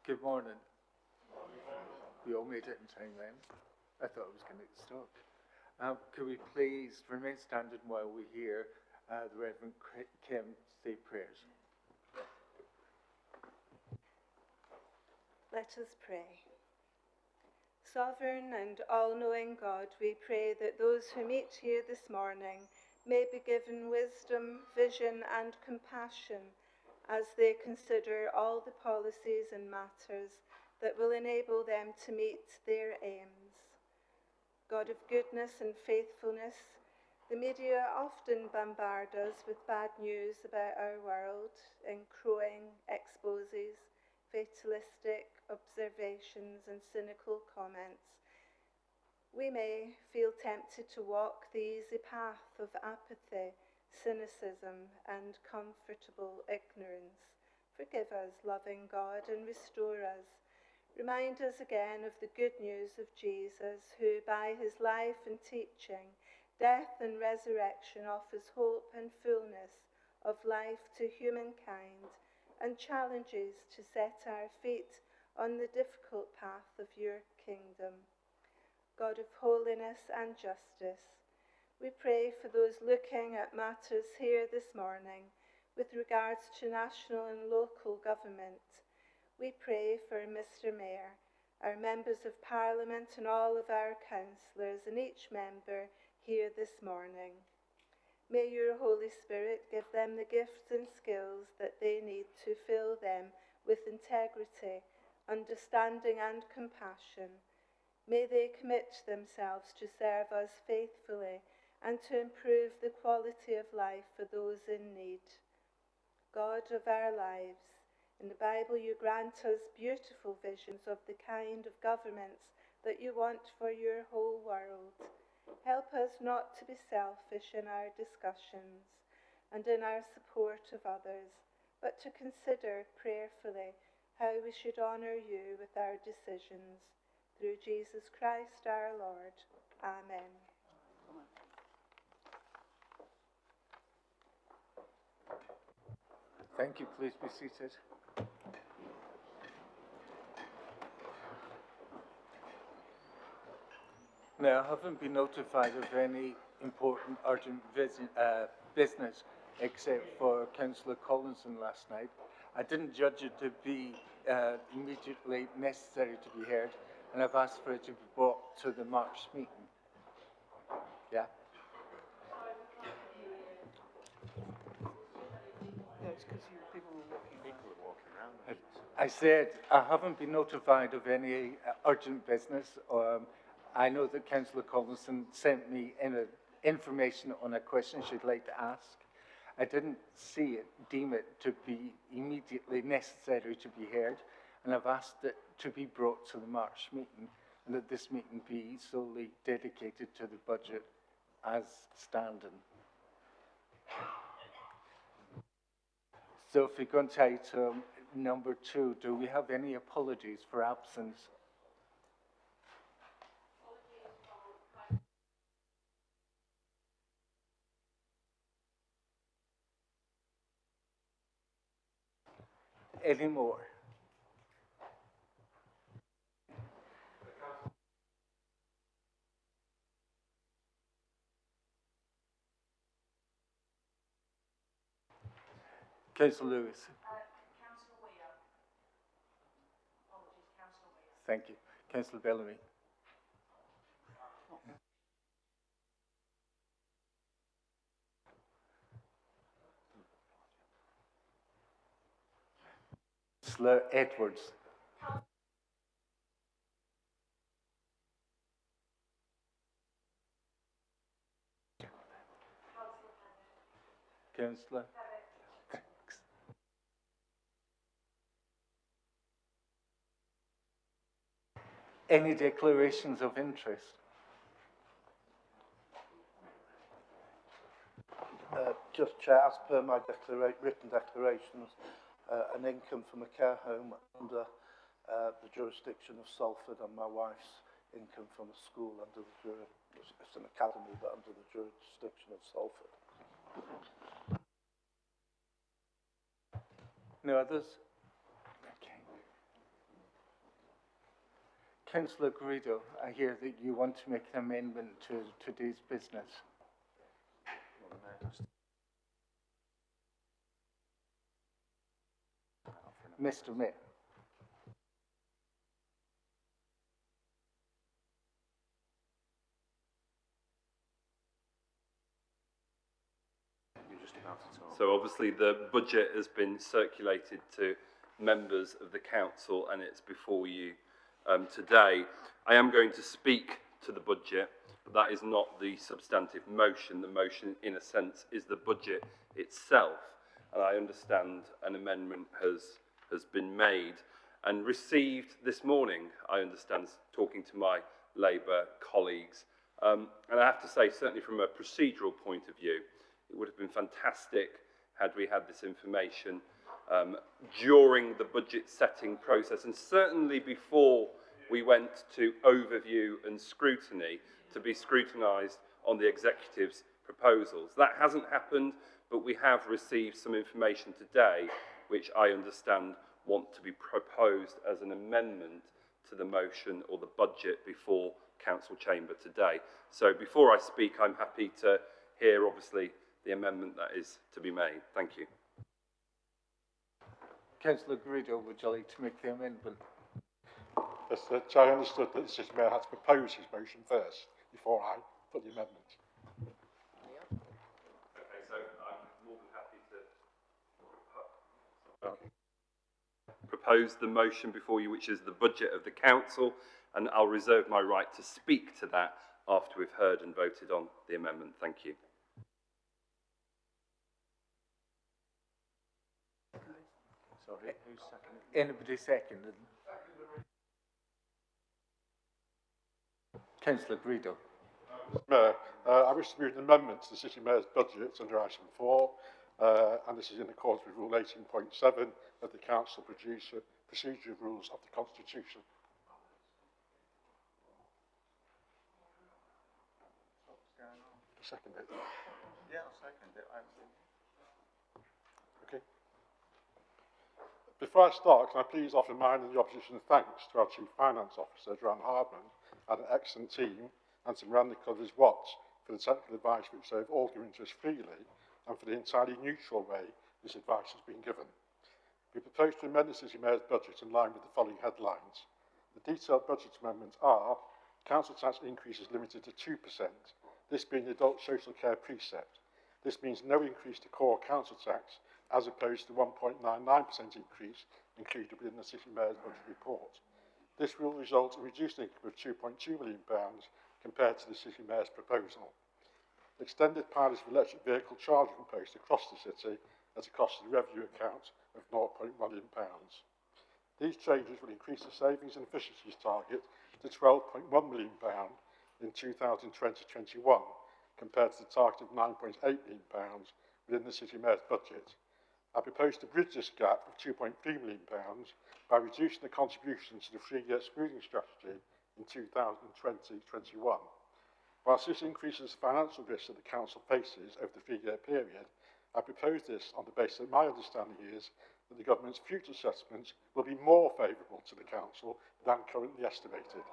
Good morning. We all made it in time then. I thought I was going to stop. Could we please remain standing while we hear the Reverend Kim say prayers? Let us pray. Sovereign and all-knowing God, we pray that those who meet here this morning may be given wisdom, vision and compassion as they consider all the policies and matters that will enable them to meet their aims. God of goodness and faithfulness, the media often bombard us with bad news about our world in crowing exposes, fatalistic observations and cynical comments. We may feel tempted to walk the easy path of apathy, cynicism and comfortable ignorance. Forgive us, loving God, and restore us. Remind us again of the good news of Jesus, who by his life and teaching, death and resurrection offers hope and fullness of life to humankind and challenges to set our feet on the difficult path of your kingdom. God of holiness and justice, we pray for those looking at matters here this morning with regards to national and local government. We pray for Mr. Mayor, our members of Parliament and all of our councillors and each member here this morning. May your Holy Spirit give them the gifts and skills that they need to fill them with integrity, understanding and compassion. May they commit themselves to serve us faithfully and to improve the quality of life for those in need. God of our lives, in the Bible you grant us beautiful visions of the kind of governments that you want for your whole world. Help us not to be selfish in our discussions and in our support of others, but to consider prayerfully how we should honour you with our decisions. Through Jesus Christ our Lord. Amen. Thank you. Please be seated. Now, I haven't been notified of any important urgent business except for Councillor Collinson last night. I didn't judge it to be immediately necessary to be heard, and I've asked for it to be brought to the March meeting. Yeah? It's because people are walking around. I said I haven't been notified of any urgent business. I know that Councillor Collinson sent me information on a question she'd like to ask. I didn't deem it to be immediately necessary to be heard, and I've asked it to be brought to the March meeting, and that this meeting be solely dedicated to the budget as standing. So if we go on to item number 2, do we have any apologies for absence? Any more? Councillor Lewis. Councillor Weir. Apologies, Councillor Weir. Thank you. Councillor Bellamy. Councillor Edwards. Councillor. Thanks. Any declarations of interest? Just Chair, as per my written declarations, an income from a care home under the jurisdiction of Salford, and my wife's income from a school under it's an academy, but under the jurisdiction of Salford. No others? Okay. Councillor Garrido, I hear that you want to make an amendment to today's business. Mr. Mayor. So obviously the budget has been circulated to members of the council and it's before you today. I am going to speak to the budget, but that is not the substantive motion. The motion, in a sense, is the budget itself. And I understand an amendment has been made and received this morning, I understand, talking to my Labour colleagues. And I have to say, certainly from a procedural point of view, it would have been fantastic had we had this information during the budget setting process, and certainly before we went to overview and scrutiny to be scrutinised on the executive's proposals. That hasn't happened, but we have received some information today which I understand want to be proposed as an amendment to the motion or the budget before Council Chamber today. So before I speak, I'm happy to hear, obviously, the amendment that is to be made. Thank you. Councillor Garrido, would you like to make the amendment? Yes, I understood that the City Mayor had to propose his motion first before I put the amendment. Okay, so I'm more than happy to propose the motion before you, which is the budget of the council, and I'll reserve my right to speak to that after we've heard and voted on the amendment. Thank you. Sorry, who's seconded? Anybody seconded? Councillor Garrido. Mayor, I wish to move an amendment to the City Mayor's budget under item 4, and this is in accordance with Rule 18.7 of the Council Procedure Rules of the Constitution. Second it. Yeah, I'll second it. Okay. Before I start, can I please offer mine and the opposition thanks to our Chief Finance Officer, Joanne Hardman, and an excellent team, and to Miranda Covers Watts for the technical advice which they've all given to us freely, and for the entirely neutral way this advice has been given. We propose to amend the City Mayor's budget in line with the following headlines. The detailed budget amendments are: council tax increase is limited to 2%, this being the adult social care precept. This means no increase to core council tax, as opposed to 1.99% increase included within the City Mayor's budget report. This will result in reduced income of £2.2 million compared to the City Mayor's proposal. Extended pilots of electric vehicle charging posts across the city at a cost to the revenue account of £0.1 million. These changes will increase the savings and efficiencies target to £12.1 million in 2020-21 compared to the target of £9.8 million within the City Mayor's budget. I propose to bridge this gap of £2.3 million by reducing the contribution to the 3-year smoothing strategy in 2020-21. Whilst this increases the financial risks that the Council faces over the 3-year period, I propose this on the basis that my understanding is that the Government's future assessments will be more favourable to the Council than currently estimated.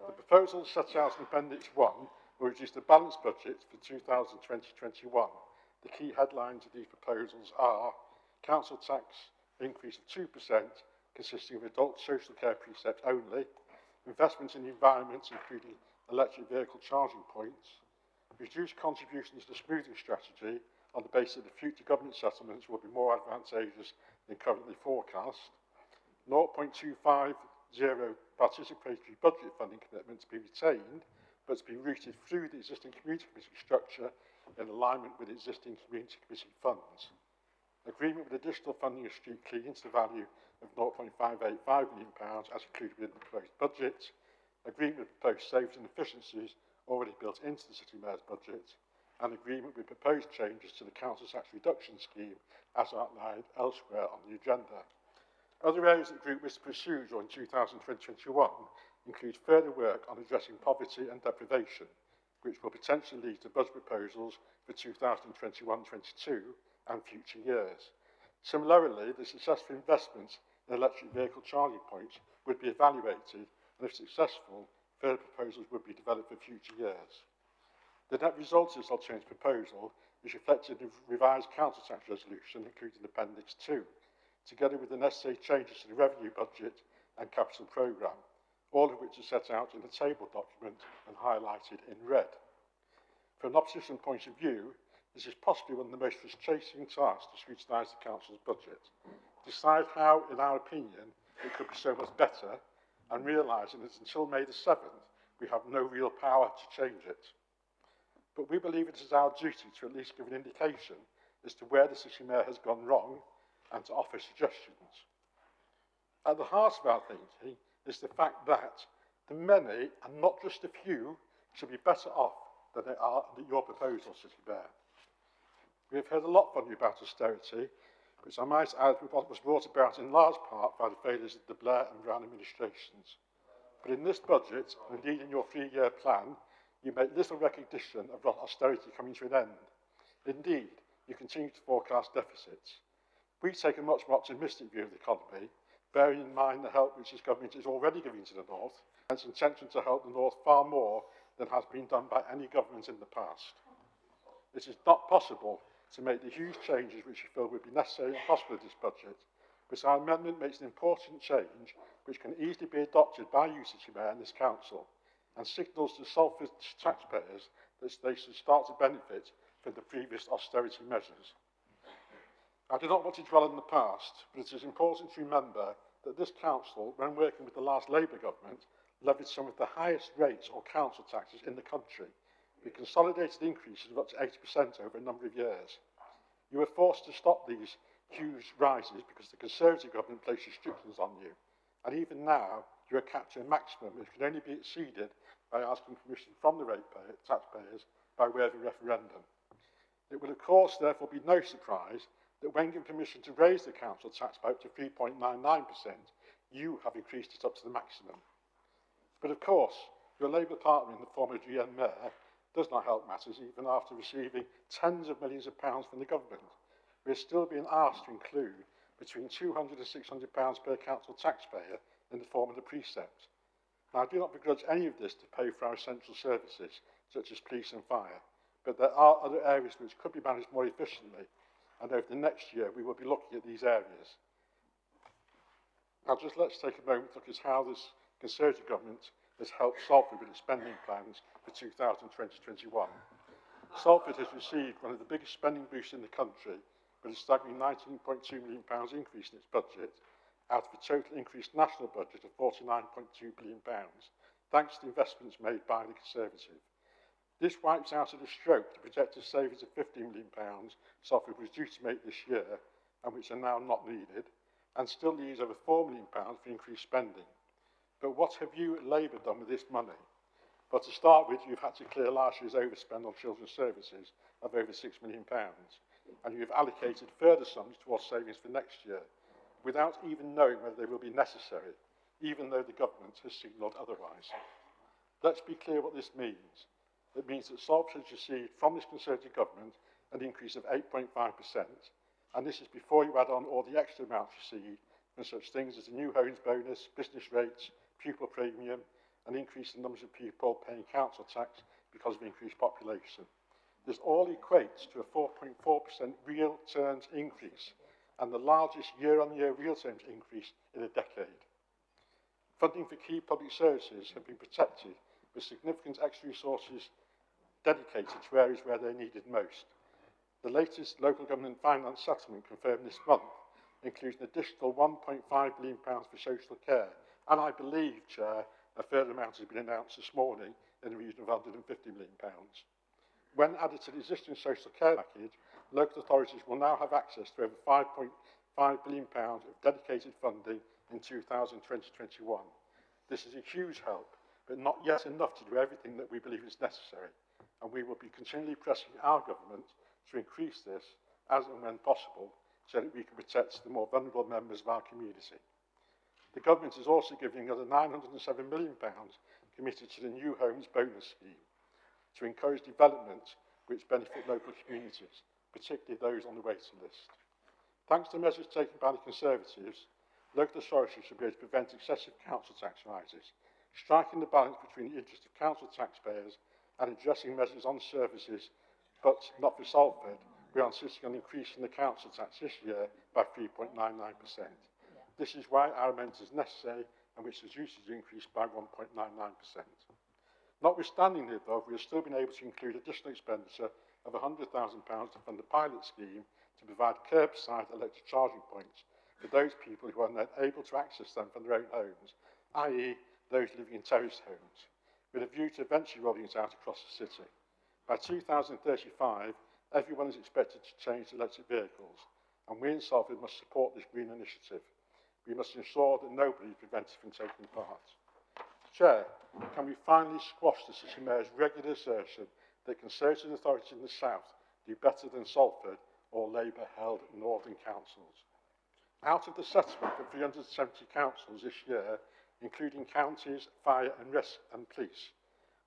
The proposal set out in Appendix 1 will reduce the balanced budget for 2020-21. The key headlines of these proposals are: council tax increase of 2%, consisting of adult social care precepts only, investment in the environment, including electric vehicle charging points, reduced contributions to the smoothing strategy on the basis that the future government settlements will be more advantageous than currently forecast, 0.250 participatory budget funding commitment to be retained, but to be routed through the existing community committee structure in alignment with existing community committee funds. Agreement with additional funding of street cleaning to the value of £0.585 million as included within the proposed budget. Agreement with proposed savings and efficiencies already built into the City Mayor's budget. And agreement with proposed changes to the council tax reduction scheme as outlined elsewhere on the agenda. Other areas that the group wishes to pursue during 2020-21 include further work on addressing poverty and deprivation, which will potentially lead to budget proposals for 2021-22 and future years. Similarly, the successful investment in electric vehicle charging points would be evaluated, and if successful, further proposals would be developed for future years. The net result of this alternative proposal is reflected in the revised council tax resolution, including Appendix 2, together with the necessary changes to the revenue budget and capital programme, all of which are set out in the table document and highlighted in red. From an opposition point of view, this is possibly one of the most frustrating tasks to scrutinise the council's budget. Decide how, in our opinion, it could be so much better, and realising that until May the 7th, we have no real power to change it. But we believe it is our duty to at least give an indication as to where the City Mayor has gone wrong and to offer suggestions. At the heart of our thinking is the fact that the many, and not just a few, should be better off than they are under your proposal, City Mayor. We have heard a lot from you about austerity, which I might add was brought about in large part by the failures of the Blair and Brown administrations. But in this budget, and indeed in your 3-year plan, you make little recognition of austerity coming to an end. Indeed, you continue to forecast deficits. We take a much more optimistic view of the economy, bearing in mind the help which this government is already giving to the North, and its intention to help the North far more than has been done by any government in the past. It is not possible to make the huge changes which you feel would be necessary and possible in this budget, but our amendment makes an important change which can easily be adopted by you, City Mayor, and this council, and signals to Salford taxpayers that they should start to benefit from the previous austerity measures. I do not want to dwell on the past, but it is important to remember that this council, when working with the last Labour government, levied some of the highest rates or council taxes in the country, with consolidated increases of up to 80% over a number of years. You were forced to stop these huge rises because the Conservative government placed restrictions on you, and even now you are capped to a maximum which can only be exceeded by asking permission from the taxpayers by way of a referendum. It will of course therefore be no surprise that when given permission to raise the council tax by up to 3.99%, you have increased it up to the maximum. But of course, your Labour partner in the former GM Mayor does not help matters even after receiving tens of millions of pounds from the government. We are still being asked to include between £200 and £600 per council taxpayer in the form of the precept. Now, I do not begrudge any of this to pay for our essential services, such as police and fire, but there are other areas which could be managed more efficiently, and over the next year we will be looking at these areas. Now, just let's take a moment to look at how this Conservative government has helped Salford with its spending plans for 2020-21. Salford has received one of the biggest spending boosts in the country, with a staggering £19.2 million increase in its budget, out of a total increased national budget of £49.2 billion, thanks to investments made by the Conservative. This wipes out at a stroke the projected savings of £15 million Salford was due to make this year, and which are now not needed, and still leaves over £4 million for increased spending. But what have you at Labour done with this money? Well, to start with, you've had to clear last year's overspend on children's services of over £6 million, and you have allocated further sums towards savings for next year, without even knowing whether they will be necessary, even though the government has signalled otherwise. Let's be clear what this means. It means that Salford has received from this Conservative government an increase of 8.5%, and this is before you add on all the extra amounts received from such things as the new homes bonus, business rates, pupil premium, an increase in numbers of people paying council tax because of increased population. This all equates to a 4.4% real terms increase, and the largest year-on-year real terms increase in a decade. Funding for key public services have been protected with significant extra resources dedicated to areas where they're needed most. The latest local government finance settlement confirmed this month includes an additional £1.5 billion for social care, and I believe, Chair, a further amount has been announced this morning in the region of £150 million. When added to the existing social care package, local authorities will now have access to over £5.5 billion of dedicated funding in 2020-21. This is a huge help, but not yet enough to do everything that we believe is necessary, and we will be continually pressing our government to increase this as and when possible so that we can protect the more vulnerable members of our community. The government is also giving another £907 million committed to the New Homes Bonus Scheme to encourage development which benefit local communities, particularly those on the waiting list. Thanks to measures taken by the Conservatives, Local authorities should be able to prevent excessive council tax rises, striking the balance between the interest of council taxpayers and addressing measures on services, but not for Salford. We are insisting on increasing the council tax this year by 3.99%. This is why our amendment is necessary and which is usage increased by 1.99%. Notwithstanding the above, we have still been able to include additional expenditure of £100,000 to fund a pilot scheme to provide curbside electric charging points for those people who are unable to access them from their own homes, i.e. those living in terraced homes, with a view to eventually rolling it out across the city. By 2035, everyone is expected to change to electric vehicles, and we in Salford must support this green initiative. We must ensure that nobody is prevented from taking part. Chair, can we finally squash the City Mayor's regular assertion that Conservative authorities in the South do better than Salford or Labour-held Northern councils? Out of the settlement for 370 councils this year, including counties, fire and police,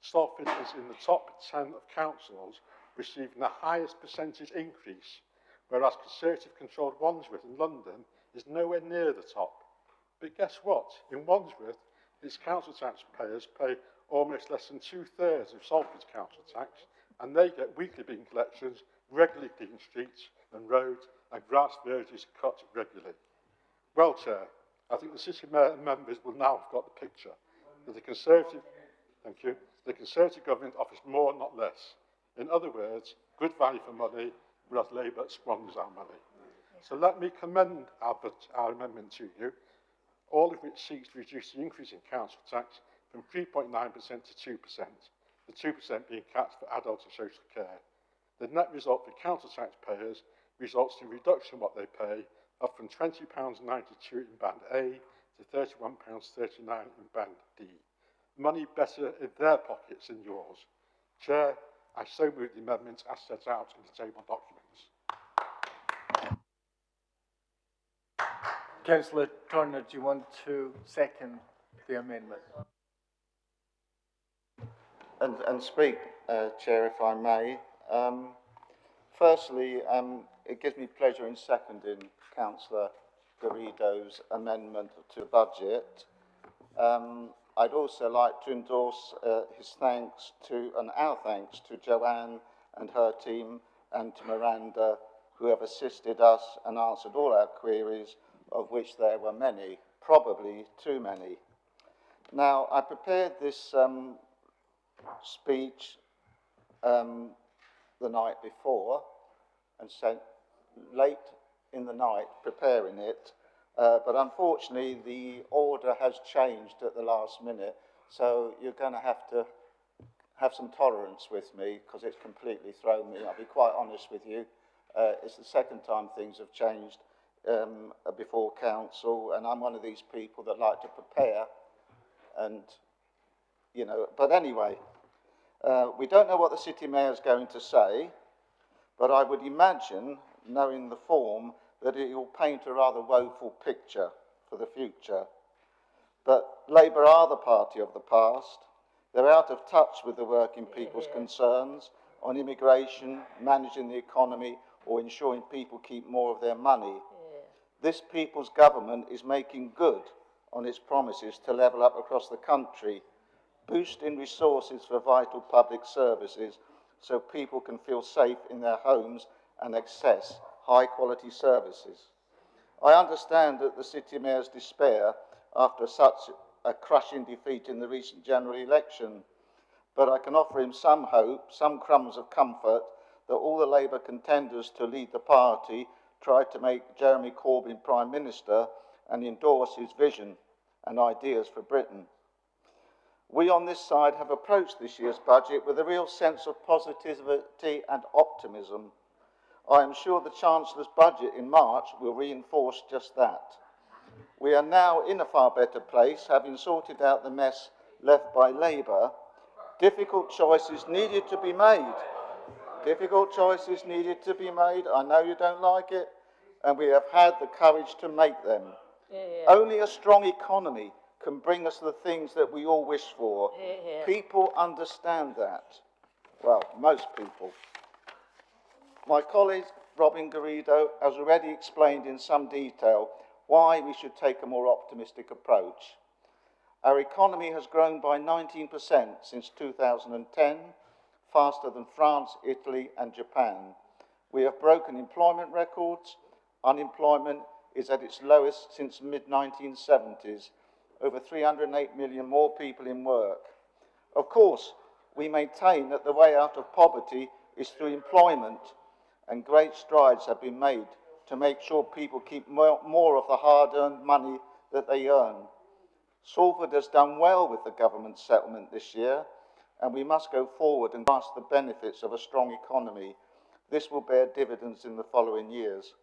Salford is in the top 10 of councils receiving the highest percentage increase, whereas Conservative-controlled Wandsworth in London is nowhere near the top. But guess what? In Wandsworth, its council taxpayers pay almost less than 2/3 of Salford's council tax, and they get weekly bin collections, regularly clean streets and roads, and grass verges cut regularly. Well, Chair, I think the City Mayor and members will now have got the picture that the Conservative government offers more, not less. In other words, good value for money, whereas Labour squanders our money. So let me commend our amendment to you, all of which seeks to reduce the increase in council tax from 3.9% to 2%, the 2% being capped for adult and social care. The net result for council taxpayers results in a reduction in what they pay, up from £20.92 in Band A to £31.39 in Band D. Money better in their pockets than yours. Chair, I so move the amendments as set out in the table documents. Councillor Turner, do you want to second the amendment? And speak, Chair, if I may. Firstly, it gives me pleasure in seconding Councillor Garrido's amendment to the budget. I'd also like to endorse his thanks to, and our thanks to Joanne and her team and to Miranda, who have assisted us and answered all our queries, of which there were many, probably too many. Now, I prepared this speech the night before and spent late in the night preparing it, but unfortunately the order has changed at the last minute, so you're going to have some tolerance with me because it's completely thrown me. I'll be quite honest with you. It's the second time things have changed before council, and I'm one of these people that like to prepare, and but anyway, we don't know what the City Mayor is going to say, but I would imagine, knowing the form, that it will paint a rather woeful picture for the future. But Labour are the party of the past. They're out of touch with the working people's concerns on immigration, managing the economy, or ensuring people keep more of their money. This people's government is making good on its promises to level up across the country, boosting resources for vital public services so people can feel safe in their homes and access high-quality services. I understand that the City Mayor's despair after such a crushing defeat in the recent general election, but I can offer him some hope, some crumbs of comfort, that all the Labour contenders to lead the party tried to make Jeremy Corbyn Prime Minister and endorse his vision and ideas for Britain. We on this side have approached this year's budget with a real sense of positivity and optimism. I am sure the Chancellor's budget in March will reinforce just that. We are now in a far better place, having sorted out the mess left by Labour. Difficult choices needed to be made. Difficult choices needed to be made. I know you don't like it, and we have had the courage to make them. Only a strong economy can bring us the things that we all wish for. People understand that. Well, most people. My colleague, Robin Garrido, has already explained in some detail why we should take a more optimistic approach. Our economy has grown by 19% since 2010, faster than France, Italy and Japan. We have broken employment records. Unemployment is at its lowest since the mid-1970s. Over 308 million more people in work. Of course, we maintain that the way out of poverty is through employment, and great strides have been made to make sure people keep more of the hard-earned money that they earn. Salford has done well with the government settlement this year, and we must go forward and grasp the benefits of a strong economy. This will bear dividends in the following years.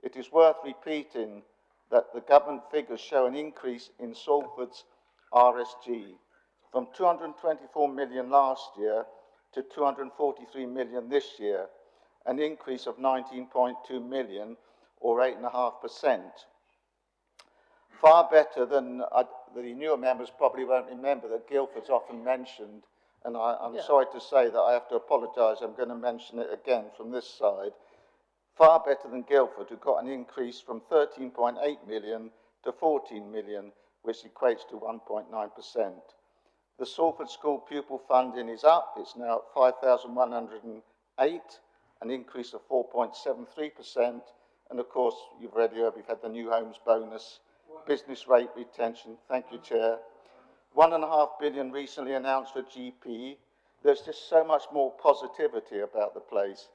It is worth repeating that the government figures show an increase in Salford's RSG from 224 million last year to 243 million this year, an increase of 19.2 million or 8.5%. Far better than the newer members probably won't remember that Guildford's often mentioned, and I'm sorry to say that I have to apologise, I'm going to mention it again from this side. Far better than Guildford, who got an increase from 13.8 million to 14 million, which equates to 1.9%. The Salford School pupil funding is up. It's now at 5,108, an increase of 4.73%. And of course, you've already heard we've had the new homes bonus, business rate retention. Thank you, Chair. 1.5 billion recently announced for GP. There's just so much more positivity about the place.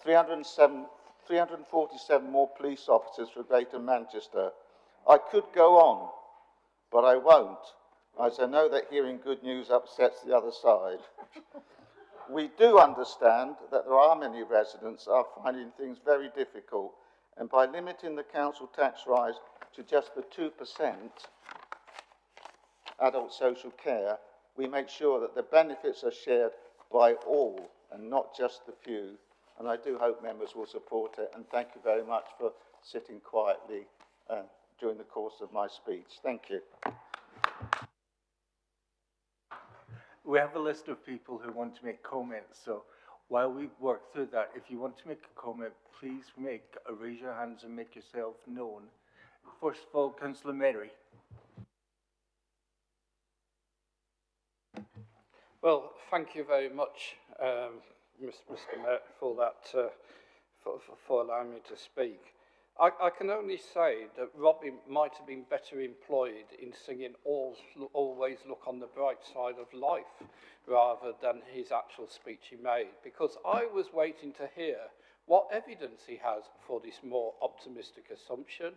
347 more police officers for Greater Manchester. I could go on, but I won't, as I know that hearing good news upsets the other side. We do understand that there are many residents are finding things very difficult, and by limiting the council tax rise to just the 2% adult social care, we make sure that the benefits are shared by all and not just the few. And I do hope members will support it, and thank you very much for sitting quietly during the course of my speech. Thank you. We have a list of people who want to make comments, so while we work through that, if you want to make a comment, please raise your hands and make yourself known. First of all, Councillor Mary. Well, thank you very much, Mr. Mayor, for that, for allowing me to speak. I can only say that Robbie might have been better employed in singing Always Look on the Bright Side of Life rather than his actual speech he made, because I was waiting to hear what evidence he has for this more optimistic assumption.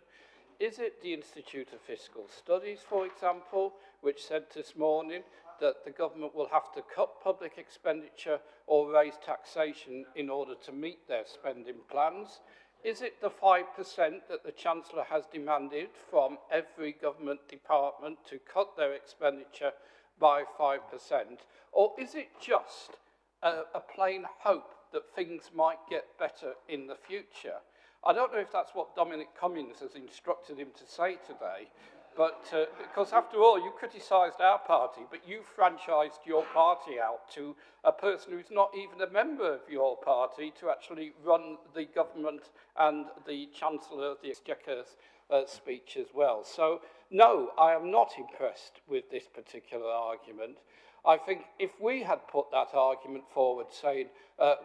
Is it the Institute of Fiscal Studies, for example, which said this morning that the government will have to cut public expenditure or raise taxation in order to meet their spending plans? Is it the 5% that the Chancellor has demanded from every government department to cut their expenditure by 5%? Or is it just a plain hope that things might get better in the future? I don't know if that's what Dominic Cummings has instructed him to say today, but because after all, you criticised our party, but you franchised your party out to a person who's not even a member of your party to actually run the government and the Chancellor of the Exchequer's speech as well. So, no, I am not impressed with this particular argument. I think if we had put that argument forward saying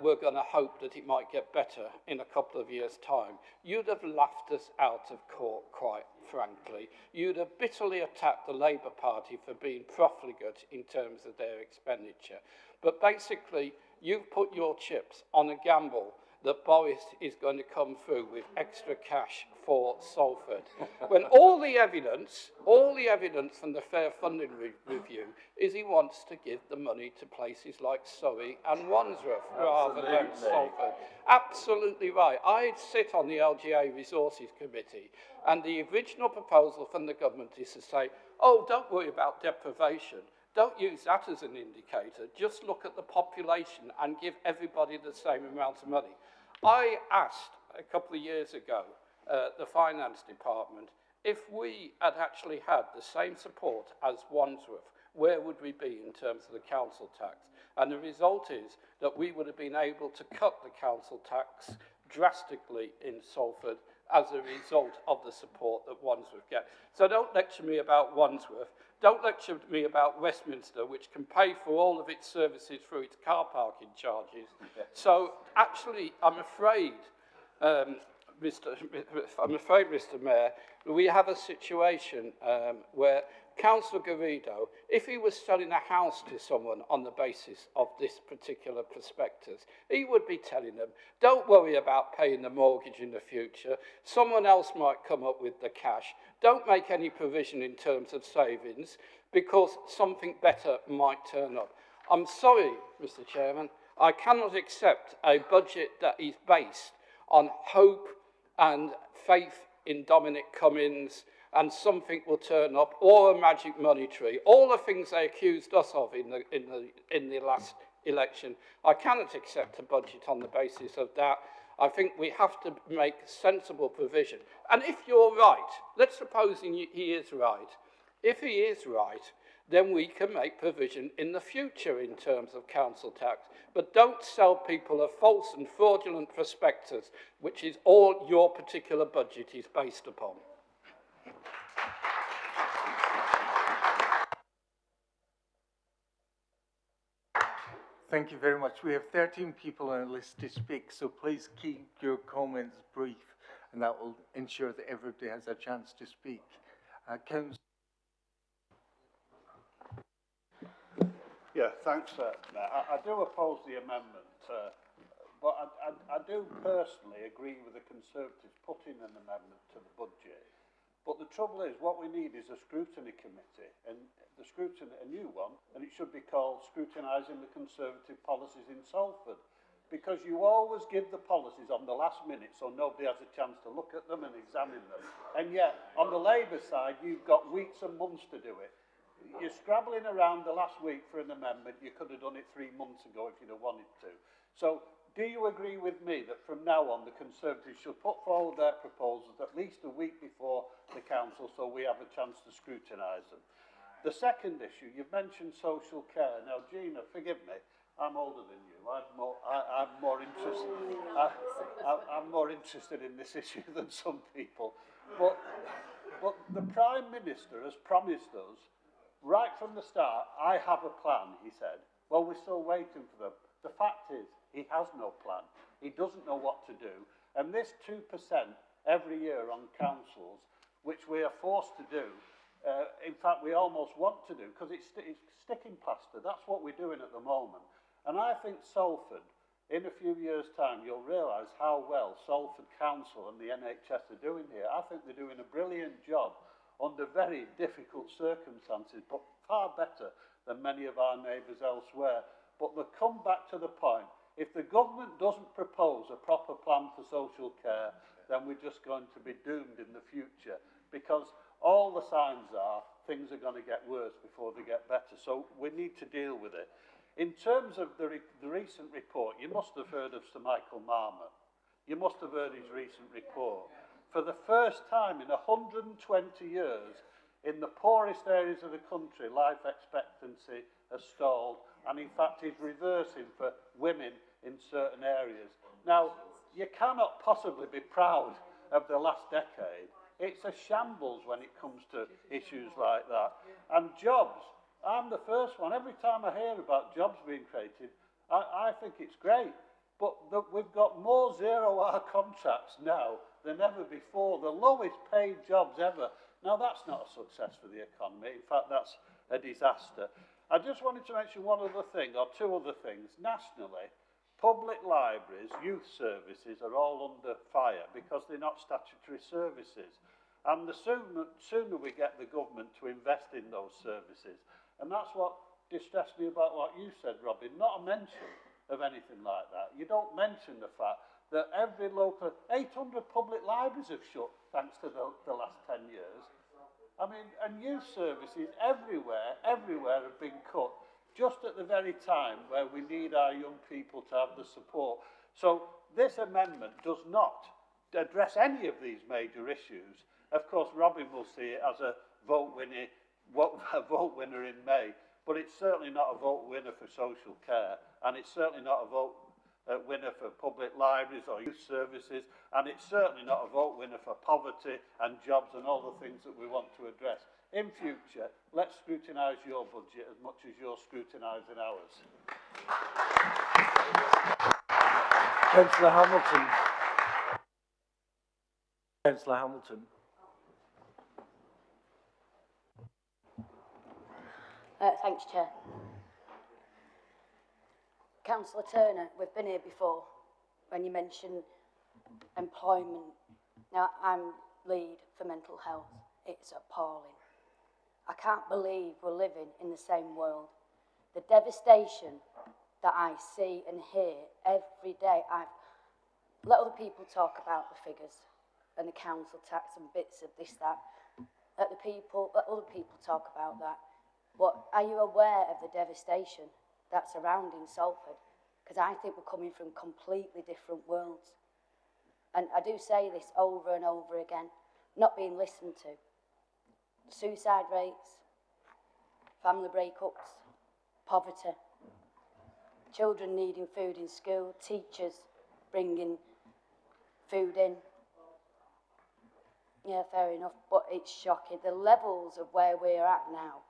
we're going to hope that it might get better in a couple of years' time, you'd have laughed us out of court, quite frankly. You'd have bitterly attacked the Labour Party for being profligate in terms of their expenditure. But basically, you've put your chips on a gamble that Boris is going to come through with extra cash for Salford. When all the evidence from the Fair Funding Review is he wants to give the money to places like Surrey and Wandsworth rather than Salford. Absolutely right. I sit on the LGA Resources Committee, and the original proposal from the government is to say, oh, don't worry about deprivation. Don't use that as an indicator. Just look at the population and give everybody the same amount of money. I asked a couple of years ago the Finance Department if we had actually had the same support as Wandsworth, where would we be in terms of the council tax? And the result is that we would have been able to cut the council tax drastically in Salford as a result of the support that Wandsworth get. So don't lecture me about Wandsworth. Don't lecture me about Westminster, which can pay for all of its services through its car parking charges. So actually, I'm afraid, Mr Mayor, we have a situation where Councillor Garrido, if he was selling a house to someone on the basis of this particular prospectus, he would be telling them, don't worry about paying the mortgage in the future. Someone else might come up with the cash. Don't make any provision in terms of savings because something better might turn up. I'm sorry, Mr Chairman, I cannot accept a budget that is based on hope and faith in Dominic Cummings and something will turn up, or a magic money tree, all the things they accused us of in the last election. I cannot accept a budget on the basis of that. I think we have to make sensible provision. And if you're right, let's suppose he is right. If he is right, then we can make provision in the future in terms of council tax. But don't sell people a false and fraudulent prospectus, which is all your particular budget is based upon. Thank you very much. We have 13 people on the list to speak, so please keep your comments brief, and that will ensure that everybody has a chance to speak. Councillor. Yeah, thanks, Matt. I do oppose the amendment, but I do personally agree with the Conservatives putting an amendment to the budget. But the trouble is, what we need is a scrutiny committee, and the scrutiny, a new one, and it should be called Scrutinising the Conservative Policies in Salford, because you always give the policies on the last minute so nobody has a chance to look at them and examine them. And yet, on the Labour side, you've got weeks and months to do it. You're scrabbling around the last week for an amendment. You could have done it 3 months ago if you'd have wanted to. So, do you agree with me that from now on the Conservatives should put forward their proposals at least a week before the Council so we have a chance to scrutinise them? The second issue, you've mentioned social care. Now, Gina, forgive me, I'm older than you. I'm more interested in this issue than some people. But the Prime Minister has promised us, right from the start, I have a plan, he said. Well, we're still waiting for them. The fact is, he has no plan. He doesn't know what to do. And this 2% every year on councils, which we are forced to do, in fact, we almost want to do, because it's sticking plaster. That's what we're doing at the moment. And I think Salford, in a few years' time, you'll realise how well Salford Council and the NHS are doing here. I think they're doing a brilliant job under very difficult circumstances, but far better than many of our neighbours elsewhere. But they come back to the point, if the government doesn't propose a proper plan for social care, then we're just going to be doomed in the future, because all the signs are things are going to get worse before they get better. So we need to deal with it. In terms of the recent report, you must have heard of Sir Michael Marmot. You must have heard his recent report. For the first time in 120 years, in the poorest areas of the country, life expectancy has stalled, and in fact is reversing for women in certain areas. Now, you cannot possibly be proud of the last decade. It's a shambles when it comes to issues like that. And jobs, I'm the first one. Every time I hear about jobs being created, I think it's great. But we've got more zero-hour contracts now than ever before, the lowest paid jobs ever. Now, that's not a success for the economy. In fact, that's a disaster. I just wanted to mention one other thing, or two other things. Nationally, public libraries, youth services are all under fire because they're not statutory services. And the sooner we get the government to invest in those services, and that's what distressed me about what you said, Robin, not a mention of anything like that. You don't mention the fact that every local, 800 public libraries have shut thanks to the last 10 years. I mean, and youth services everywhere have been cut, just at the very time where we need our young people to have the support. So this amendment does not address any of these major issues. Of course, Robin will see it as a vote winner in May, but it's certainly not a vote winner for social care, and it's certainly not a vote winner for public libraries or youth services, and it's certainly not a vote winner for poverty and jobs and all the things that we want to address. In future, let's scrutinise your budget as much as you're scrutinising ours. Councillor Hamilton. Councillor Hamilton. Thanks, Chair. Councillor Turner, we've been here before when you mentioned employment. Now, I'm lead for mental health. It's appalling. I can't believe we're living in the same world. The devastation that I see and hear every day. I've let other people talk about the figures and the council tax and bits of this, that. Let other people talk about that. But are you aware of the devastation that's surrounding Salford? Because I think we're coming from completely different worlds. And I do say this over and over again, not being listened to. Suicide rates, family breakups, poverty, children needing food in school, teachers bringing food in. Yeah, fair enough, but it's shocking. The levels of where we're at now,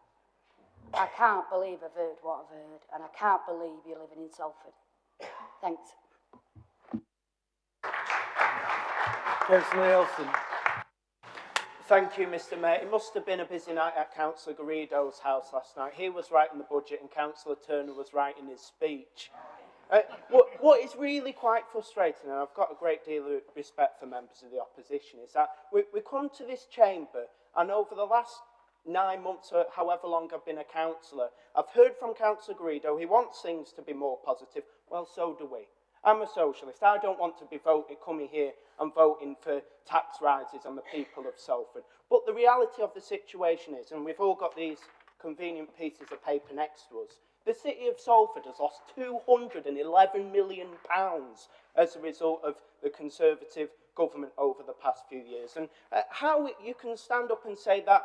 I can't believe I've heard what I've heard, and I can't believe you're living in Salford. Thanks. Councillor Nelson. Thank you, Mr. Mayor. It must have been a busy night at Councillor Garrido's house last night. He was writing the budget and Councillor Turner was writing his speech. What is really quite frustrating, and I've got a great deal of respect for members of the opposition, is that we come to this chamber, and over the last 9 months or however long I've been a councillor, I've heard from Councillor Garrido, he wants things to be more positive. Well, so do we. I'm a socialist. I don't want to be coming here and voting for tax rises on the people of Salford. But the reality of the situation is, and we've all got these convenient pieces of paper next to us, the city of Salford has lost £211 million as a result of the Conservative government over the past few years. And how you can stand up and say that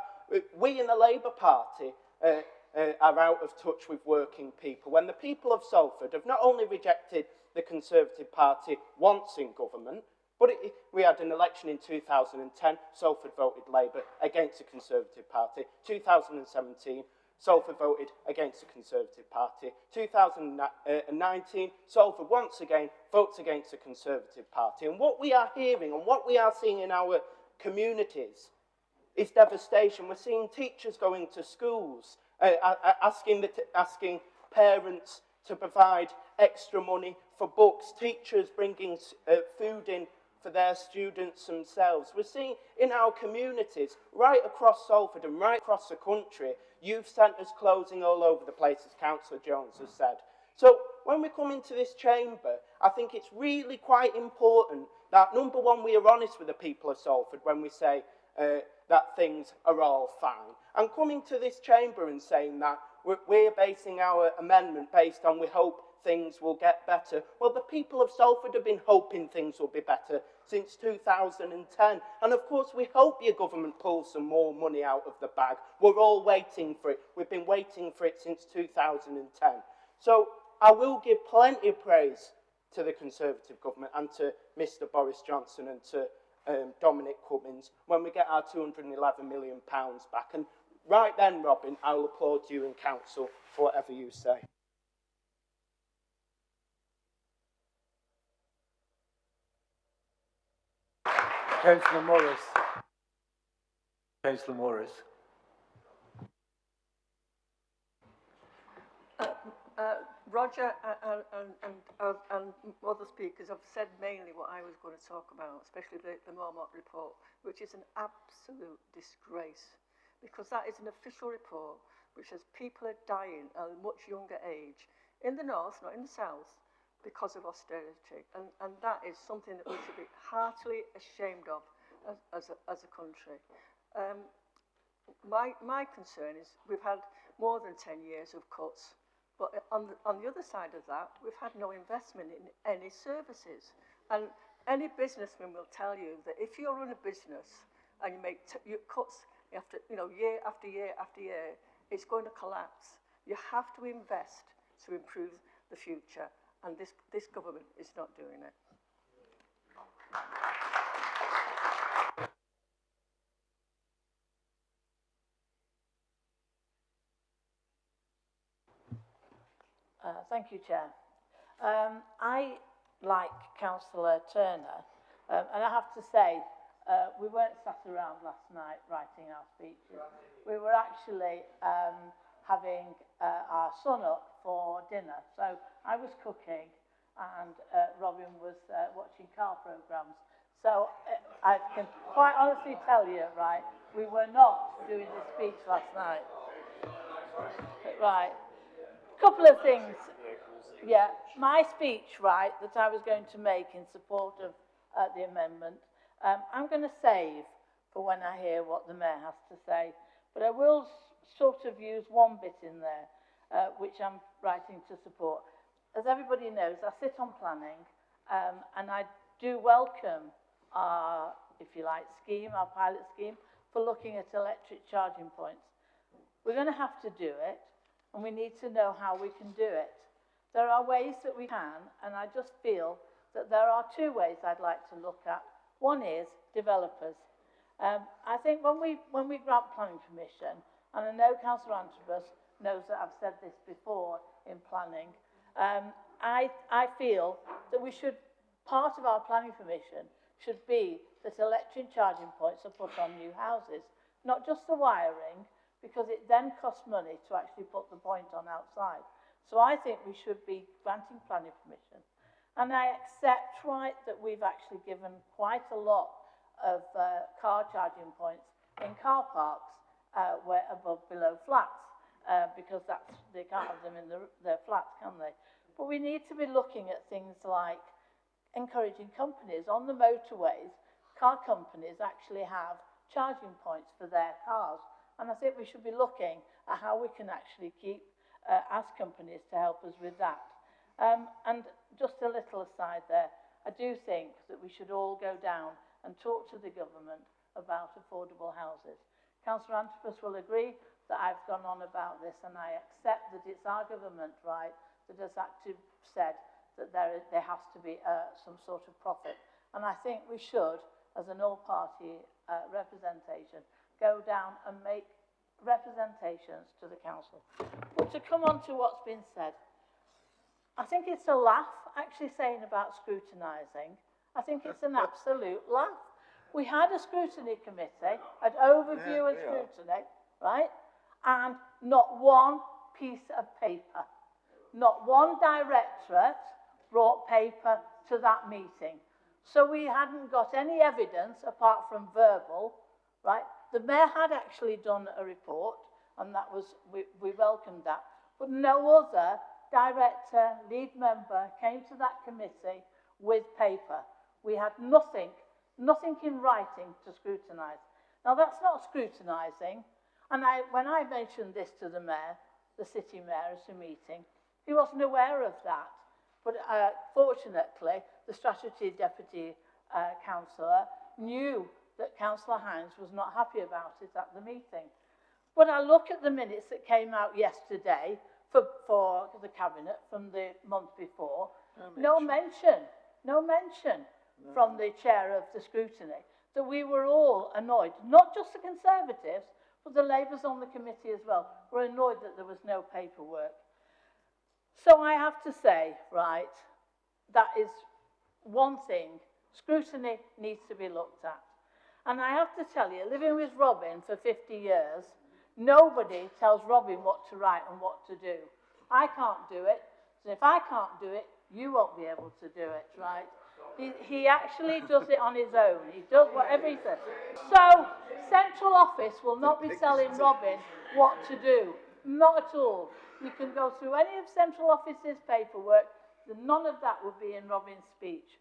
we in the Labour Party are out of touch with working people, when the people of Salford have not only rejected the Conservative Party once in government, but we had an election in 2010, Salford voted Labour against the Conservative Party. 2017, Salford voted against the Conservative Party. 2019, Salford once again votes against the Conservative Party. And what we are hearing and what we are seeing in our communities is devastation. We're seeing teachers going to schools, asking parents to provide extra money for books, teachers bringing food in for their students themselves. We're seeing in our communities, right across Salford and right across the country, youth centres closing all over the place, as Councillor Jones has said. So when we come into this chamber, I think it's really quite important that, number one, we are honest with the people of Salford when we say that things are all fine. And coming to this chamber and saying that we're basing our amendment based on we hope things will get better. Well, the people of Salford have been hoping things will be better since 2010. And of course, we hope your government pulls some more money out of the bag. We're all waiting for it. We've been waiting for it since 2010. So I will give plenty of praise to the Conservative government and to Mr. Boris Johnson and to Dominic Cummings when we get our £211 million back. And right then, Robin, I'll applaud you and council for whatever you say. Councillor Morris. Councillor Morris. Roger and other speakers have said mainly what I was going to talk about, especially the Marmot report, which is an absolute disgrace, because that is an official report which says people are dying at a much younger age in the north, not in the south, because of austerity. And that is something that we should be heartily ashamed of as a country. My concern is we've had more than 10 years of cuts, but on the other side of that, we've had no investment in any services. And any businessman will tell you that if you run a business and you make cuts after, year after year after year, it's going to collapse. You have to invest to improve the future. and this government is not doing it. Thank you, Chair. I like Councillor Turner, and I have to say, we weren't sat around last night writing our speeches. We were actually having our son up for dinner. So I was cooking and Robin was watching car programmes. So I can quite honestly tell you, right, we were not doing the speech last night. Right. Couple of things. Yeah, my speech, right, that I was going to make in support of the amendment, I'm going to save for when I hear what the Mayor has to say. But I will sort of use one bit in there, which I'm writing to support. As everybody knows, I sit on planning, and I do welcome our, if you like, scheme, our pilot scheme, for looking at electric charging points. We're going to have to do it, and we need to know how we can do it. There are ways that we can, and I just feel that there are two ways I'd like to look at. One is developers. I think when we grant planning permission, and I know Councillor Antrobus knows that I've said this before in planning, I feel that we should, part of our planning permission should be that electric charging points are put on new houses, not just the wiring, because it then costs money to actually put the point on outside. So I think we should be granting planning permission. And I accept, right, that we've actually given quite a lot of car charging points in car parks where below flats, because they can't have them in their flats, can they? But we need to be looking at things like encouraging companies. On the motorways, car companies actually have charging points for their cars. And I think we should be looking at how we can actually ask companies to help us with that. And just a little aside there, I do think that we should all go down and talk to the government about affordable houses. Councillor Antrobus will agree that I've gone on about this, and I accept that it's our government, right, that has actually said that there has to be some sort of profit. And I think we should, as an all-party representation, go down and make representations to the council. But to come on to what's been said, I think it's a laugh actually saying about scrutinising. I think it's an absolute laugh. We had a scrutiny committee, an overview and scrutiny, right? And not one piece of paper, not one directorate brought paper to that meeting. So we hadn't got any evidence apart from verbal, right? The Mayor had actually done a report, and that was, we welcomed that. But no other director, lead member came to that committee with paper. We had nothing in writing to scrutinise. Now that's not scrutinising. And when I mentioned this to the Mayor, the City Mayor at a meeting, he wasn't aware of that. But fortunately, the Strategy Deputy Councillor knew that Councillor Hines was not happy about it at the meeting. But I look at the minutes that came out yesterday for the Cabinet from the month before, no mention from the chair of the scrutiny, that we were all annoyed, not just the Conservatives, but the Labours on the committee as well, were annoyed that there was no paperwork. So I have to say, right, that is one thing, scrutiny needs to be looked at. And I have to tell you, living with Robin for 50 years, nobody tells Robin what to write and what to do. I can't do it, so if I can't do it, you won't be able to do it, right? He actually does it on his own. He does whatever he says. So, Central Office will not be telling Robin what to do. Not at all. You can go through any of Central Office's paperwork, none of that would be in Robin's speech.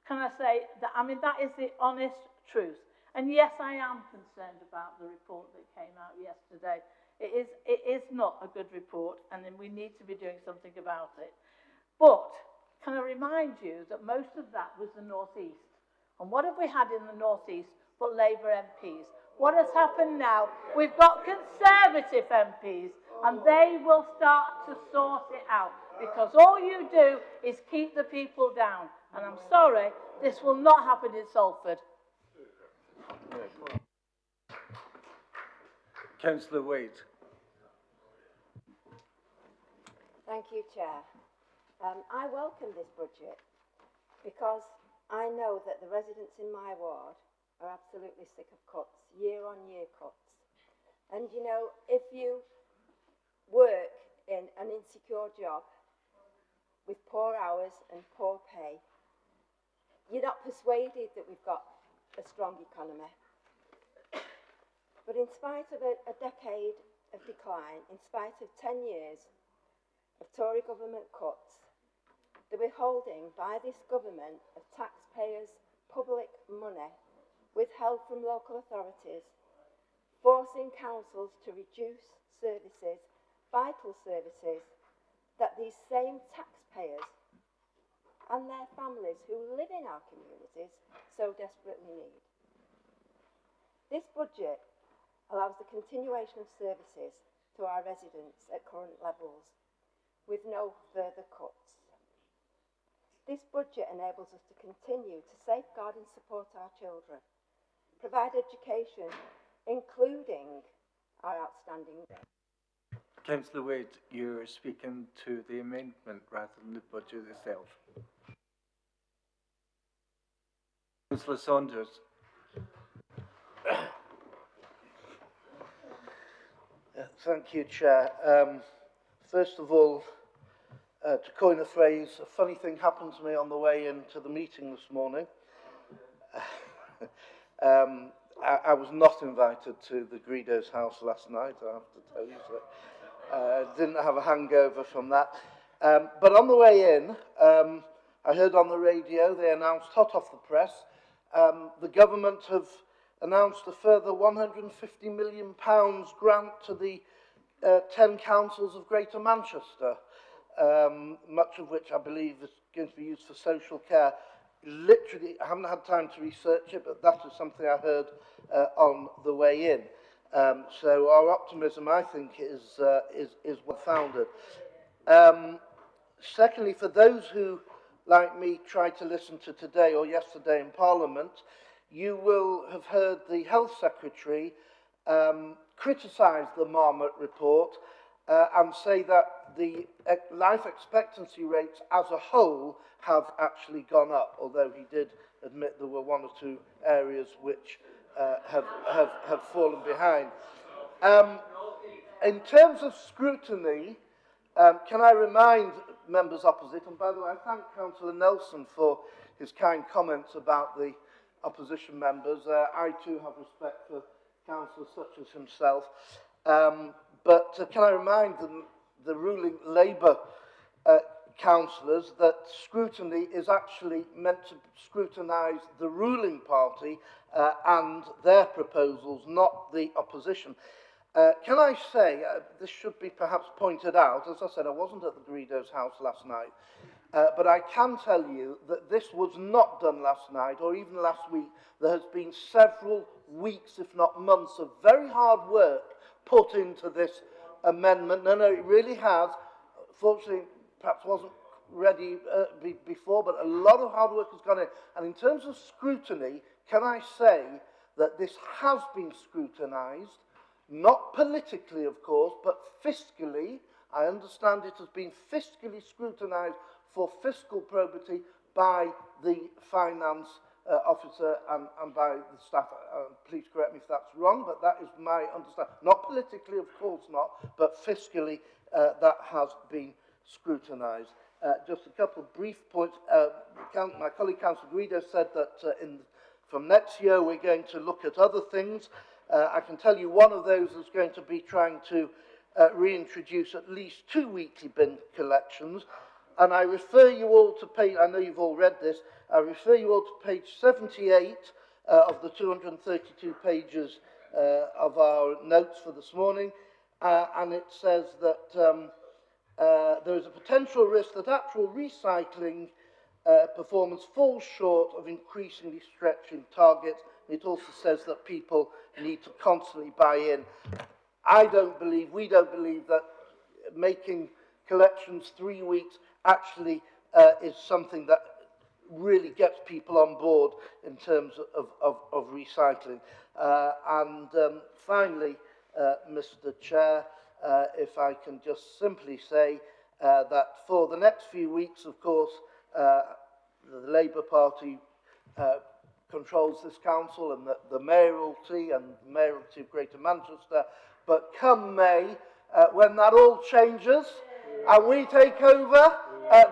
Can I say that? I mean, that is the honest truth. And yes, I am concerned about the report that came out yesterday. It is not a good report, and then we need to be doing something about it. But can I remind you that most of that was the North East? And what have we had in the North East but Labour MPs? What has happened now? We've got Conservative MPs and they will start to sort it out, because all you do is keep the people down. And I'm sorry, this will not happen in Salford. Councillor Wade. Thank you, Chair. I welcome this budget because I know that the residents in my ward are absolutely sick of cuts, year-on-year cuts. And, you know, if you work in an insecure job with poor hours and poor pay, you're not persuaded that we've got a strong economy. But in spite of a decade of decline, in spite of 10 years of Tory government cuts, the withholding by this government of taxpayers' public money withheld from local authorities, forcing councils to reduce services, vital services, that these same taxpayers and their families who live in our communities so desperately need. This budget allows the continuation of services to our residents at current levels, with no further cuts. This budget enables us to continue to safeguard and support our children, provide education, including our outstanding debt. Councillor Wade, you're speaking to the amendment rather than the budget itself. Councillor Saunders. Thank you, Chair. First of all, to coin a phrase, a funny thing happened to me on the way into the meeting this morning. I was not invited to the Greedo's house last night, I have to tell you. So, didn't have a hangover from that. But on the way in, I heard on the radio, they announced, hot off the press, the government have announced a further £150 million grant to the 10 councils of Greater Manchester, much of which I believe is going to be used for social care. Literally, I haven't had time to research it, but that is something I heard on the way in. So our optimism, I think, is well-founded. Secondly, for those who, like me, tried to listen to today or yesterday in Parliament, you will have heard the Health Secretary criticise the Marmot report and say that the life expectancy rates as a whole have actually gone up, although he did admit there were one or two areas which have fallen behind. In terms of scrutiny, can I remind members opposite, and by the way, I thank Councillor Nelson for his kind comments about the opposition members. I too have respect for councillors such as himself. But can I remind the ruling Labour councillors that scrutiny is actually meant to scrutinise the ruling party and their proposals, not the opposition. Can I say, this should be perhaps pointed out, as I said, I wasn't at the Greedo's house last night, but I can tell you that this was not done last night or even last week. There has been several weeks, if not months, of very hard work put into this amendment. No, it really has. Fortunately, perhaps wasn't ready before, but a lot of hard work has gone in. And in terms of scrutiny, can I say that this has been scrutinised, not politically, of course, but fiscally. I understand it has been fiscally scrutinised for fiscal probity by the finance officer and by the staff. Please correct me if that's wrong, but that is my understanding. Not politically, of course not, but fiscally that has been scrutinised. Just a couple of brief points. My colleague Councillor Guido said that from next year we're going to look at other things. I can tell you one of those is going to be trying to reintroduce at least 2 weekly bin collections. And I refer you all to page, I know you've all read this, I refer you all to page 78 of the 232 pages of our notes for this morning. And it says that there is a potential risk that actual recycling performance falls short of increasingly stretching targets. It also says that people need to constantly buy in. we don't believe that making collections 3 weeks actually is something that really gets people on board in terms of recycling. Finally, Mr. Chair, if I can just simply say that for the next few weeks, of course, the Labour Party controls this council and the mayoralty and the mayoralty of Greater Manchester. But come May, when that all changes and we take over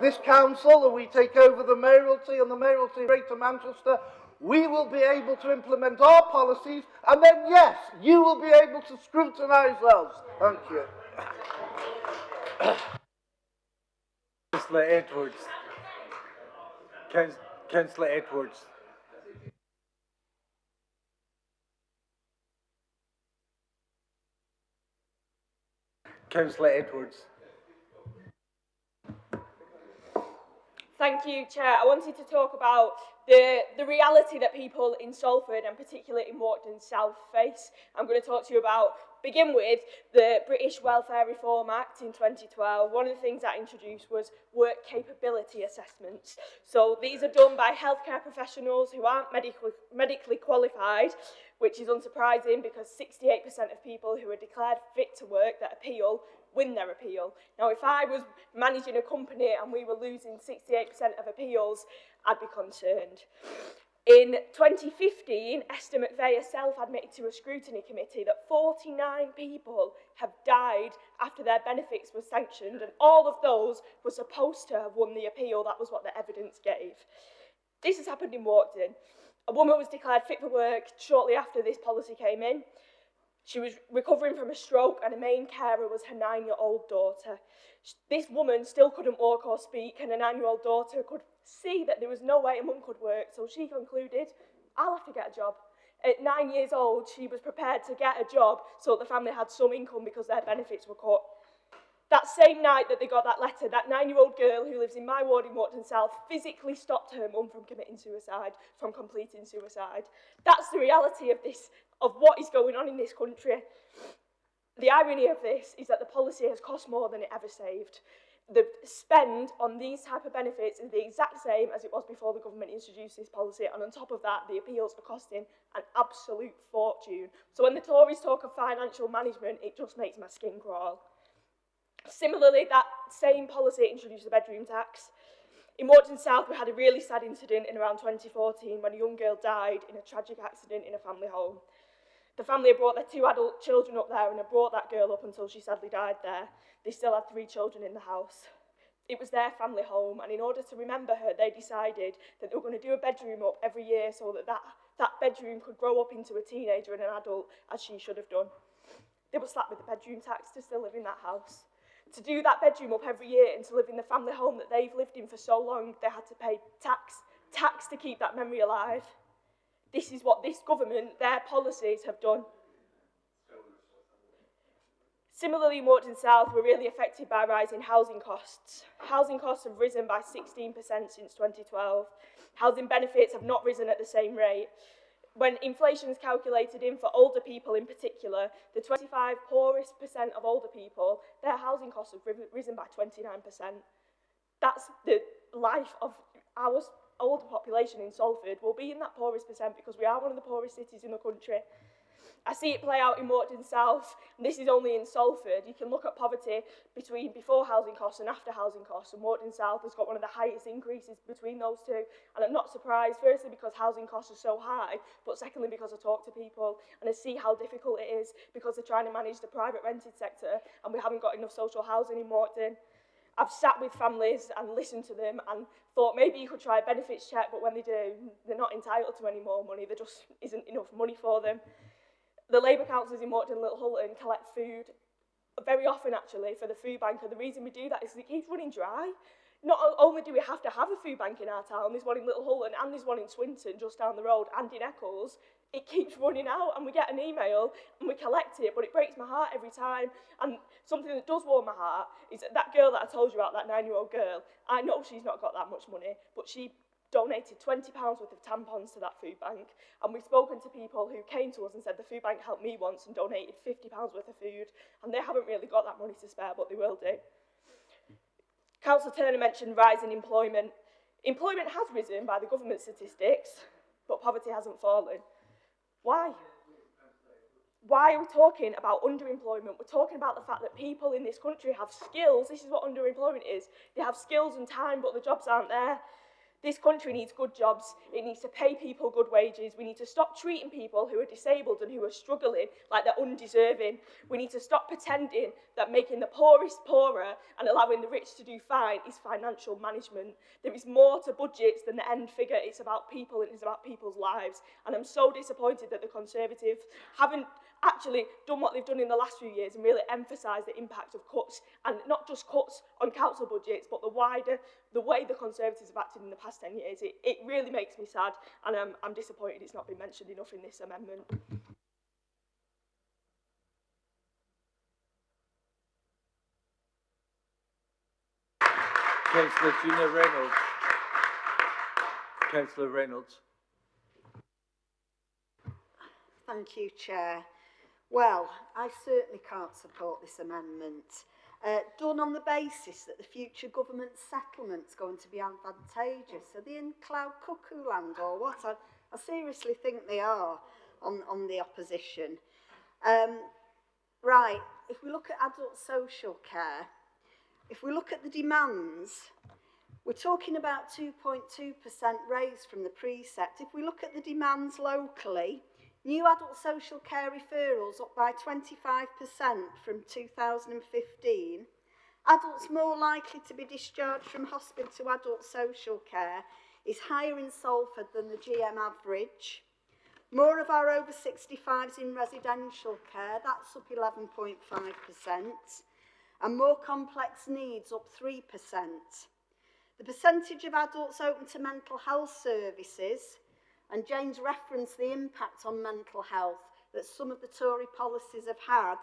this council and we take over the mayoralty and the mayoralty of Greater Manchester, we will be able to implement our policies, and then, yes, you will be able to scrutinise those. Thank you. Councillor Edwards. Councillor Edwards. Councillor Edwards. Thank you, Chair. I wanted to talk about the reality that people in Salford, and particularly in Walkden South, face. I'm going to talk to you about, begin with, the British Welfare Reform Act in 2012. One of the things that introduced was work capability assessments. So these are done by healthcare professionals who aren't medically qualified, which is unsurprising because 68% of people who are declared fit to work that appeal win their appeal. Now, if I was managing a company and we were losing 68% of appeals, I'd be concerned. In 2015, Esther McVeigh herself admitted to a scrutiny committee that 49 people have died after their benefits were sanctioned, and all of those were supposed to have won the appeal. That was what the evidence gave. This has happened in Walkden. A woman was declared fit for work shortly after this policy came in. She was recovering from a stroke, and her main carer was her 9-year-old daughter. This woman still couldn't walk or speak, and her 9-year-old daughter could see that there was no way a mum could work, so she concluded, I'll have to get a job. At 9 years old, she was prepared to get a job so the family had some income because their benefits were cut. That same night that they got that letter, that 9-year-old girl who lives in my ward in Walkden South physically stopped her mum from committing suicide, from completing suicide. That's the reality of this, of what is going on in this country. The irony of this is that the policy has cost more than it ever saved. The spend on these type of benefits is the exact same as it was before the government introduced this policy, and on top of that, the appeals are costing an absolute fortune. So when the Tories talk of financial management, it just makes my skin crawl. Similarly, that same policy introduced the bedroom tax. In Walkden South, we had a really sad incident in around 2014 when a young girl died in a tragic accident in a family home. The family had brought their 2 adult children up there and had brought that girl up until she sadly died there. They still had 3 children in the house. It was their family home, and in order to remember her, they decided that they were going to do a bedroom up every year so that bedroom could grow up into a teenager and an adult, as she should have done. They were slapped with the bedroom tax to still live in that house. To do that bedroom up every year and to live in the family home that they've lived in for so long, they had to pay tax to keep that memory alive. This is what this government, their policies have done. Similarly, in Walkden South, we're really affected by rising housing costs. Housing costs have risen by 16% since 2012. Housing benefits have not risen at the same rate. When inflation is calculated in for older people in particular, the 25 poorest % of older people, their housing costs have risen by 29%. That's the life of our older population in Salford. Will be in that poorest % because we are one of the poorest cities in the country. I see it play out in Walkden South, and this is only in Salford. You can look at poverty between before housing costs and after housing costs, and Walkden South has got one of the highest increases between those two. And I'm not surprised, firstly because housing costs are so high, but secondly because I talk to people and I see how difficult it is because they're trying to manage the private rented sector and we haven't got enough social housing in Walkden. I've sat with families and listened to them and thought maybe you could try a benefits check, but when they do, they're not entitled to any more money. There just isn't enough money for them. The Labour councillors in Walkden and Little Hulton collect food very often, actually, for the food bank. And the reason we do that is it keeps running dry. Not only do we have to have a food bank in our town, there's one in Little Hulton and there's one in Swinton just down the road and in Eccles. It keeps running out and we get an email and we collect it, but it breaks my heart every time. And something that does warm my heart is that girl that I told you about, that 9-year-old girl, I know she's not got that much money, but she donated £20 worth of tampons to that food bank, and we've spoken to people who came to us and said the food bank helped me once and donated £50 worth of food, and they haven't really got that money to spare, but they will do. Councillor Turner mentioned rising employment. Employment has risen by the government statistics, but poverty hasn't fallen. Why? Why are we talking about underemployment? We're talking about the fact that people in this country have skills. This is what underemployment is. They have skills and time, but the jobs aren't there. This country needs good jobs. It needs to pay people good wages. We need to stop treating people who are disabled and who are struggling like they're undeserving. We need to stop pretending that making the poorest poorer and allowing the rich to do fine is financial management. There is more to budgets than the end figure. It's about people and it's about people's lives. And I'm so disappointed that the Conservatives haven't actually done what they've done in the last few years and really emphasised the impact of cuts, and not just cuts on council budgets, but the way the Conservatives have acted in the past 10 years. It really makes me sad, and I'm disappointed it's not been mentioned enough in this amendment. Councillor Gina Reynolds. Councillor Reynolds. Thank you, Chair. Well, I certainly can't support this amendment. Done on the basis that the future government settlement's going to be advantageous. Are they in cloud cuckoo land or what? I seriously think they are on the opposition. Right, if we look at adult social care, if we look at the demands, we're talking about 2.2% raise from the precept. If we look at the demands locally, new adult social care referrals up by 25% from 2015. Adults more likely to be discharged from hospital to adult social care is higher in Salford than the GM average. More of our over 65s in residential care, that's up 11.5%. And more complex needs up 3%. The percentage of adults open to mental health services, and James referenced the impact on mental health that some of the Tory policies have had,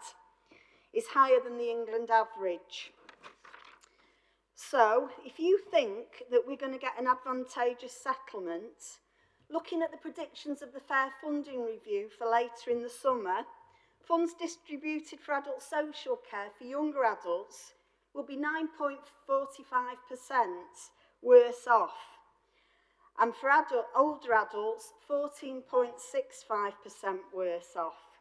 is higher than the England average. So, if you think that we're going to get an advantageous settlement, looking at the predictions of the Fair Funding Review for later in the summer, funds distributed for adult social care for younger adults will be 9.45% worse off. And for older adults, 14.65% worse off.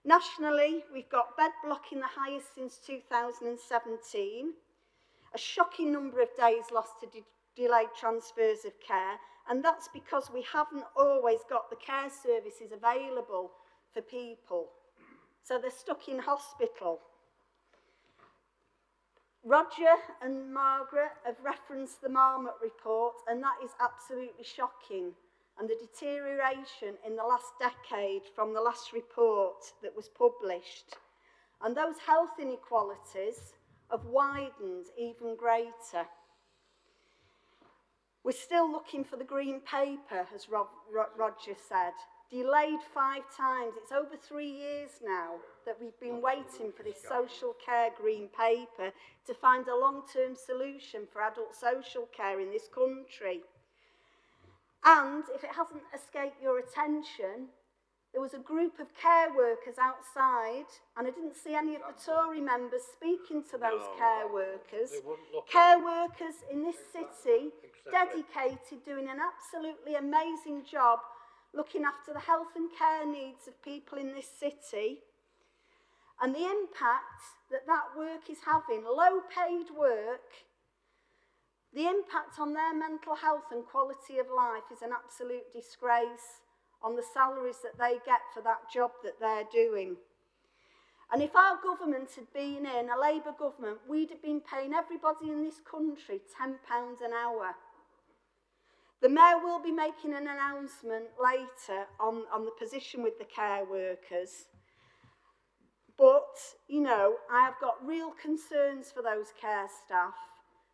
Nationally, we've got bed blocking the highest since 2017, a shocking number of days lost to delayed transfers of care, and that's because we haven't always got the care services available for people. So they're stuck in hospital. Roger and Margaret have referenced the Marmot report, and that is absolutely shocking. And the deterioration in the last decade from the last report that was published. And those health inequalities have widened even greater. We're still looking for the green paper, as Roger said. Delayed 5 times. It's over 3 years now that we've been waiting for this social care green paper to find a long-term solution for adult social care in this country. And if it hasn't escaped your attention, there was a group of care workers outside, and I didn't see any of the Tory members speaking to those care workers. Care workers in this city, dedicated, doing an absolutely amazing job looking after the health and care needs of people in this city. And the impact that that work is having, low-paid work, the impact on their mental health and quality of life is an absolute disgrace on the salaries that they get for that job that they're doing. And if our government had been in, a Labour government, we'd have been paying everybody in this country £10 an hour. The Mayor will be making an announcement later on the position with the care workers. But, you know, I have got real concerns for those care staff.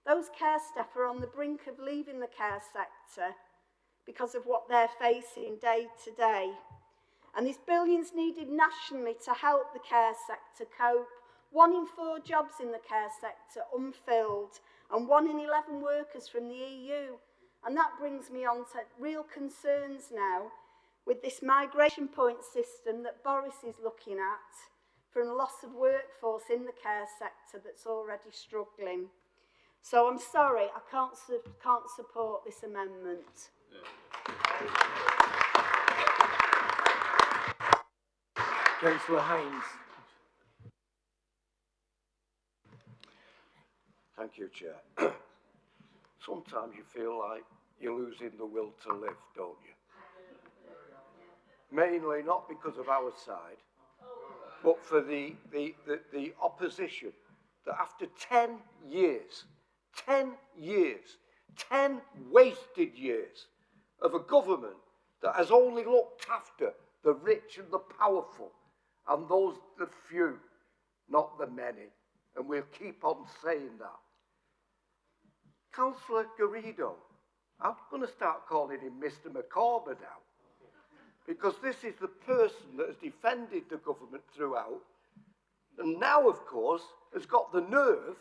Those care staff are on the brink of leaving the care sector because of what they're facing day to day. And there's billions needed nationally to help the care sector cope. 1 in 4 jobs in the care sector unfilled, and 1 in 11 workers from the EU. And that brings me on to real concerns now with this migration point system that Boris is looking at from a loss of workforce in the care sector that's already struggling. So I'm sorry, I can't support this amendment. Councillor Haynes. Thank you, Chair. Sometimes you feel like you're losing the will to live, don't you? Mainly not because of our side, but for the opposition that after 10 years, 10 wasted years of a government that has only looked after the rich and the powerful and those, the few, not the many. And we'll keep on saying that. Councillor Garrido, I'm going to start calling him Mr. McCorber now, because this is the person that has defended the government throughout, and now, of course, has got the nerve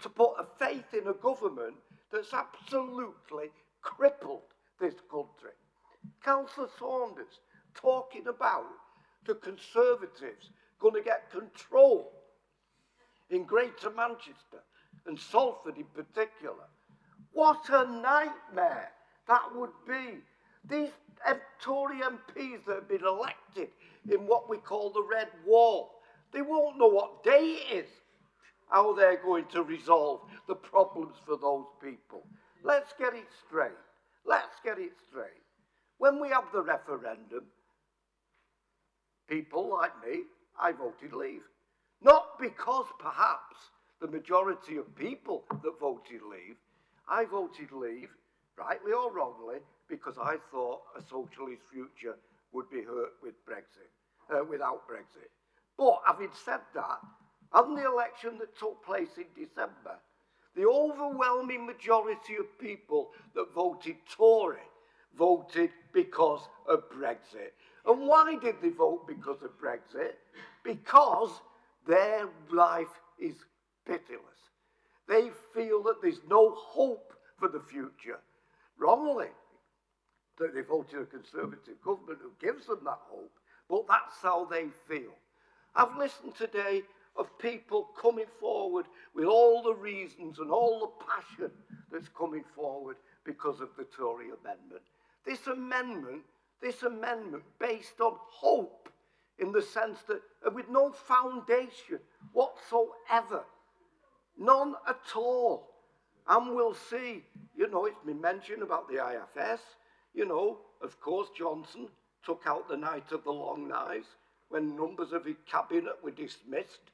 to put a faith in a government that's absolutely crippled this country. Councillor Saunders talking about the Conservatives going to get control in Greater Manchester and Salford in particular. What a nightmare that would be. These Tory MPs that have been elected in what we call the Red Wall, they won't know what day it is, how they're going to resolve the problems for those people. Let's get it straight. Let's get it straight. When we have the referendum, people like me, I voted leave. Not because perhaps the majority of people that voted leave, I voted leave, rightly or wrongly, because I thought a socialist future would be hurt with Brexit, without Brexit. But having said that, on the election that took place in December, the overwhelming majority of people that voted Tory voted because of Brexit. And why did they vote because of Brexit? Because their life is pitiless. They feel that there's no hope for the future. Wrongly, that they voted a Conservative government who gives them that hope, but that's how they feel. I've listened today of people coming forward with all the reasons and all the passion that's coming forward because of the Tory amendment. This amendment based on hope in the sense that with no foundation whatsoever, none at all. And we'll see, it's been mentioned about the IFS, of course Johnson took out the night of the long knives when numbers of his cabinet were dismissed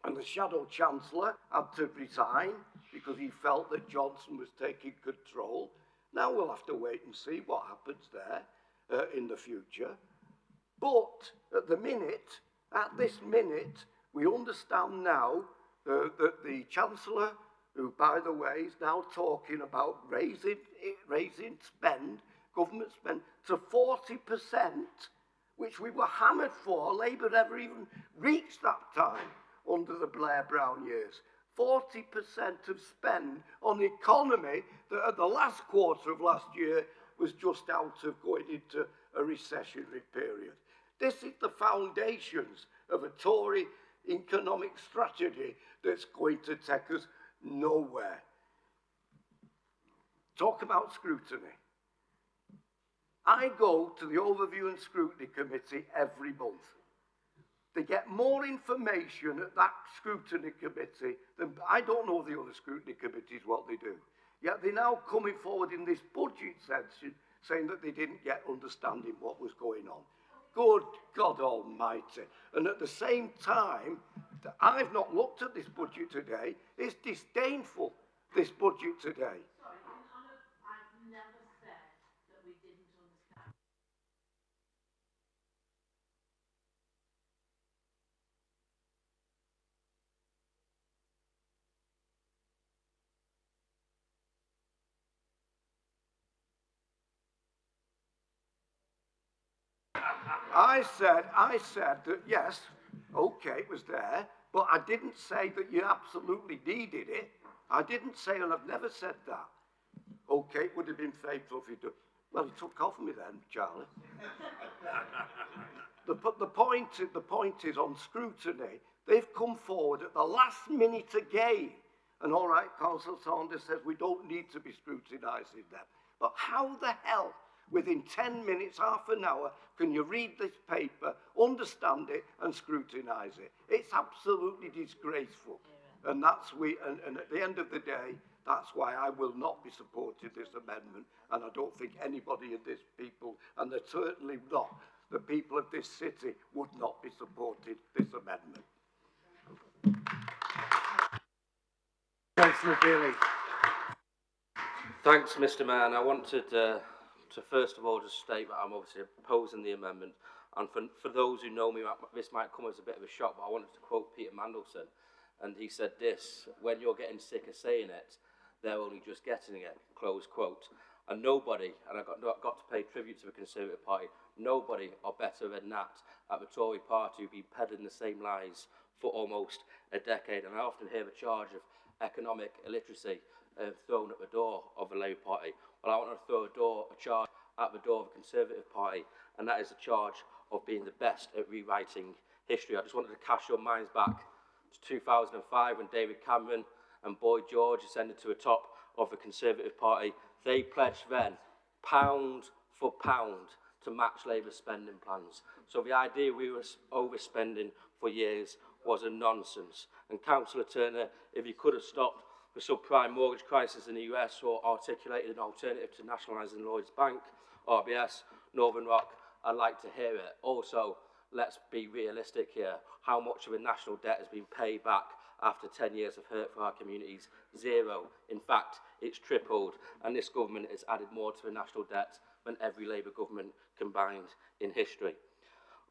and the Shadow Chancellor had to resign because he felt that Johnson was taking control. Now we'll have to wait and see what happens there in the future. But at this minute, we understand now that the Chancellor, who, by the way, is now talking about raising spend, government spend, to 40%, which we were hammered for. Labour never even reached that time under the Blair-Brown years. 40% of spend on the economy that at the last quarter of last year was just out of going into a recessionary period. This is the foundations of a Tory economic strategy that's going to take us nowhere. Talk about scrutiny. I go to the Overview and Scrutiny Committee every month. They get more information at that scrutiny committee than, I don't know the other scrutiny committees what they do. Yet they're now coming forward in this budget session saying that they didn't get understanding what was going on. Good God Almighty. And at the same time, I've not looked at this budget today. It's disdainful, this budget today. I've never said that we didn't understand. I said that yes, okay, it was there, but I didn't say that you absolutely needed it. I didn't say, and I've never said that. Okay, it would have been faithful if he'd done. Well, he took off me then, Charlie. The point is on scrutiny, they've come forward at the last minute again. And all right, Councillor Saunders says we don't need to be scrutinising them. But how the hell, within 10 minutes, half an hour, can you read this paper, understand it, and scrutinise it? It's absolutely disgraceful. And and at the end of the day, that's why I will not be supporting this amendment. And I don't think anybody of this people, and they're certainly not, the people of this city would not be supporting this amendment. Councillor Bailey. Thanks, Mr. Mayor. And I wanted to first of all just state that I'm obviously opposing the amendment. And for those who know me, this might come as a bit of a shock, but I wanted to quote Peter Mandelson. And he said this: when you're getting sick of saying it, they're only just getting it, close quote. And nobody, and I got to pay tribute to the Conservative Party, nobody are better than that at the Tory party who've been peddling the same lies for almost a decade. And I often hear the charge of economic illiteracy thrown at the door of the Labour Party. Well, I want to throw a charge at the door of the Conservative Party, and that is the charge of being the best at rewriting history. I just wanted to cast your minds back to 2005 when David Cameron and Boyd George ascended to the top of the Conservative Party. They pledged then, pound for pound, to match Labour's spending plans. So the idea we were overspending for years was a nonsense. And Councillor Turner, if you could have stopped the subprime mortgage crisis in the US or articulated an alternative to nationalising Lloyds Bank, RBS, Northern Rock, I'd like to hear it. Also, let's be realistic here. How much of the national debt has been paid back after 10 years of hurt for our communities? Zero. In fact, it's tripled, and this government has added more to the national debt than every Labour government combined in history.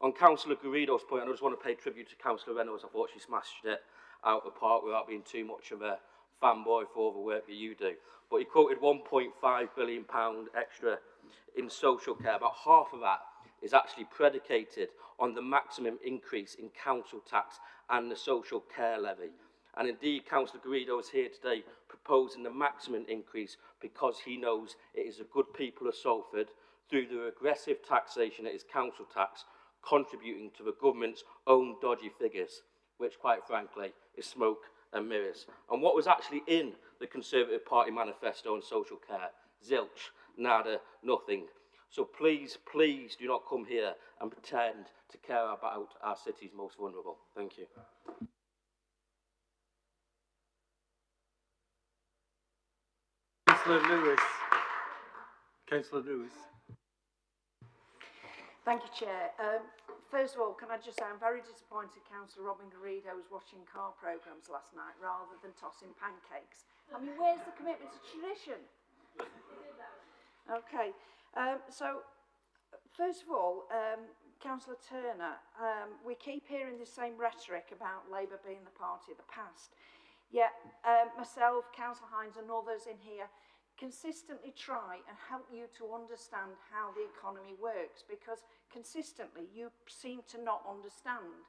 On Councillor Garrido's point, I just want to pay tribute to Councillor Reynolds. I thought she smashed it out of the park without being too much of a fanboy for all the work that you do. But he quoted £1.5 billion extra in social care. About half of that is actually predicated on the maximum increase in council tax and the social care levy. And indeed, Councillor Garrido is here today proposing the maximum increase because he knows it is the good people of Salford, through the regressive taxation that is council tax, contributing to the government's own dodgy figures, which, quite frankly, is smoke and mirrors. And what was actually in the Conservative Party manifesto on social care? Zilch, nada, nothing. So please, please do not come here and pretend to care about our city's most vulnerable. Thank you. Councillor Lewis. Councillor Lewis. Thank you, Chair. First of all, can I just say I'm very disappointed Councillor Robin Garrido was watching car programmes last night rather than tossing pancakes. I mean, where's the commitment to tradition? Okay, so first of all, Councillor Turner, we keep hearing the same rhetoric about Labour being the party of the past. Yet myself, Councillor Hines and others in here consistently try and help you to understand how the economy works, because consistently you seem to not understand.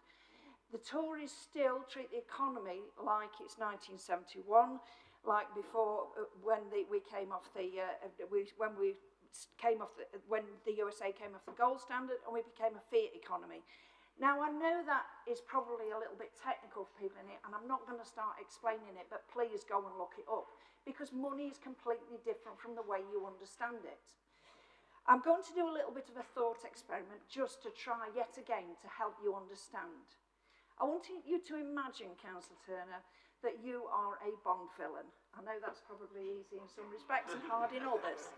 The Tories still treat the economy like it's 1971, like before when we came off the when the USA came off the gold standard and we became a fiat economy. Now, I know that is probably a little bit technical for people in it, and I'm not going to start explaining it, but please go and look it up, because money is completely different from the way you understand it. I'm going to do a little bit of a thought experiment just to try yet again to help you understand. I want you to imagine, Councillor Turner, that you are a Bond villain. I know that's probably easy in some respects and hard in others,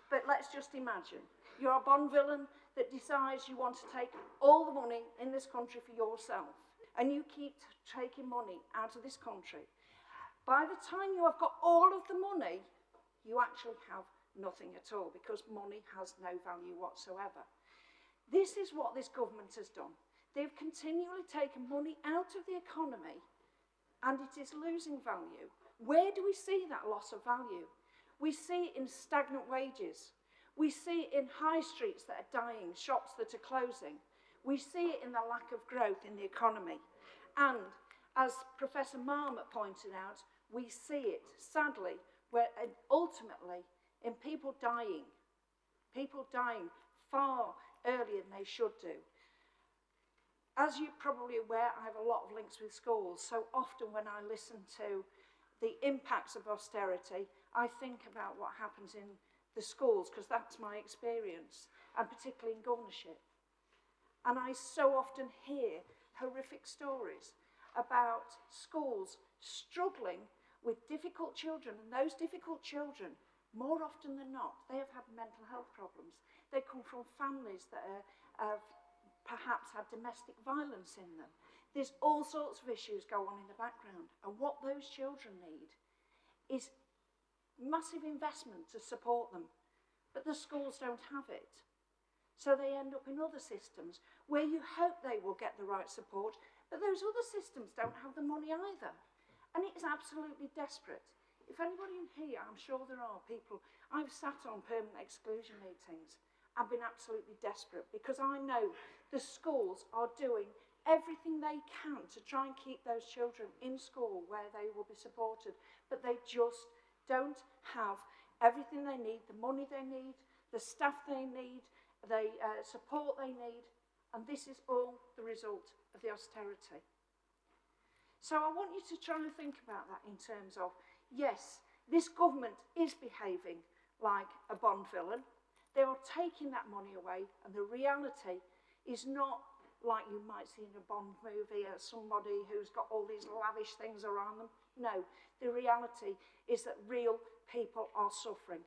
but let's just imagine. You're a Bond villain that decides you want to take all the money in this country for yourself, and you keep taking money out of this country. By the time you have got all of the money, you actually have nothing at all, because money has no value whatsoever. This is what this government has done. They've continually taken money out of the economy, and it is losing value. Where do we see that loss of value? We see it in stagnant wages. We see it in high streets that are dying, shops that are closing. We see it in the lack of growth in the economy. And as Professor Marmot pointed out, we see it, sadly, where ultimately in people dying far earlier than they should do. As you're probably aware, I have a lot of links with schools, so often when I listen to the impacts of austerity, I think about what happens in the schools, because that's my experience, and particularly in governorship. And I so often hear horrific stories about schools struggling with difficult children, and those difficult children, more often than not, they have had mental health problems. They come from families that have perhaps had domestic violence in them. There's all sorts of issues go on in the background, and what those children need is massive investment to support them, but the schools don't have it. So they end up in other systems where you hope they will get the right support, but those other systems don't have the money either. And it's absolutely desperate. If anybody in here, I'm sure there are people, I've sat on permanent exclusion meetings and been absolutely desperate because I know the schools are doing everything they can to try and keep those children in school where they will be supported, but they just don't have everything they need, the money they need, the staff they need, the support they need, and this is all the result of the austerity. So I want you to try and think about that in terms of, yes, this government is behaving like a Bond villain. They are taking that money away, and the reality is not like you might see in a Bond movie, somebody who's got all these lavish things around them. No, the reality is that real people are suffering.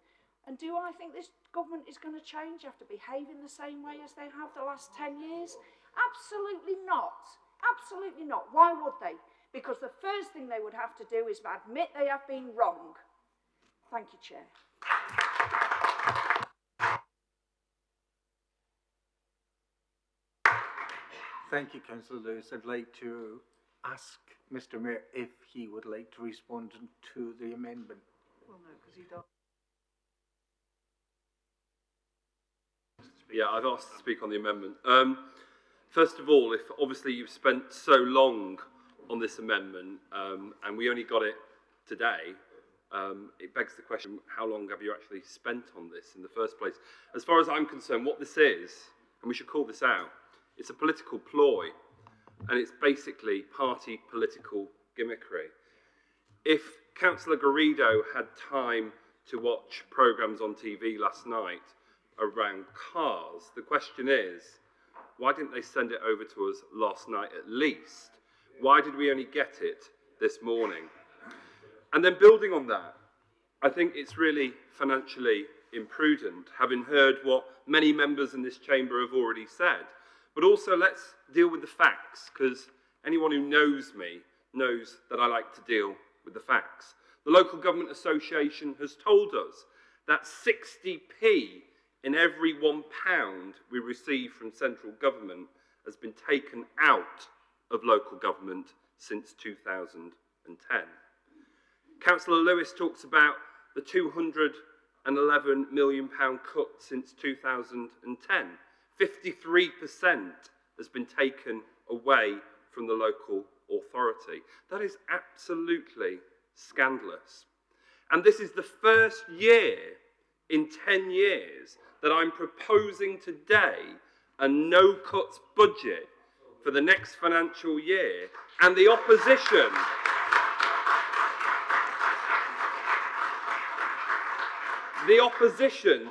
And do I think this government is going to change after behaving the same way as they have the last 10 years? Absolutely not. Absolutely not. Why would they? Because the first thing they would have to do is admit they have been wrong. Thank you, Chair. Thank you, Councillor Lewis. I'd like to ask Mr Mayor if he would like to respond to the amendment. Well, no, because he don't. Yeah, I've asked to speak on the amendment. First of all, if obviously you've spent so long on this amendment and we only got it today, it begs the question, how long have you actually spent on this in the first place? As far as I'm concerned, what this is, and we should call this out, it's a political ploy, and it's basically party political gimmickry. If Councillor Garrido had time to watch programmes on TV last night around cars, the question is, why didn't they send it over to us last night at least? Why did we only get it this morning? And then building on that, I think it's really financially imprudent, having heard what many members in this chamber have already said. But also let's deal with the facts, because anyone who knows me knows that I like to deal with the facts. The Local Government Association has told us that 60p in every £1 we receive from central government has been taken out of local government since 2010. Councillor Lewis talks about the £211 million cut since 2010. 53% has been taken away from the local authority. That is absolutely scandalous. And this is the first year in 10 years that I'm proposing today a no-cuts budget for the next financial year, and the opposition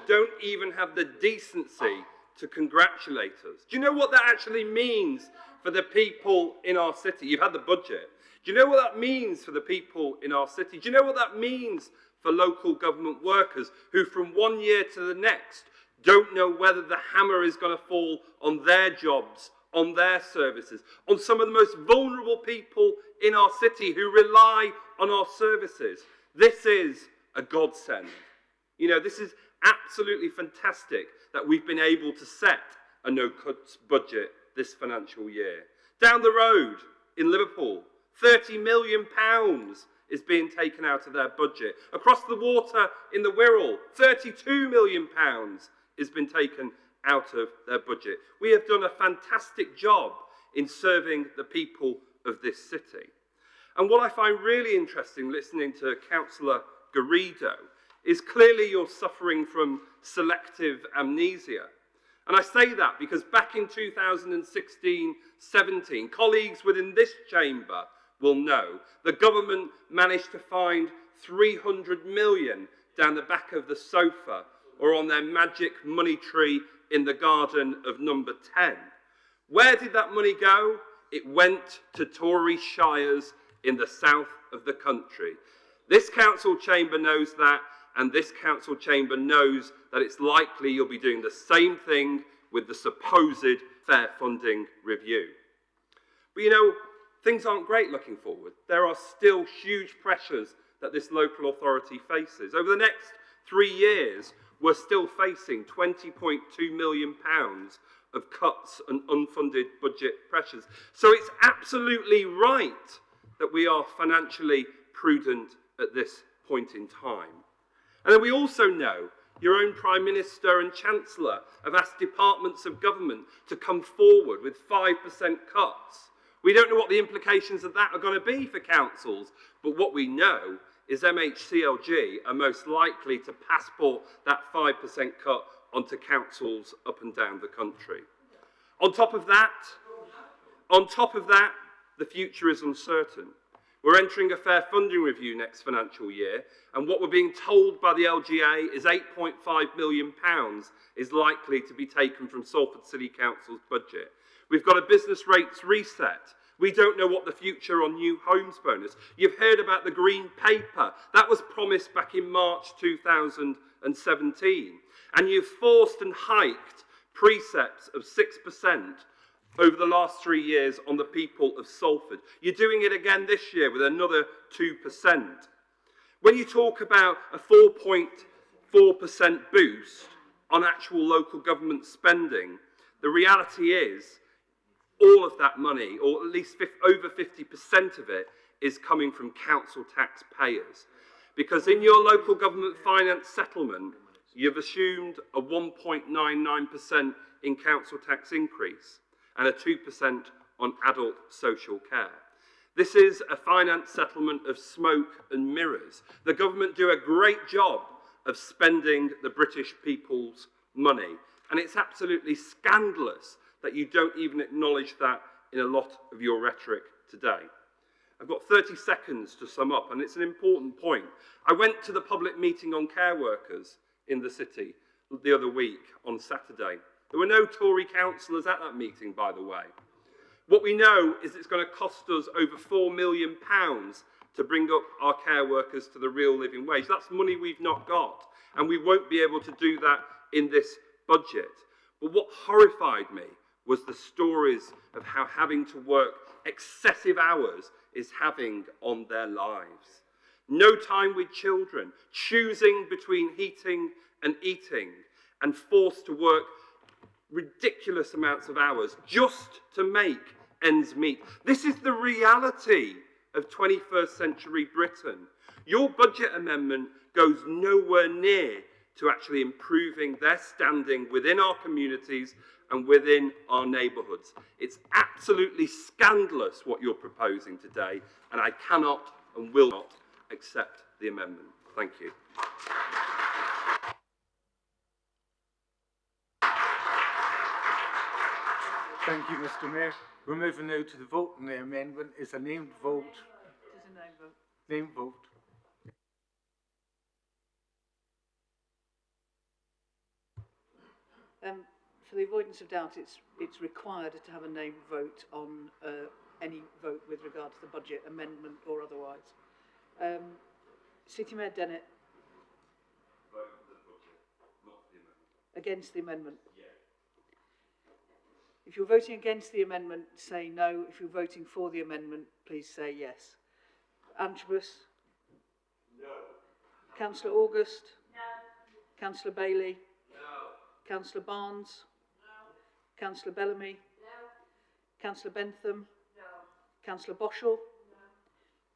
don't even have the decency to congratulate us. Do you know what that actually means for the people in our city? You've had the budget. Do you know what that means for the people in our city? Do you know what that means for local government workers who from one year to the next don't know whether the hammer is going to fall on their jobs, on their services, on some of the most vulnerable people in our city who rely on our services? This is a godsend. You know, this is absolutely fantastic that we've been able to set a no-cuts budget this financial year. Down the road in Liverpool, £30 million is being taken out of their budget. Across the water in the Wirral, £32 million has been taken out of their budget. We have done a fantastic job in serving the people of this city. And what I find really interesting listening to Councillor Garrido is clearly you're suffering from selective amnesia. And I say that because back in 2016-17, colleagues within this chamber will know the government managed to find 300 million down the back of the sofa or on their magic money tree in the garden of number 10. Where did that money go? It went to Tory shires in the south of the country. This council chamber knows that, and this council chamber knows that it's likely you'll be doing the same thing with the supposed fair funding review. But you know, things aren't great looking forward. There are still huge pressures that this local authority faces. Over the next 3 years, we're still facing £20.2 million of cuts and unfunded budget pressures. So it's absolutely right that we are financially prudent at this point in time. And then we also know your own Prime Minister and Chancellor have asked departments of government to come forward with 5% cuts. We don't know what the implications of that are going to be for councils, but what we know is MHCLG are most likely to passport that 5% cut onto councils up and down the country. On top of that, the future is uncertain. We're entering a fair funding review next financial year, and what we're being told by the LGA is £8.5 million is likely to be taken from Salford City Council's budget. We've got a business rates reset. We don't know what the future on new homes bonus. You've heard about the green paper. That was promised back in March 2017. And you've forced and hiked precepts of 6% over the last 3 years on the people of Salford. You're doing it again this year with another 2%. When you talk about a 4.4% boost on actual local government spending, the reality is all of that money, or at least over 50% of it, is coming from council taxpayers. Because in your local government finance settlement, you've assumed a 1.99% in council tax increase and a 2% on adult social care. This is a finance settlement of smoke and mirrors. The government do a great job of spending the British people's money, and it's absolutely scandalous that you don't even acknowledge that in a lot of your rhetoric today. I've got 30 seconds to sum up, and it's an important point. I went to the public meeting on care workers in the city the other week on Saturday. There were no Tory councillors at that meeting, by the way. What we know is it's going to cost us over £4 million to bring up our care workers to the real living wage. That's money we've not got, and we won't be able to do that in this budget. But what horrified me was the stories of how having to work excessive hours is having on their lives. No time with children, choosing between heating and eating, and forced to work ridiculous amounts of hours just to make ends meet. This is the reality of 21st century Britain. Your budget amendment goes nowhere near to actually improving their standing within our communities and within our neighbourhoods. It's absolutely scandalous what you're proposing today, and I cannot and will not accept the amendment. Thank you. Thank you, Mr. Mayor. We're moving now to the vote on the amendment. It's a named vote. It is a name vote. Named vote. For the avoidance of doubt, it's required to have a named vote on any vote with regard to the budget amendment or otherwise. City Mayor Dennett. Vote for the budget, not the amendment. Against the amendment? Yeah. If you're voting against the amendment, say no. If you're voting for the amendment, please say yes. Antrobus? No. Councillor August? No. Councillor Bailey? No. Councillor Barnes? No. Councillor Bellamy? No. Councillor Bentham? No. Councillor Boschel? No.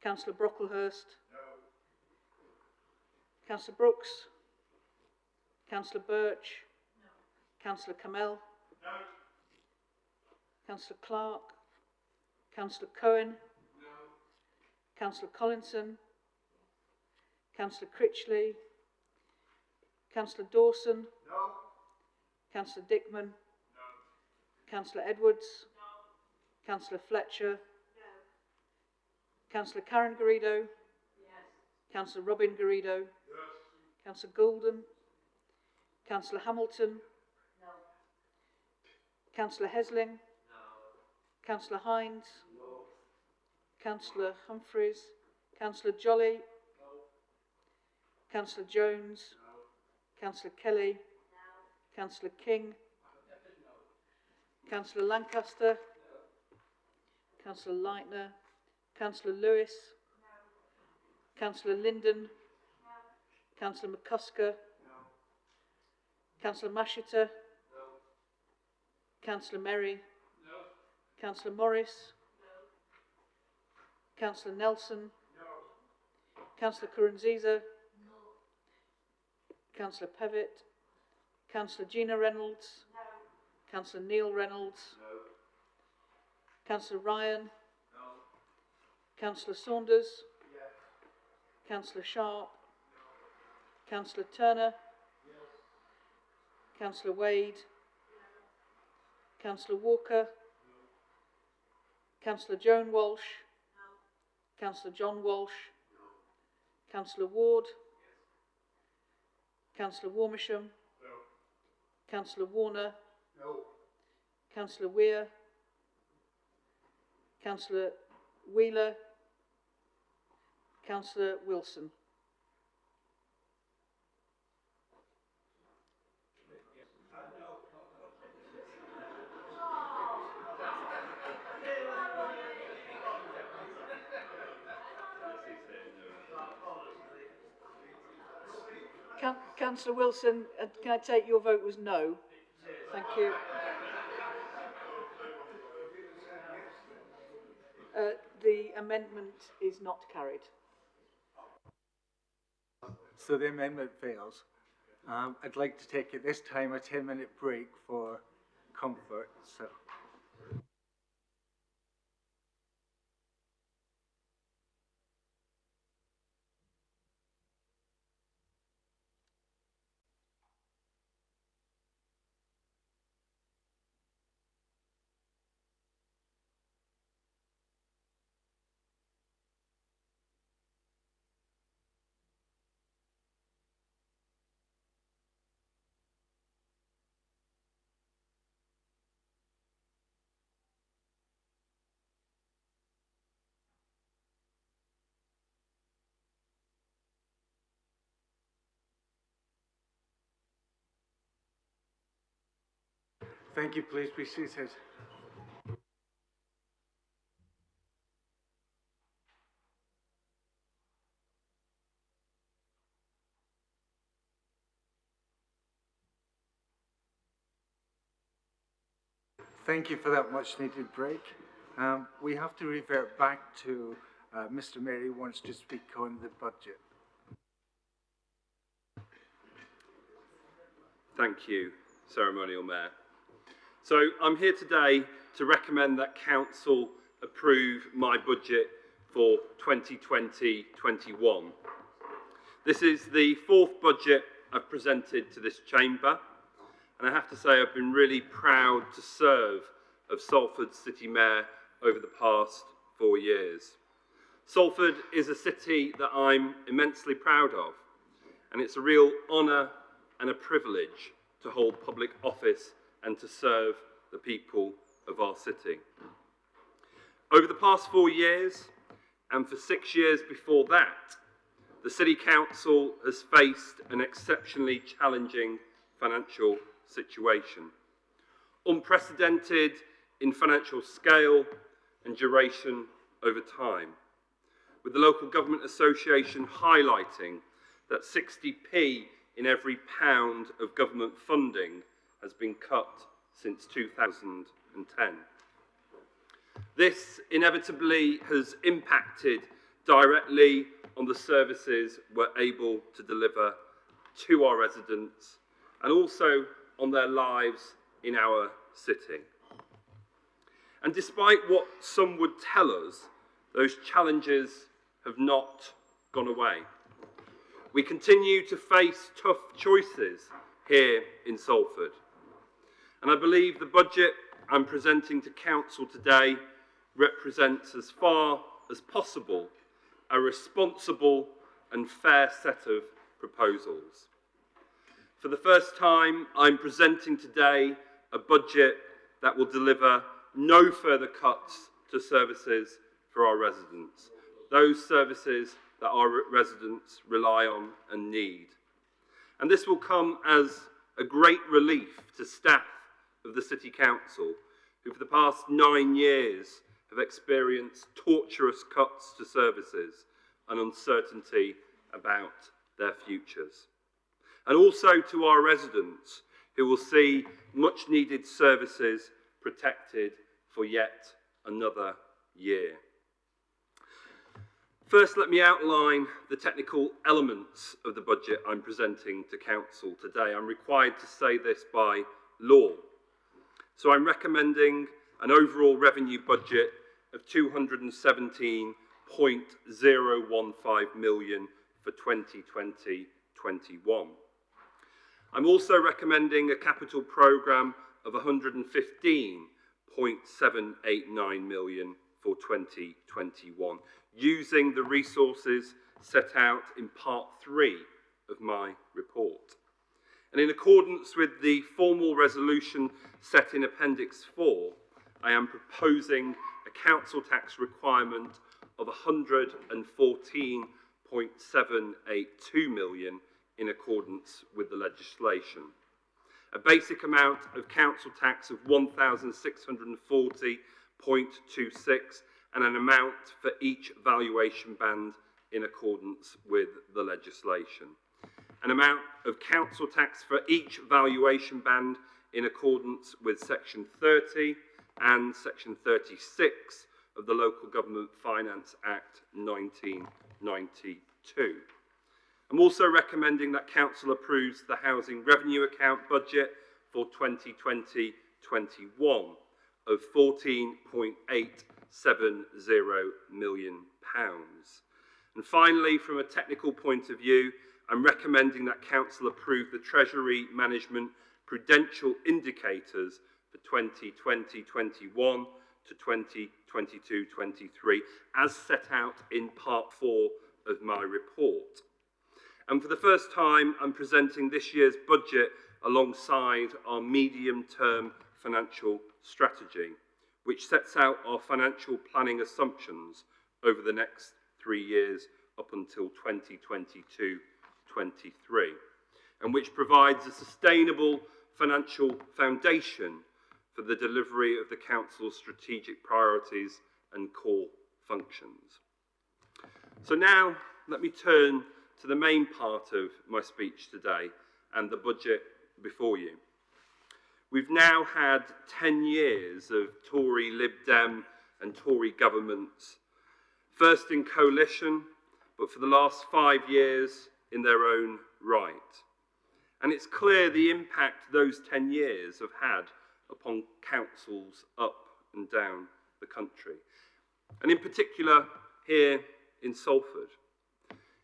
Councillor Brocklehurst? No. Councillor Brooks? Councillor Birch? No. Councillor Kamel? No. Councillor Clark? Councillor Cohen? No. Councillor Collinson? Councillor Critchley? Councillor Dawson? No. Councillor Dickman? No. Councillor Edwards? No. Councillor Fletcher? No. Councillor Karen Garrido? Yes. Councillor Robin Garrido? Yes. Councillor Goulden? Councillor Hamilton? No. Councillor Hesling? No. Councillor Hines? No. Councillor Humphreys? Councillor Jolly? No. Councillor Jones? No. Councillor Kelly? No. Councillor King? No. Councillor Lancaster? No. Councillor Lightner? Councillor Lewis? No. Councillor Linden? No. Councillor McCusker? No. Councillor Mashiter? No. Councillor Merry? No. Councillor Morris? No. Councillor Nelson? No. Councillor Kurunziza? No. Councillor Pevitt? Councillor Gina Reynolds? No. Councillor Neil Reynolds? No. Councillor Ryan? No. Councillor Saunders? Yes. Councillor Sharp? No. Councillor Turner? Yes. Councillor Wade? No. Councillor Walker? No. Councillor Joan Walsh? No. Councillor John Walsh? No. Councillor Ward? Yes. Councillor Warmisham? No. Councillor Warner? No. Councillor Weir? Councillor Wheeler? Councillor Wilson? Councillor Wilson, can I take your vote was no? Thank you. The amendment is not carried. So the amendment fails. I'd like to take at this time a 10-minute break for comfort. So. Thank you. Please be seated. Thank you for that much-needed break. We have to revert back to Mr. Merry wants to speak on the budget. Thank you, Ceremonial Mayor. So I'm here today to recommend that Council approve my budget for 2020-21. This is the fourth budget I've presented to this chamber, and I have to say I've been really proud to serve as Salford City Mayor over the past 4 years. Salford is a city that I'm immensely proud of, and it's a real honour and a privilege to hold public office and to serve the people of our city. Over the past 4 years, and for 6 years before that, the City Council has faced an exceptionally challenging financial situation, unprecedented in financial scale and duration over time, with the Local Government Association highlighting that 60p in every pound of government funding has been cut since 2010. This inevitably has impacted directly on the services we're able to deliver to our residents and also on their lives in our city. And despite what some would tell us, those challenges have not gone away. We continue to face tough choices here in Salford. And I believe the budget I'm presenting to Council today represents, as far as possible, a responsible and fair set of proposals. For the first time, I'm presenting today a budget that will deliver no further cuts to services for our residents, those services that our residents rely on and need. And this will come as a great relief to staff of the City Council, who for the past 9 years have experienced torturous cuts to services and uncertainty about their futures. And also to our residents, who will see much needed services protected for yet another year. First, let me outline the technical elements of the budget I'm presenting to Council today. I'm required to say this by law. So I'm recommending an overall revenue budget of £217.015 million for 2020-21. I'm also recommending a capital programme of £115.789 million for 2021, using the resources set out in Part 3 of my report. And in accordance with the formal resolution set in Appendix 4, I am proposing a council tax requirement of £114.782 million in accordance with the legislation. A basic amount of council tax of £1,640.26 and an amount for each valuation band in accordance with the legislation. An amount of council tax for each valuation band in accordance with Section 30 and Section 36 of the Local Government Finance Act 1992. I'm also recommending that Council approves the Housing Revenue Account budget for 2020-21 of £14.870 million. And finally, from a technical point of view, I'm recommending that Council approve the Treasury Management Prudential Indicators for 2020-21 to 2022-23, as set out in Part 4 of my report. And for the first time, I'm presenting this year's budget alongside our medium-term financial strategy, which sets out our financial planning assumptions over the next 3 years up until 2022-23, and which provides a sustainable financial foundation for the delivery of the Council's strategic priorities and core functions. So now, let me turn to the main part of my speech today and the budget before you. We've now had 10 years of Tory, Lib Dem and Tory governments, first in coalition, but for the last 5 years in their own right. And it's clear the impact those 10 years have had upon councils up and down the country, and in particular here in Salford.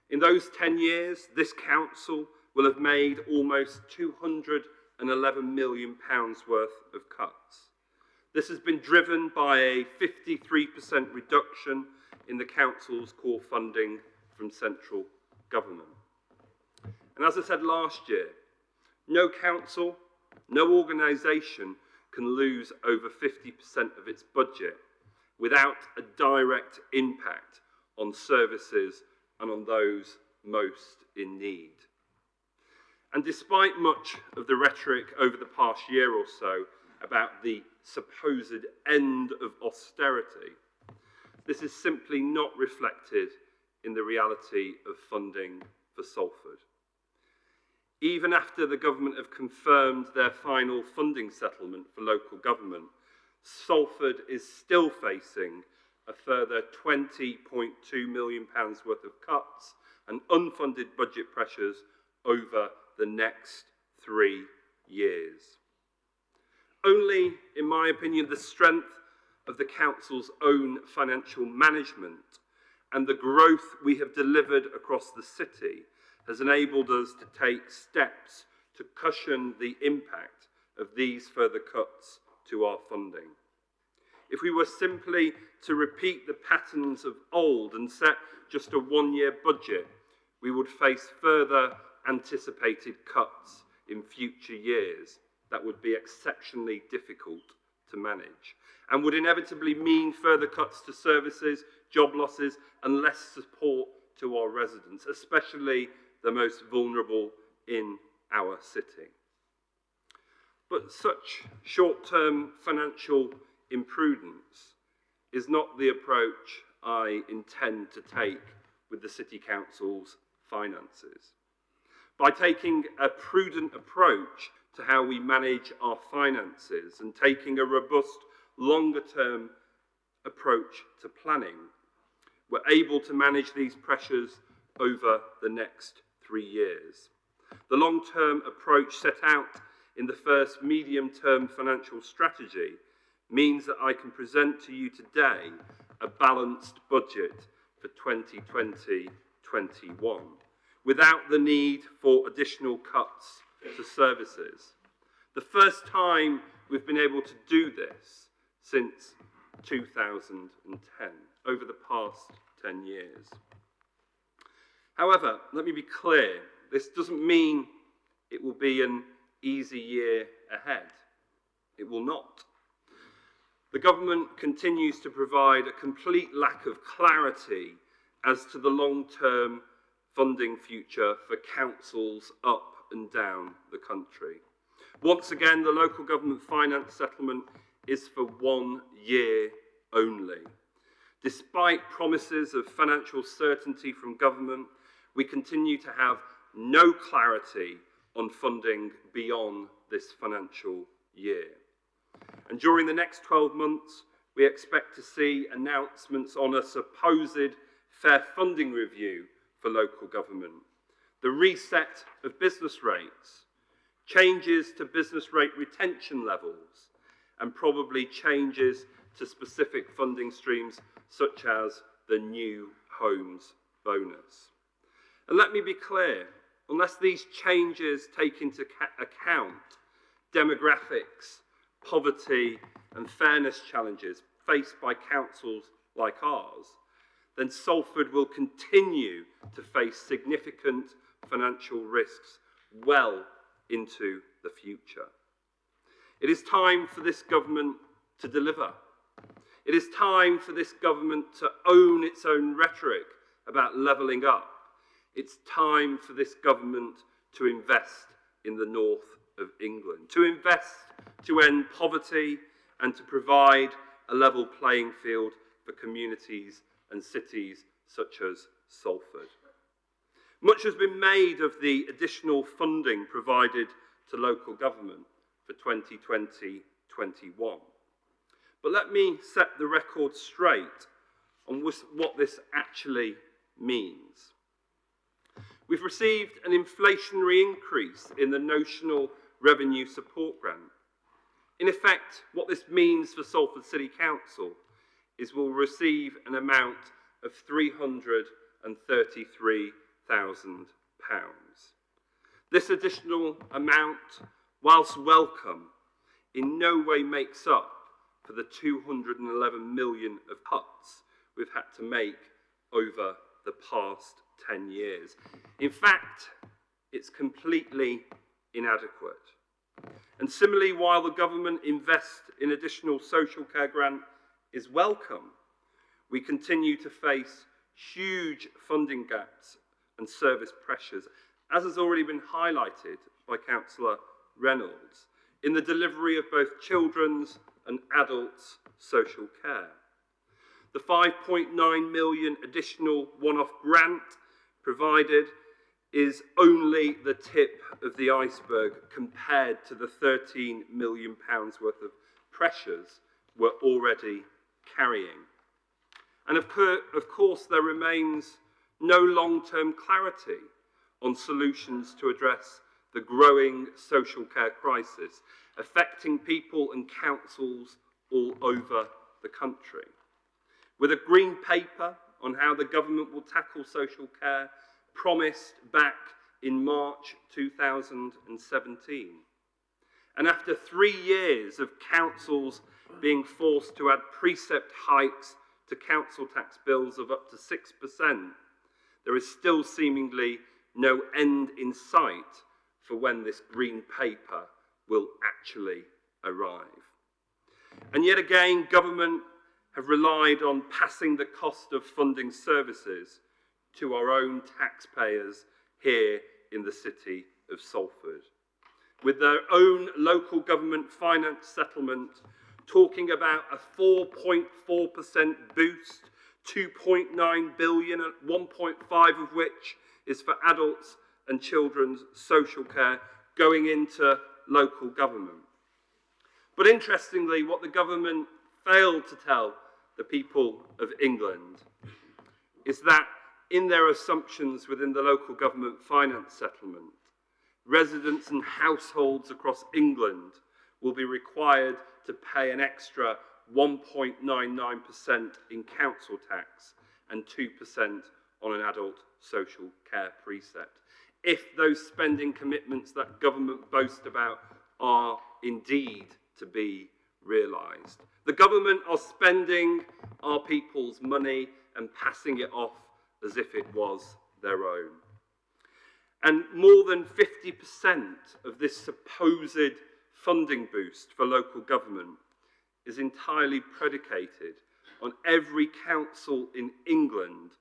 In those 10 years, this council will have made almost £211 million worth of cuts. This has been driven by a 53% reduction in the council's core funding from central government. And as I said last year, no council, no organisation can lose over 50% of its budget without a direct impact on services and on those most in need. And despite much of the rhetoric over the past year or so about the supposed end of austerity, this is simply not reflected in the reality of funding for Salford. Even after the government have confirmed their final funding settlement for local government, Salford is still facing a further £20.2 million worth of cuts and unfunded budget pressures over the next 3 years. Only, in my opinion, the strength of the council's own financial management and the growth we have delivered across the city has enabled us to take steps to cushion the impact of these further cuts to our funding. If we were simply to repeat the patterns of old and set just a one-year budget, we would face further anticipated cuts in future years that would be exceptionally difficult to manage and would inevitably mean further cuts to services, job losses and less support to our residents, especially the most vulnerable in our city. But such short-term financial imprudence is not the approach I intend to take with the City Council's finances. By taking a prudent approach to how we manage our finances and taking a robust, longer-term approach to planning, we're able to manage these pressures over the next 3 years. The long-term approach set out in the first medium-term financial strategy means that I can present to you today a balanced budget for 2020-21 without the need for additional cuts to services. The first time we've been able to do this since 2010, over the past 10 years. However, let me be clear, this doesn't mean it will be an easy year ahead. It will not. The government continues to provide a complete lack of clarity as to the long-term funding future for councils up and down the country. Once again, the local government finance settlement is for 1 year only. Despite promises of financial certainty from government, we continue to have no clarity on funding beyond this financial year. And during the next 12 months, we expect to see announcements on a supposed fair funding review for local government, the reset of business rates, changes to business rate retention levels, and probably changes to specific funding streams such as the New Homes Bonus. And let me be clear, unless these changes take into account demographics, poverty and fairness challenges faced by councils like ours, then Salford will continue to face significant financial risks well into the future. It is time for this government to deliver. It is time for this government to own its own rhetoric about levelling up. It's time for this government to invest in the north of England, to invest to end poverty and to provide a level playing field for communities and cities such as Salford. Much has been made of the additional funding provided to local government for 2020-21. But let me set the record straight on what this actually means. We've received an inflationary increase in the notional revenue support grant. In effect, what this means for Salford City Council is we'll receive an amount of £333,000. This additional amount, whilst welcome, in no way makes up for the 211 million of cuts we've had to make over the past 10 years. In fact, it's completely inadequate. And similarly, while the government invests in additional social care grant is welcome, we continue to face huge funding gaps and service pressures, as has already been highlighted by Councillor Reynolds, in the delivery of both children's and adults' social care. The 5.9 million additional one-off grant provided is only the tip of the iceberg compared to the £13 million worth of pressures we're already carrying. And of course, there remains no long-term clarity on solutions to address the growing social care crisis affecting people and councils all over the country. With a green paper on how the government will tackle social care promised back in March 2017. And after 3 years of councils being forced to add precept hikes to council tax bills of up to 6%, there is still seemingly no end in sight for when this green paper will actually arrive. And yet again, government have relied on passing the cost of funding services to our own taxpayers here in the city of Salford, with their own local government finance settlement talking about a 4.4% boost, 2.9 billion, 1.5 of which is for adults and children's social care going into local government. But interestingly, what the government failed to tell the people of England is that in their assumptions within the local government finance settlement, residents and households across England will be required to pay an extra 1.99% in council tax and 2% on an adult social care precept, if those spending commitments that government boast about are indeed to be realised. The government are spending our people's money and passing it off as if it was their own. And more than 50% of this supposed funding boost for local government is entirely predicated on every council in England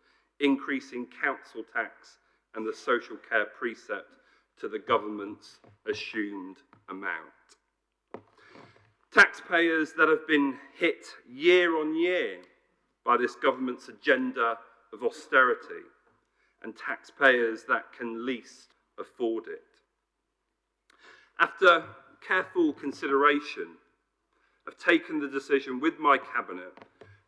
increasing council tax and the social care precept to the government's assumed amount. Taxpayers that have been hit year on year by this government's agenda of austerity, and taxpayers that can least afford it. After careful consideration, I've taken the decision with my cabinet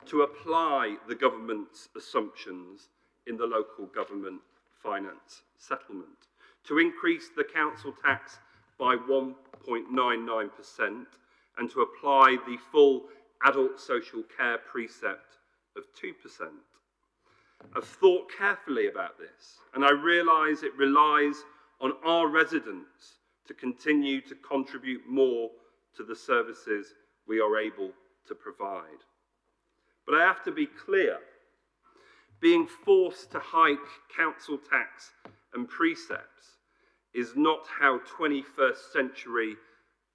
to apply the government's assumptions in the local government finance settlement, to increase the council tax by 1.99% and to apply the full adult social care precept of 2%. I've thought carefully about this, and I realise it relies on our residents to continue to contribute more to the services we are able to provide. But I have to be clear, being forced to hike council tax and precepts is not how 21st century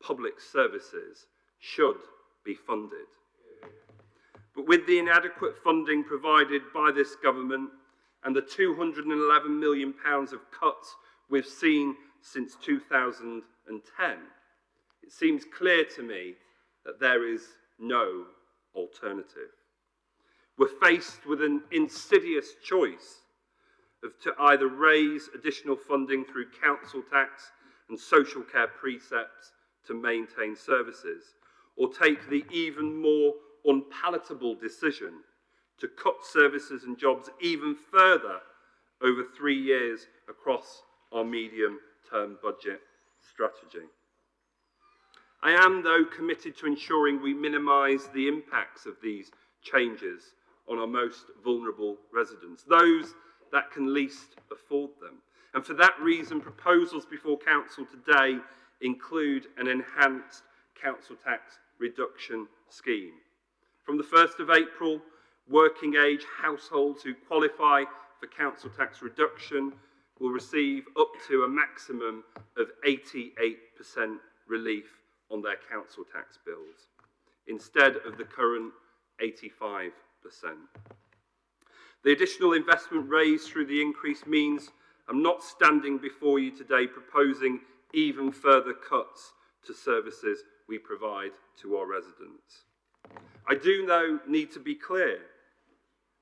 public services should be funded. But with the inadequate funding provided by this government and the £211 million of cuts we've seen since 2010, it seems clear to me that there is no alternative. We're faced with an insidious choice of to either raise additional funding through council tax and social care precepts to maintain services, or take the even more unpalatable decision to cut services and jobs even further over 3 years across our medium-term budget strategy. I am, though, committed to ensuring we minimise the impacts of these changes on our most vulnerable residents, those that can least afford them. And for that reason, proposals before Council today include an enhanced council tax reduction scheme. From the 1st of April, working age households who qualify for council tax reduction will receive up to a maximum of 88% relief on their council tax bills, instead of the current 85%. The additional investment raised through the increase means I'm not standing before you today proposing even further cuts to services we provide to our residents. I do, though, need to be clear.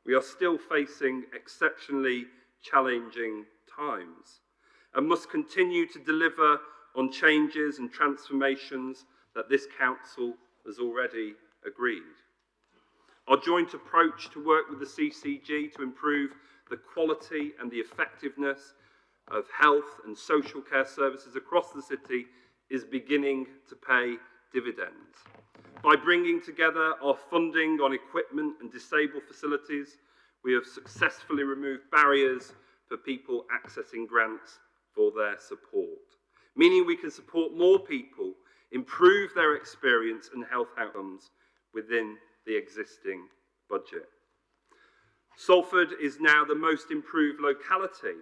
We are still facing exceptionally challenging times and must continue to deliver on changes and transformations that this council has already agreed. Our joint approach to work with the CCG to improve the quality and the effectiveness of health and social care services across the city is beginning to pay dividends. By bringing together our funding on equipment and disabled facilities, we have successfully removed barriers for people accessing grants for their support, meaning we can support more people, improve their experience and health outcomes within the existing budget. Salford is now the most improved locality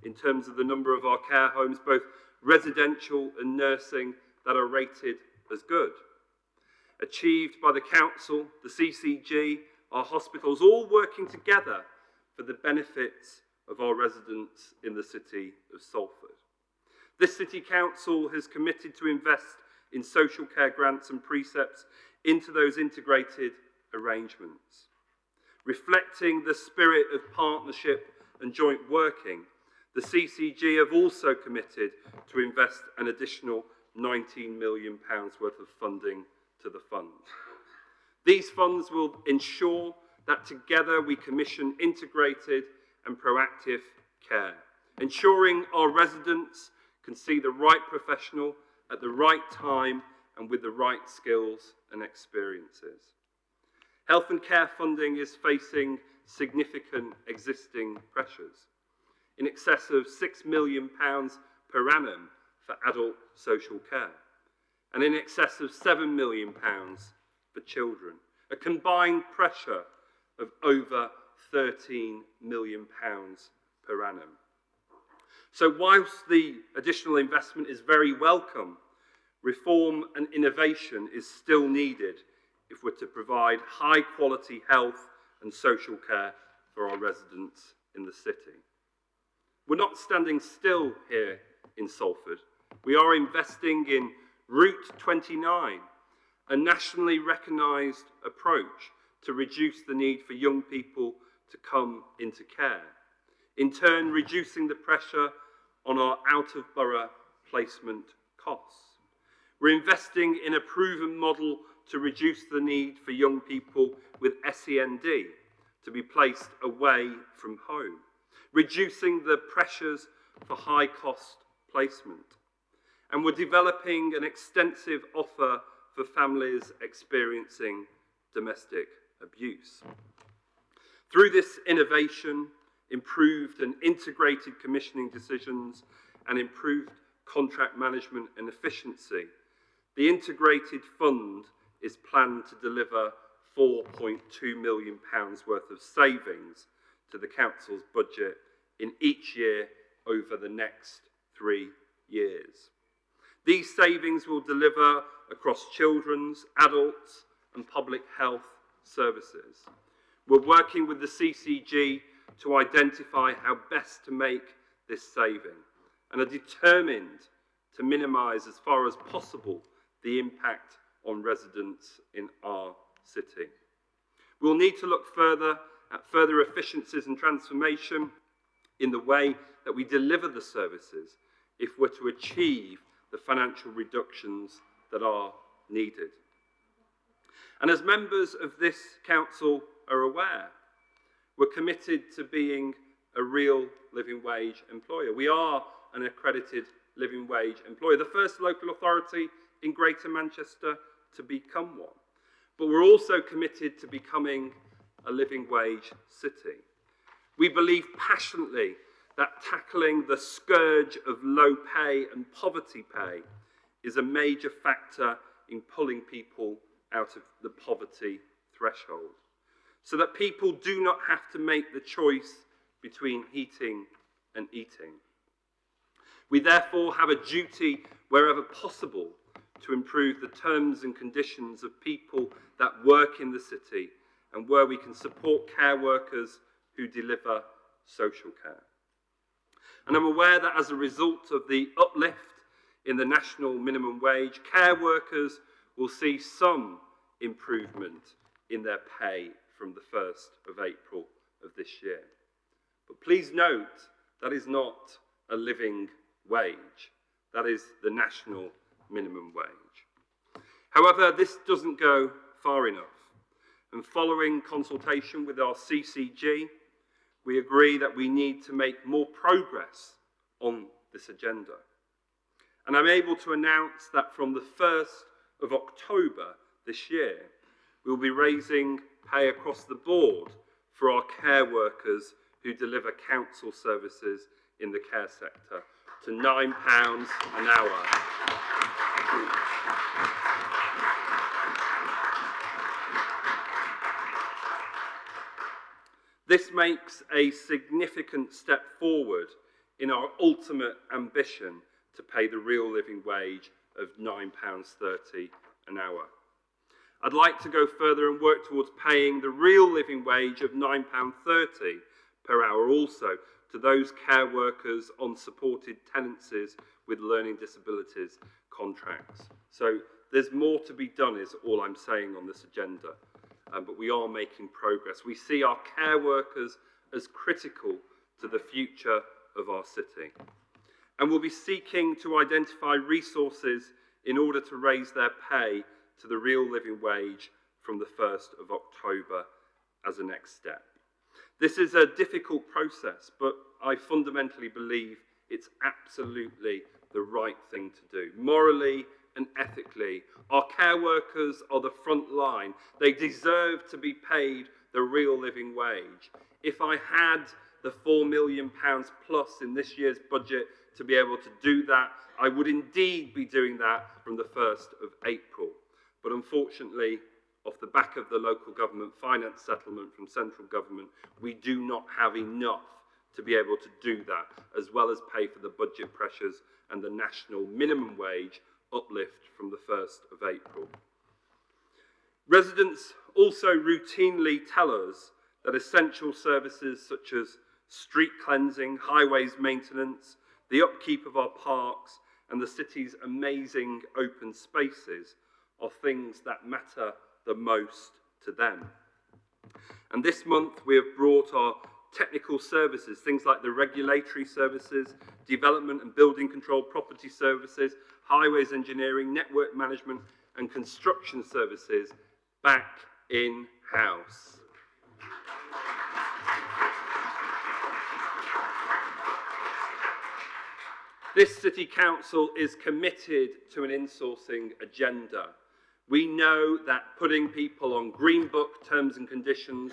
in terms of the number of our care homes, both residential and nursing, that are rated as good. Achieved by the council, the CCG, our hospitals, all working together for the benefits of our residents in the city of Salford. This city council has committed to invest in social care grants and precepts into those integrated arrangements. Reflecting the spirit of partnership and joint working, the CCG have also committed to invest an additional £19 million worth of funding to the fund. These funds will ensure that together we commission integrated and proactive care, ensuring our residents can see the right professional at the right time and with the right skills and experiences. Health and care funding is facing significant existing pressures, in excess of £6 million per annum for adult social care, and in excess of £7 million for children, a combined pressure of over £13 million per annum. So whilst the additional investment is very welcome, reform and innovation is still needed if we're to provide high quality health and social care for our residents in the city. We're not standing still here in Salford. We are investing in Route 29, a nationally recognised approach to reduce the need for young people to come into care, in turn reducing the pressure on our out-of-borough placement costs. We're investing in a proven model to reduce the need for young people with SEND to be placed away from home, reducing the pressures for high-cost placement. And we're developing an extensive offer for families experiencing domestic abuse. Through this innovation, improved and integrated commissioning decisions, and improved contract management and efficiency, the integrated fund is planned to deliver £4.2 million worth of savings to the council's budget in each year over the next 3 years. These savings will deliver across children's, adults, and public health services. We're working with the CCG to identify how best to make this saving and are determined to minimise as far as possible the impact on residents in our city. We'll need to look further at further efficiencies and transformation in the way that we deliver the services if we're to achieve the financial reductions that are needed. And as members of this council are aware, we're committed to being a real living wage employer. We are an accredited living wage employer, the first local authority in Greater Manchester to become one. But we're also committed to becoming a living wage city. We believe passionately that tackling the scourge of low pay and poverty pay is a major factor in pulling people out of the poverty threshold, so that people do not have to make the choice between heating and eating. We therefore have a duty, wherever possible, to improve the terms and conditions of people that work in the city and where we can support care workers who deliver social care. And I'm aware that as a result of the uplift in the national minimum wage, care workers will see some improvement in their pay from the 1st of April of this year. But please note, that is not a living wage. That is the national minimum wage. However, this doesn't go far enough. And following consultation with our CCG, we agree that we need to make more progress on this agenda. And I'm able to announce that from the 1st of October this year, we'll be raising pay across the board for our care workers who deliver council services in the care sector, to £9 an hour. This makes a significant step forward in our ultimate ambition to pay the real living wage of £9.30 an hour. I'd like to go further and work towards paying the real living wage of £9.30 per hour also to those care workers on supported tenancies with learning disabilities contracts. So there's more to be done is all I'm saying on this agenda, but we are making progress. We see our care workers as critical to the future of our city. And we'll be seeking to identify resources in order to raise their pay to the real living wage from the 1st of October as a next step. This is a difficult process, but I fundamentally believe it's absolutely the right thing to do. Morally and ethically, our care workers are the front line. They deserve to be paid the real living wage. If I had the £4 million plus in this year's budget to be able to do that, I would indeed be doing that from the 1st of April. But unfortunately, off the back of the local government finance settlement from central government, we do not have enough to be able to do that, as well as pay for the budget pressures and the national minimum wage uplift from the 1st of April. Residents also routinely tell us that essential services such as street cleansing, highways maintenance, the upkeep of our parks, and the city's amazing open spaces are things that matter the most to them. And this month we have brought our technical services, things like the regulatory services, development and building control, property services, highways engineering, network management and construction services back in-house. This City Council is committed to an insourcing agenda. We know that putting people on Green Book terms and conditions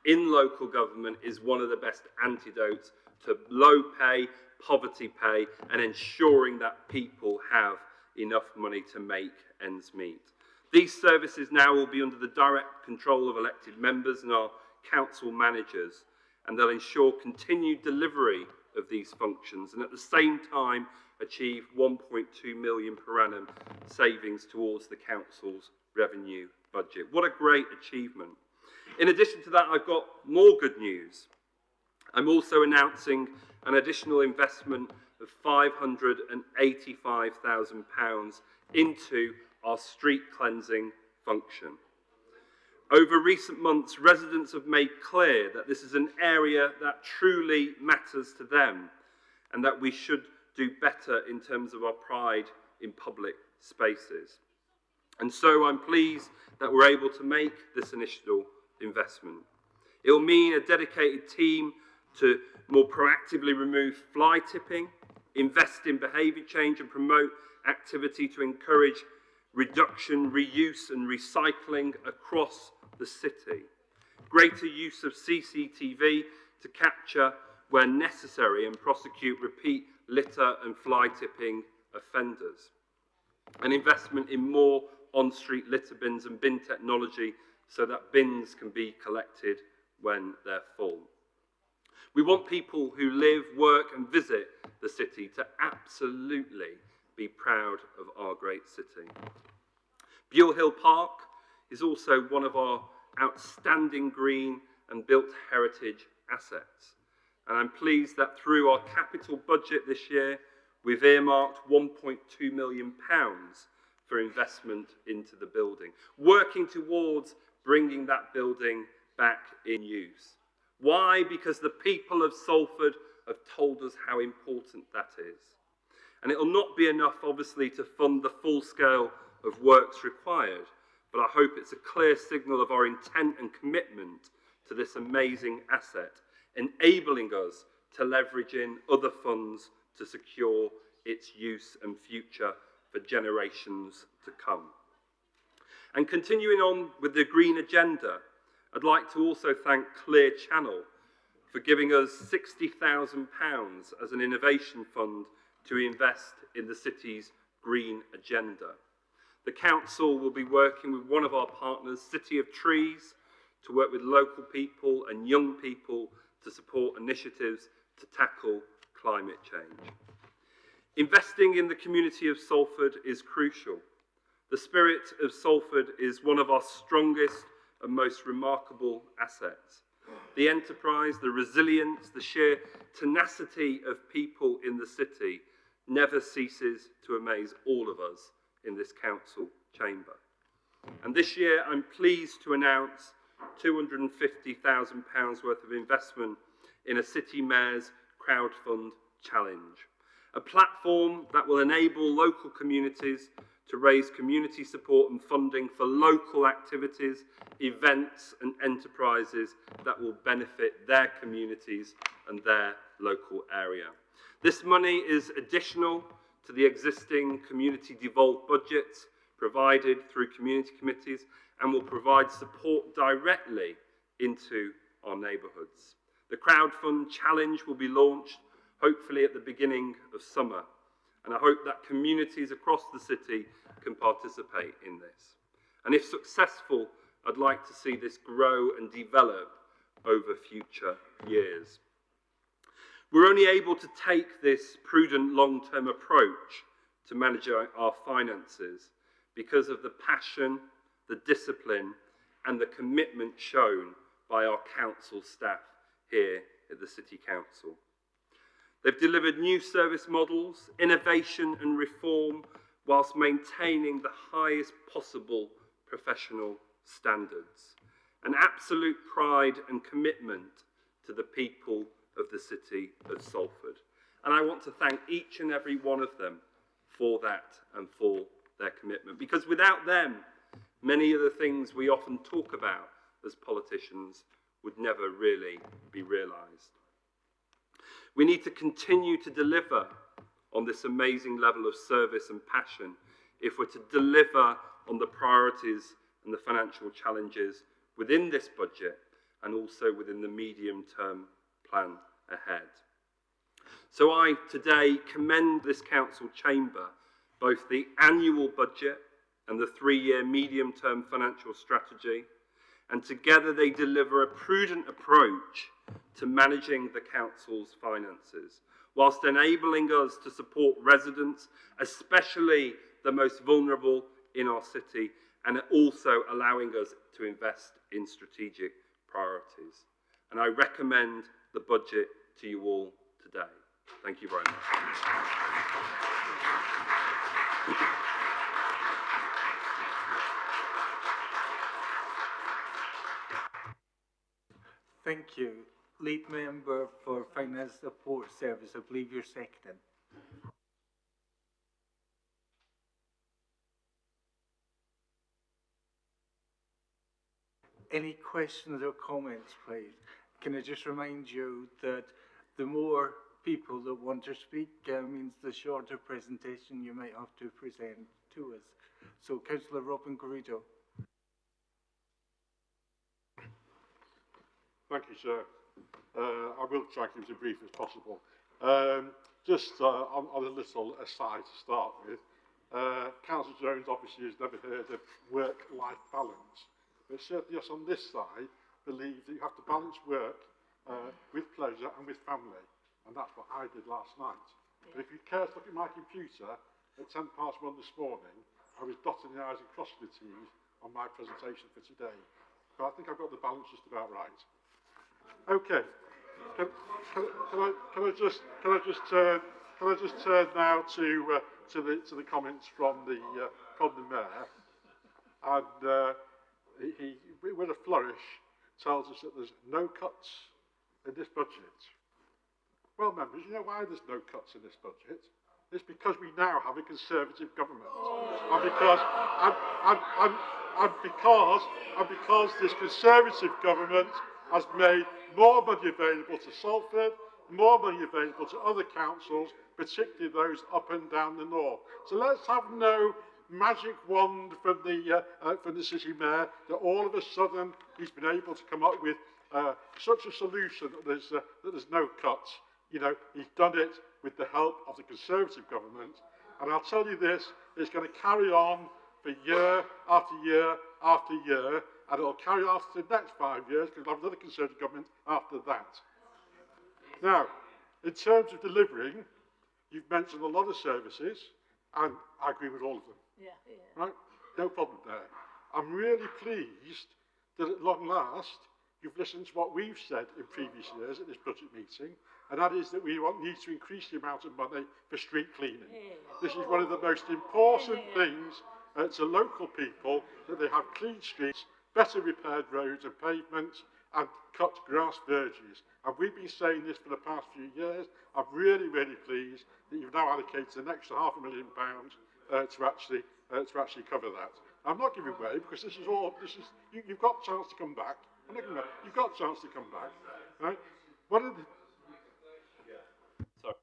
in local government is one of the best antidotes to low pay, poverty pay, and ensuring that people have enough money to make ends meet. These services now will be under the direct control of elected members and our council managers, and they'll ensure continued delivery of these functions and at the same time achieve 1.2 million per annum savings towards the council's revenue budget. What a great achievement. In addition to that, I've got more good news. I'm also announcing an additional investment of £585,000 into our street cleansing function. Over recent months, residents have made clear that this is an area that truly matters to them and that we should do better in terms of our pride in public spaces. And so I'm pleased that we're able to make this initial investment. It will mean a dedicated team to more proactively remove fly tipping, invest in behaviour change and promote activity to encourage reduction, reuse and recycling across the city. Greater use of CCTV to capture where necessary and prosecute repeat litter and fly tipping offenders. An investment in more on-street litter bins and bin technology so that bins can be collected when they're full. We want people who live, work and visit the city to absolutely be proud of our great city. Buell Hill Park is also one of our outstanding green and built heritage assets. And I'm pleased that through our capital budget this year, we've earmarked £1.2 million for investment into the building, working towards bringing that building back in use. Why? Because the people of Salford have told us how important that is. And it will not be enough, obviously, to fund the full scale of works required, but I hope it's a clear signal of our intent and commitment to this amazing asset, enabling us to leverage in other funds to secure its use and future for generations to come. And continuing on with the green agenda, I'd like to also thank Clear Channel for giving us £60,000 as an innovation fund to invest in the city's green agenda. The council will be working with one of our partners, City of Trees, to work with local people and young people to support initiatives to tackle climate change. Investing in the community of Salford is crucial. The spirit of Salford is one of our strongest and most remarkable assets. The enterprise, the resilience, the sheer tenacity of people in the city never ceases to amaze all of us in this council chamber. And this year I'm pleased to announce £250,000 worth of investment in a City Mayor's crowdfund challenge, a platform that will enable local communities to raise community support and funding for local activities, events and enterprises that will benefit their communities and their local area. This money is additional to the existing community devolved budgets provided through community committees and will provide support directly into our neighbourhoods. The crowdfund challenge will be launched hopefully at the beginning of summer, and I hope that communities across the city can participate in this. And if successful, I'd like to see this grow and develop over future years. We're only able to take this prudent long-term approach to manage our finances because of the passion, the discipline and the commitment shown by our council staff here at the City Council. They've delivered new service models, innovation and reform whilst maintaining the highest possible professional standards, an absolute pride and commitment to the people of the city of Salford. And I want to thank each and every one of them for that and for their commitment, because without them, many of the things we often talk about as politicians would never really be realised. We need to continue to deliver on this amazing level of service and passion if we're to deliver on the priorities and the financial challenges within this budget and also within the medium-term plan ahead. So I today commend this council chamber both the annual budget and the 3-year medium-term financial strategy, and together they deliver a prudent approach to managing the council's finances, whilst enabling us to support residents, especially the most vulnerable in our city, and also allowing us to invest in strategic priorities. And I recommend the budget to you all today. Thank you very much. Thank you. Lead Member for Finance Support Service, I believe you're seconding. Any questions or comments, please? Can I just remind you that the more people that want to speak means the shorter presentation you might have to present to us. So, Councillor Robin Garrido. Thank you, sir. I will try and keep it as brief as possible. Just on a little aside to start with, Councillor Jones obviously has never heard of work-life balance, but certainly us on this side believe that you have to balance work with pleasure and with family, and that's what I did last night. But if you care to look at my computer, at 1:10 past 1 this morning, I was dotting the I's and crossing the T's on my presentation for today. So I think I've got the balance just about right. Okay. Can I just turn now to the comments from the mayor, and he with a flourish tells us that there's no cuts in this budget. Well, members, you know why there's no cuts in this budget? It's because we now have a Conservative government, and because this Conservative government has made more money available to Salford, more money available to other councils, particularly those up and down the north. So let's have no magic wand from the city mayor that all of a sudden he's been able to come up with such a solution that there's no cuts. You know, he's done it with the help of the Conservative government. And I'll tell you this, it's going to carry on for year after year after year, and it'll carry on for the next 5 years because we'll have another Conservative government after that. Now, in terms of delivering, you've mentioned a lot of services, and I agree with all of them. Yeah. Right? No problem there. I'm really pleased that at long last, you've listened to what we've said in previous years at this budget meeting, and that is that we need to increase the amount of money for street cleaning. This is one of the most important things to local people, that they have clean streets, better repaired roads and pavements, and cut grass verges. And we've been saying this for the past few years. I'm really, really pleased that you've now allocated an extra £500,000 to actually cover that. I'm not giving way because you've got a chance to come back. I'm not giving way. You've got a chance to come back. Right? One of the, Sorry.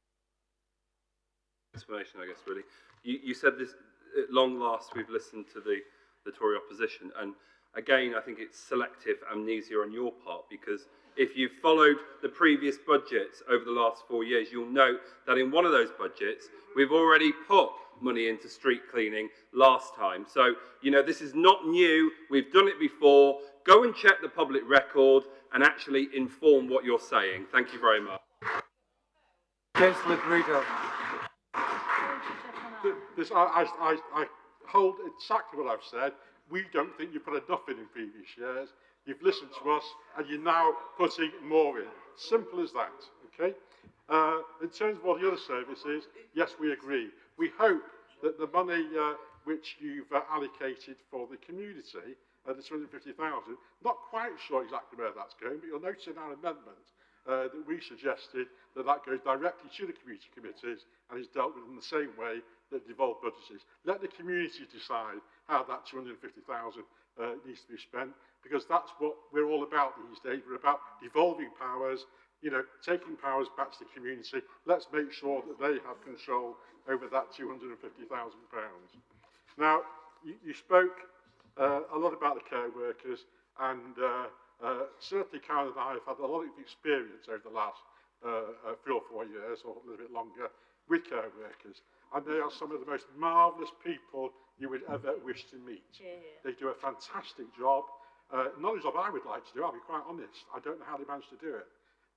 Explanation, I guess, really. You said this, at long last, we've listened to the Tory opposition, and again, I think it's selective amnesia on your part, because if you've followed the previous budgets over the last 4 years, you'll note that in one of those budgets, we've already put money into street cleaning last time. So, you know, this is not new. We've done it before. Go and check the public record and actually inform what you're saying. Thank you very much. Councillor Greedo. I hold exactly what I've said. We don't think you put enough in previous years. You've listened to us, and you're now putting more in. Simple as that, okay? In terms of all the other services, yes, we agree. We hope that the money which you've allocated for the community, the 250,000, not quite sure exactly where that's going, but you'll notice in our amendment that we suggested that that goes directly to the community committees and is dealt with in the same way that devolved budgets is. Let the community decide how that 250,000 needs to be spent, because that's what we're all about these days. We're about devolving powers, you know, taking powers back to the community. Let's make sure that they have control over that £250,000. Now, you spoke a lot about the care workers, and certainly Karen and I have had a lot of experience over the last 3 or 4 years, or a little bit longer, with care workers. And they are some of the most marvellous people you would ever wish to meet. They do a fantastic job. Not a job I would like to do, I'll be quite honest. I don't know how they manage to do it.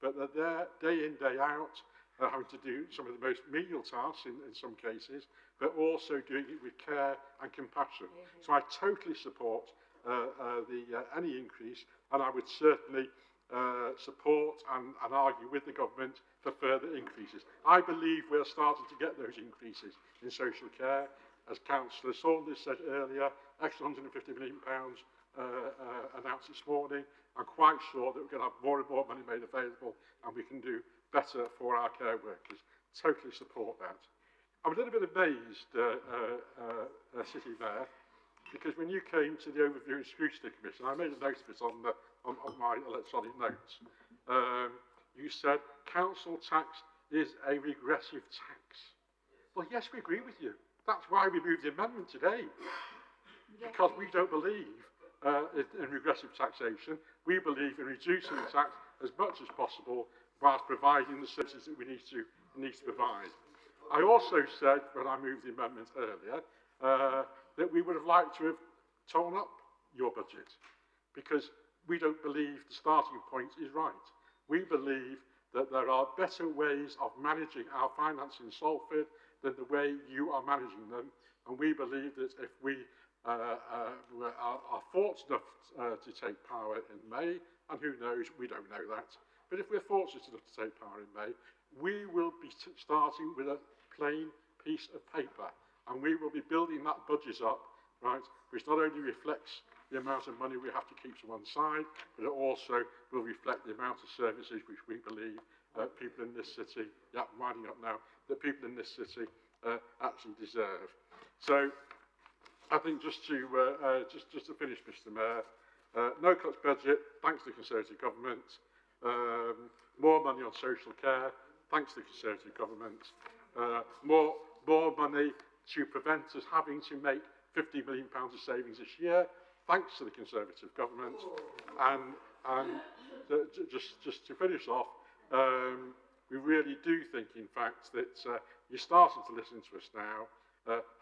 But they're there day in, day out, having to do some of the most menial tasks in some cases, but also doing it with care and compassion. So I totally support any increase, and I would certainly support and argue with the government for further increases. I believe we're starting to get those increases in social care. As Councillor Saunders said earlier, extra £150 million announced this morning. I'm quite sure that we're going to have more and more money made available, and we can do better for our care workers. Totally support that. I'm a little bit amazed, City Mayor, because when you came to the Overview and Scrutiny Commission, I made a note of it on my electronic notes. You said council tax is a regressive tax. Well, yes, we agree with you. That's why we moved the amendment today, because we don't believe in regressive taxation. We believe in reducing the tax as much as possible whilst providing the services that we need to provide. I also said, when I moved the amendment earlier, that we would have liked to have torn up your budget, because we don't believe the starting point is right. We believe that there are better ways of managing our finances in Salford than the way you are managing them, and we believe that if we are fortunate enough to take power in May, and who knows, we don't know that, but if we're fortunate enough to take power in May, we will be starting with a plain piece of paper, and we will be building that budget up, right, which not only reflects the amount of money we have to keep to one side, but it also will reflect the amount of services which we believe people in this city, I'm winding up now, that people in this city actually deserve. So I think just to finish, Mr. Mayor, no cuts budget, thanks to the Conservative government. More money on social care, thanks to the Conservative government. More money to prevent us having to make £50 million of savings this year, thanks to the Conservative government. And just to finish off, we really do think, in fact, that you're starting to listen to us now.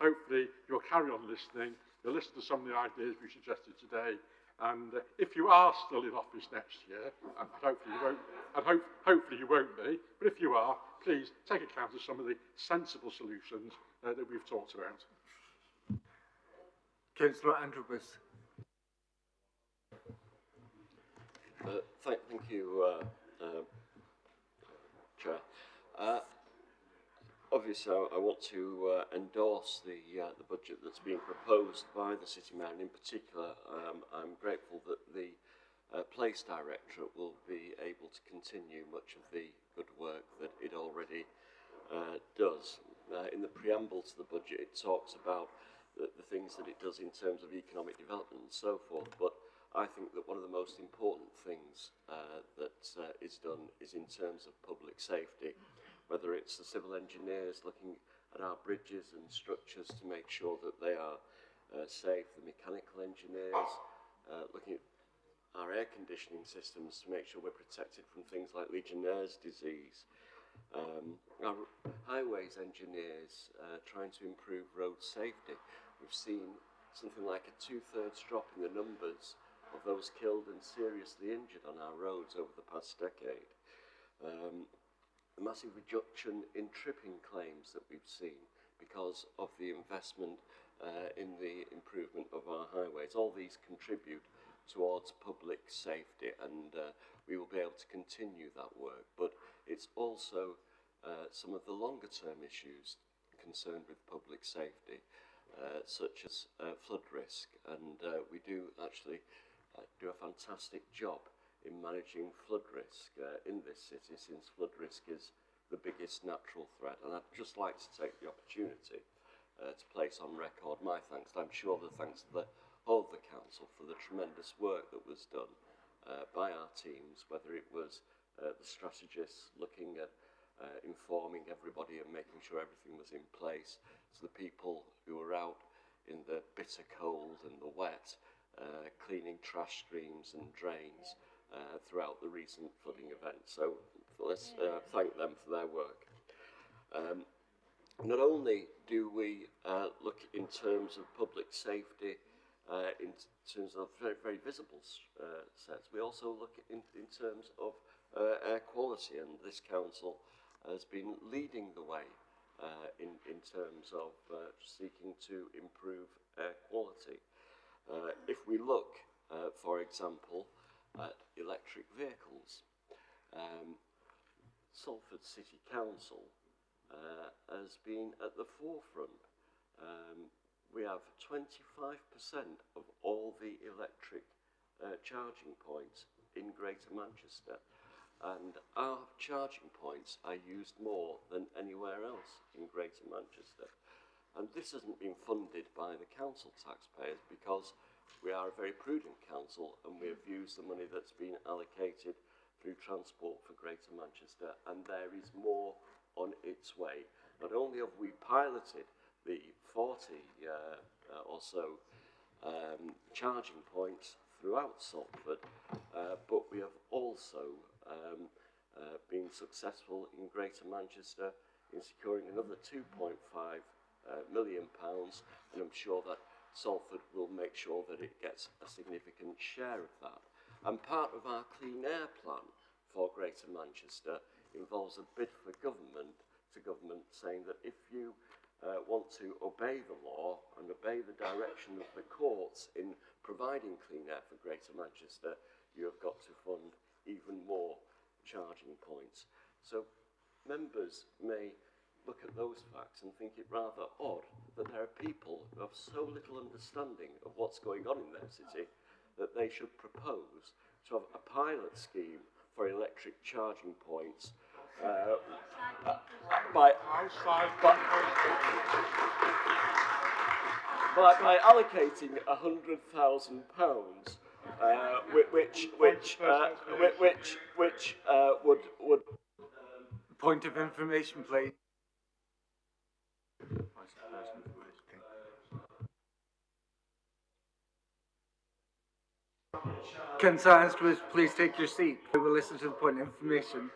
Hopefully, you'll carry on listening. You'll listen to some of the ideas we suggested today. And if you are still in office next year, and hopefully you won't be, but if you are, please take account of some of the sensible solutions that we've talked about. Councillor Androbus. Thank you, Chair. Obviously, I want to endorse the budget that's being proposed by the City Mayor, and in particular, I'm grateful that the Place Directorate will be able to continue much of the good work that it already does. In the preamble to the budget, it talks about the things that it does in terms of economic development and so forth, but I think that one of the most important things that is done is in terms of public safety, whether it's the civil engineers looking at our bridges and structures to make sure that they are safe, the mechanical engineers looking at our air conditioning systems to make sure we're protected from things like Legionnaire's disease, our highways engineers trying to improve road safety. We've seen something like a 2/3 drop in the numbers of those killed and seriously injured on our roads over the past decade. A massive reduction in tripping claims that we've seen because of the investment in the improvement of our highways. All these contribute towards public safety, and we will be able to continue that work. But it's also some of the longer term issues concerned with public safety, such as flood risk, and we do actually do a fantastic job in managing flood risk in this city, since flood risk is the biggest natural threat. And I'd just like to take the opportunity to place on record my thanks. I'm sure the thanks to the whole of the council for the tremendous work that was done by our teams, whether it was the strategists looking at informing everybody and making sure everything was in place, to the people who were out in the bitter cold and the wet, cleaning trash streams and drains throughout the recent flooding events. So let's thank them for their work. Not only do we look in terms of public safety, in terms of very, very visible sets, we also look in terms of air quality, and this council has been leading the way in terms of seeking to improve air quality. If we look, for example, at electric vehicles, Salford City Council has been at the forefront. We have 25% of all the electric charging points in Greater Manchester, and our charging points are used more than anywhere else in Greater Manchester. And this hasn't been funded by the council taxpayers, because we are a very prudent council and we have used the money that's been allocated through Transport for Greater Manchester, and there is more on its way. Not only have we piloted the 40 or so charging points throughout Salford, but we have also been successful in Greater Manchester in securing another £2.5 million, and I'm sure that Salford will make sure that it gets a significant share of that. And part of our clean air plan for Greater Manchester involves a bid for government to government, saying that if you want to obey the law and obey the direction of the courts in providing clean air for Greater Manchester, you have got to fund even more charging points. So members may look at those facts and think it rather odd that there are people who have so little understanding of what's going on in their city that they should propose to have a pilot scheme for electric charging points by allocating £100,000, which would. Point of information, please. Councillor Anscombe, please take your seat. We will listen to the point of information.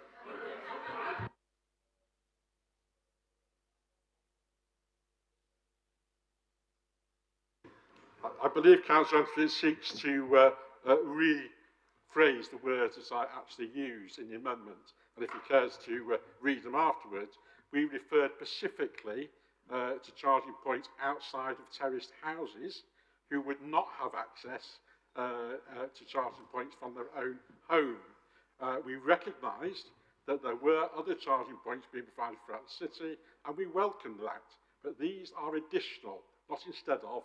believe Councillor Anthony seeks to rephrase the words as I actually used in the amendment, and if he cares to read them afterwards, we referred specifically to charging points outside of terraced houses who would not have access to charging points from their own home. We recognised that there were other charging points being provided throughout the city, and we welcomed that. But these are additional, not instead of.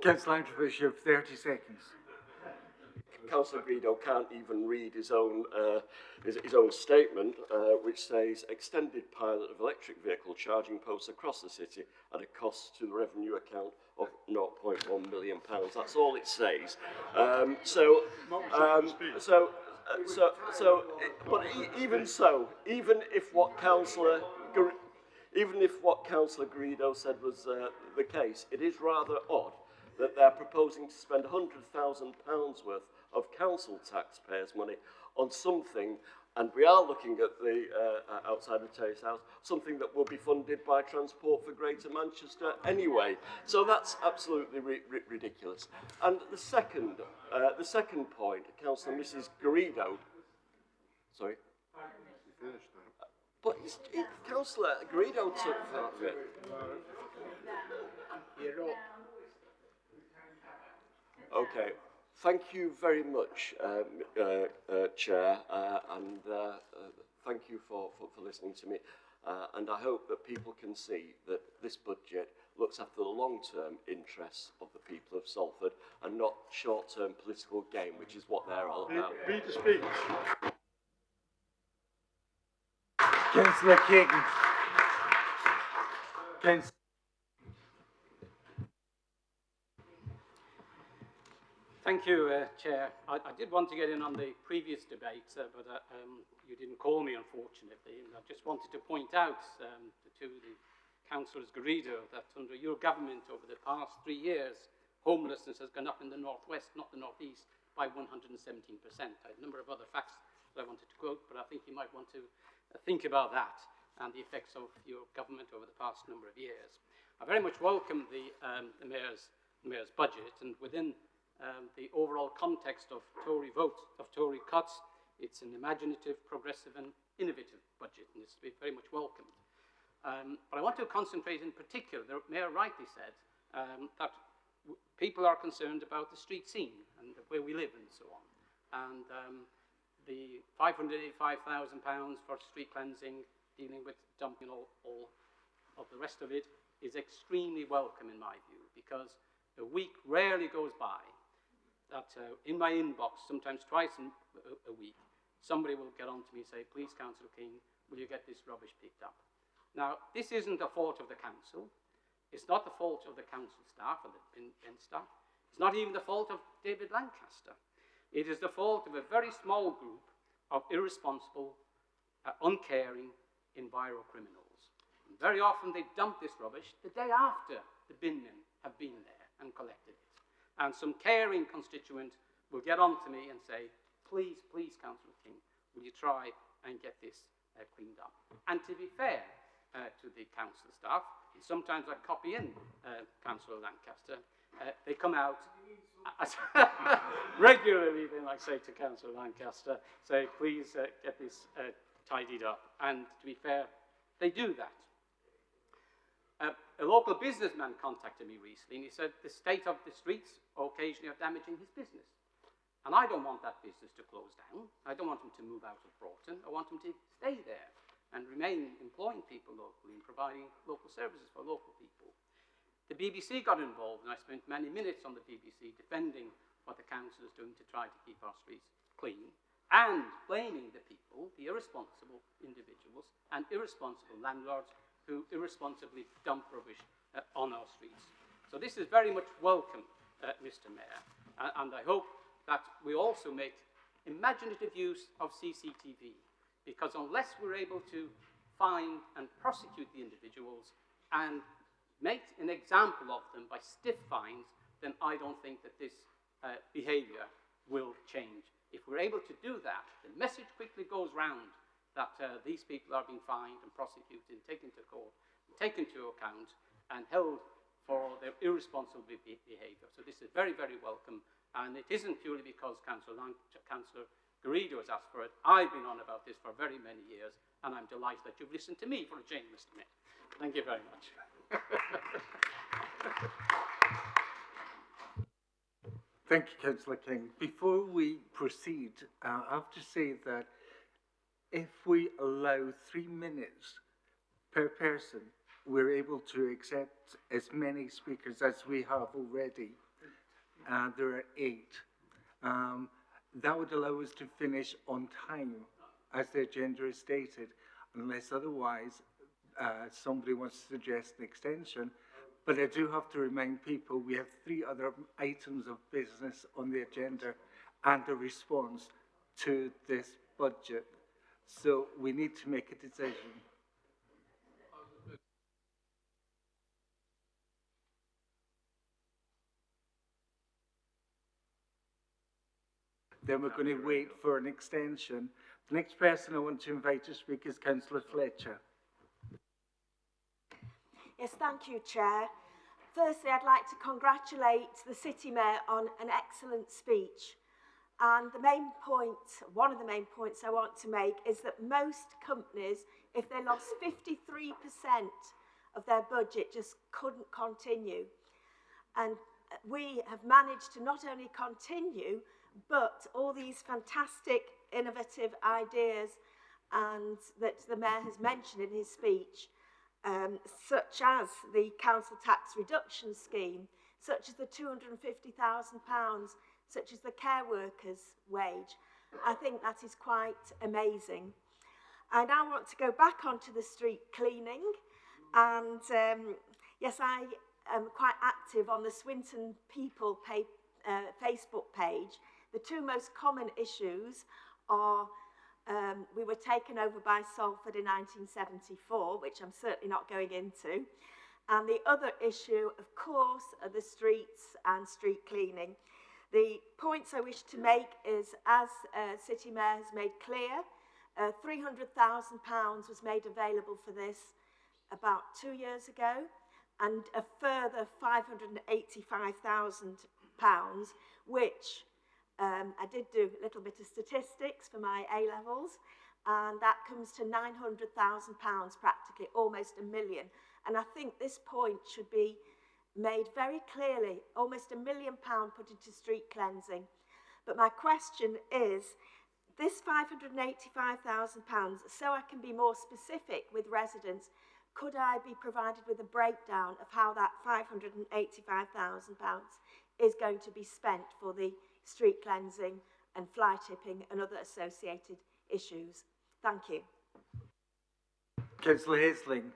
Councillor Antrobus, you have 30 seconds. Councillor Greedo can't even read his own statement, which says extended pilot of electric vehicle charging posts across the city at a cost to the revenue account of £0.1 million. That's all it says. Even if what Councillor Greedo said was the case, it is rather odd that they're proposing to spend £100,000 worth of council taxpayers' money on something, and we are looking at the outside of Terrace House, something that will be funded by Transport for Greater Manchester anyway. So that's absolutely ridiculous. And the second point, Councillor Mrs. Garrido, sorry. But Councillor Garrido took part of it. Okay. Thank you very much, Chair, and thank you for listening to me. And I hope that people can see that this budget looks after the long-term interests of the people of Salford and not short-term political game, which is what they're all about. Read the speech. Councillor Caton. Thank you, Chair. I did want to get in on the previous debate, but you didn't call me, unfortunately. And I just wanted to point out to the Councillors Garrido that under your government over the past 3 years, homelessness has gone up in the northwest, not the northeast, by 117%. I had a number of other facts that I wanted to quote, but I think you might want to think about that and the effects of your government over the past number of years. I very much welcome the Mayor's budget, and within the overall context of Tory vote, of Tory cuts, it's an imaginative, progressive and innovative budget, and it's been very much welcomed. But I want to concentrate in particular, the Mayor rightly said, that people are concerned about the street scene and where we live and so on. And the £585,000 for street cleansing, dealing with dumping all of the rest of it, is extremely welcome in my view, because a week rarely goes by that in my inbox, sometimes twice a week, somebody will get on to me and say, please, Councillor King, will you get this rubbish picked up? Now, this isn't the fault of the council. It's not the fault of the council staff or the bin staff. It's not even the fault of David Lancaster. It is the fault of a very small group of irresponsible, uncaring enviro criminals. And very often they dump this rubbish the day after the bin men have been there and collected it. And some caring constituent will get on to me and say, please, Councillor King, will you try and get this cleaned up? And to be fair to the council staff, and sometimes I copy in Councillor Lancaster, they come out regularly, then I say to Councillor Lancaster, say, please get this tidied up. And to be fair, they do that. A local businessman contacted me recently and he said the state of the streets occasionally are damaging his business. And I don't want that business to close down. I don't want him to move out of Broughton. I want him to stay there and remain employing people locally and providing local services for local people. The BBC got involved and I spent many minutes on the BBC defending what the council is doing to try to keep our streets clean and blaming the people, the irresponsible individuals and irresponsible landlords who irresponsibly dump rubbish on our streets. So this is very much welcome, Mr. Mayor, and I hope that we also make imaginative use of CCTV, because unless we're able to find and prosecute the individuals and make an example of them by stiff fines, then I don't think that this behaviour will change. If we're able to do that, the message quickly goes round that these people are being fined and prosecuted and taken to court, taken to account and held for their irresponsible behaviour. So this is very, very welcome, and it isn't purely because Councillor Garrido has asked for it. I've been on about this for very many years, and I'm delighted that you've listened to me for a change, Mr. Mayor. Thank you very much. Thank you, Councillor King. Before we proceed, I have to say that if we allow 3 minutes per person, we're able to accept as many speakers as we have already. There are 8. That would allow us to finish on time, as the agenda is stated, unless otherwise somebody wants to suggest an extension. But I do have to remind people we have 3 other items of business on the agenda and a response to this budget. So we need to make a decision. Then we're going to wait for an extension. The next person I want to invite to speak is Councillor Fletcher. Yes, thank you, Chair. Firstly, I'd like to congratulate the City Mayor on an excellent speech. And the main point, one of the main points I want to make is that most companies, if they lost 53% of their budget, just couldn't continue. And we have managed to not only continue, but all these fantastic, innovative ideas and that the Mayor has mentioned in his speech, such as the council tax reduction scheme, such as the £250,000, such as the care workers' wage. I think that is quite amazing. I now want to go back onto the street cleaning, and yes, I am quite active on the Swinton People Facebook page. The 2 most common issues are we were taken over by Salford in 1974, which I'm certainly not going into. And the other issue, of course, are the streets and street cleaning. The points I wish to make is, as City Mayor has made clear, £300,000 was made available for this about 2 years ago, and a further £585,000, which I did do a little bit of statistics for my A-levels, and that comes to £900,000, practically almost £1 million. And I think this point should be made very clearly, almost £1 million put into street cleansing. But my question is, this £585,000, so I can be more specific with residents, could I be provided with a breakdown of how that £585,000 is going to be spent for the street cleansing and fly tipping and other associated issues? Thank you. Councillor Haisling.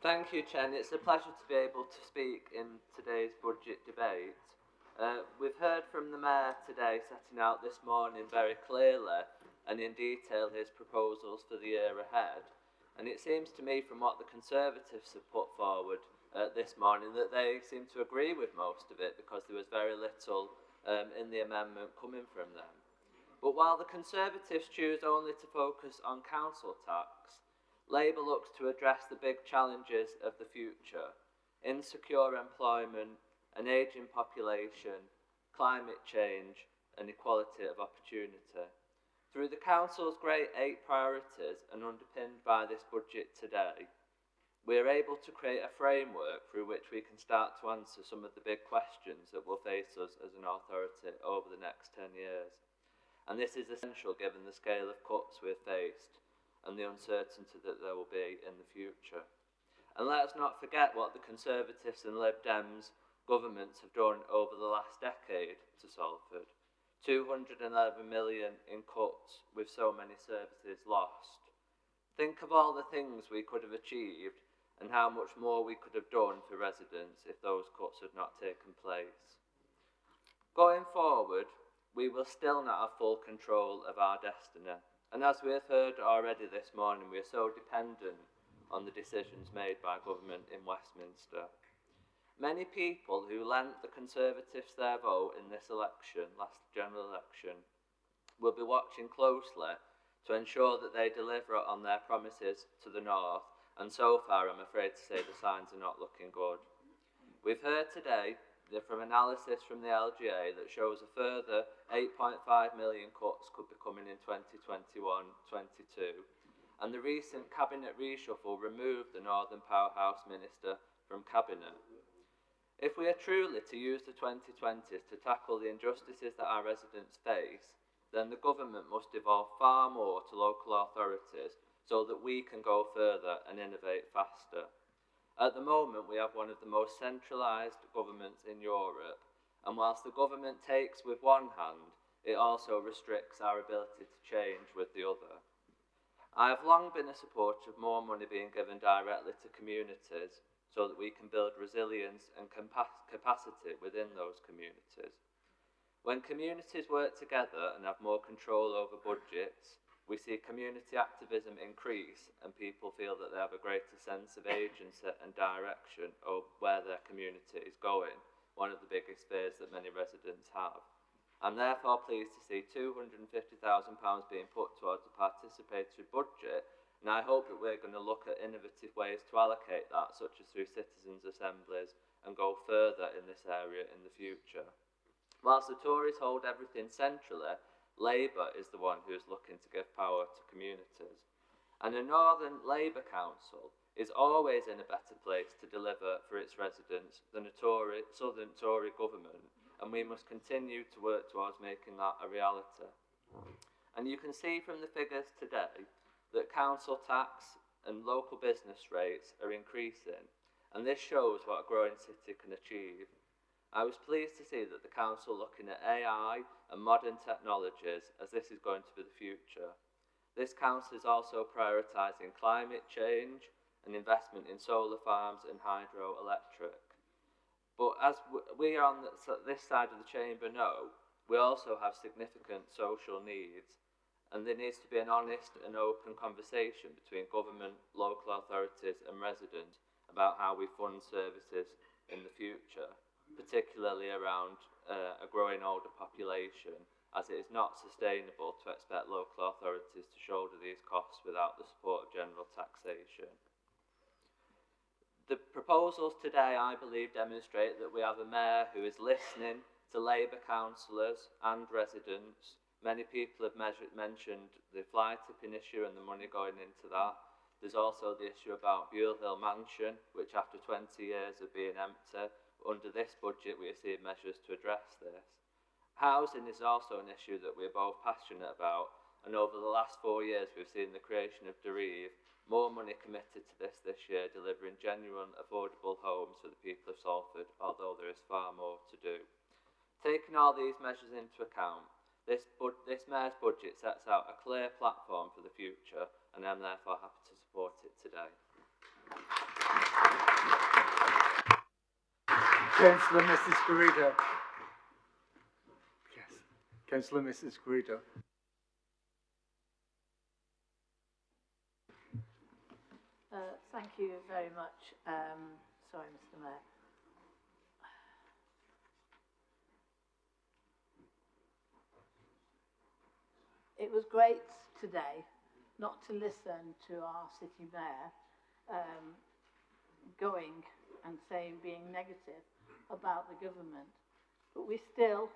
Thank you, Chen. It's a pleasure to be able to speak in today's budget debate. We've heard from the Mayor today, setting out this morning very clearly and in detail his proposals for the year ahead. And it seems to me, from what the Conservatives have put forward this morning, that they seem to agree with most of it, because there was very little in the amendment coming from them. But while the Conservatives choose only to focus on council tax, Labour looks to address the big challenges of the future: insecure employment, an ageing population, climate change, and equality of opportunity. Through the Council's great 8 priorities, and underpinned by this budget today, we are able to create a framework through which we can start to answer some of the big questions that will face us as an authority over the next 10 years. And this is essential given the scale of cuts we've faced and the uncertainty that there will be in the future. And let us not forget what the Conservatives and Lib Dems governments have done over the last decade to Salford. 211 million in cuts, with so many services lost. Think of all the things we could have achieved and how much more we could have done for residents if those cuts had not taken place. Going forward, we will still not have full control of our destiny. And as we have heard already this morning, we are so dependent on the decisions made by government in Westminster. Many people who lent the Conservatives their vote in this election, last general election, will be watching closely to ensure that they deliver on their promises to the North and so far I'm afraid to say the signs are not looking good. We've heard today from analysis from the LGA that shows a further 8.5 million cuts could be coming in 2021-22, and the recent cabinet reshuffle removed the Northern Powerhouse Minister from cabinet. If we are truly to use the 2020s to tackle the injustices that our residents face, then the government must devolve far more to local authorities so that we can go further and innovate faster. At the moment, we have one of the most centralised governments in Europe, and whilst the government takes with one hand, it also restricts our ability to change with the other. I have long been a supporter of more money being given directly to communities so that we can build resilience and capacity within those communities. When communities work together and have more control over budgets, we see community activism increase and people feel that they have a greater sense of agency and direction of where their community is going, one of the biggest fears that many residents have. I'm therefore pleased to see £250,000 being put towards a participatory budget, and I hope that we're going to look at innovative ways to allocate that, such as through citizens' assemblies, and go further in this area in the future. Whilst the Tories hold everything centrally, Labour is the one who is looking to give power to communities. And a Northern Labour Council is always in a better place to deliver for its residents than a Southern Tory government, and we must continue to work towards making that a reality. And you can see from the figures today that council tax and local business rates are increasing, and this shows what a growing city can achieve. I was pleased to see that the council looking at AI and modern technologies, as this is going to be the future. This council is also prioritising climate change and investment in solar farms and hydroelectric. But as we on this side of the chamber know, we also have significant social needs, and there needs to be an honest and open conversation between government, local authorities and residents about how we fund services in the future, particularly around a growing older population, as it is not sustainable to expect local authorities to shoulder these costs without the support of general taxation. The proposals today, I believe, demonstrate that we have a mayor who is listening to Labour councillors and residents. Many people have mentioned the fly tipping issue and the money going into that. There's also the issue about Buell Hill Mansion, which after 20 years of being empty, under this budget we are seeing measures to address this. Housing is also an issue that we're both passionate about, and over the last 4 years we've seen the creation of Derive, more money committed to this year, delivering genuine affordable homes for the people of Salford, although there is far more to do. Taking all these measures into account, this Mayor's budget sets out a clear platform for the future, and I'm therefore happy to support it today. Councillor Mrs. Garrido. Yes. Councillor Mrs. Garrido. Thank you very much. Sorry, Mr. Mayor. It was great today not to listen to our city mayor going and being negative about the government, but we still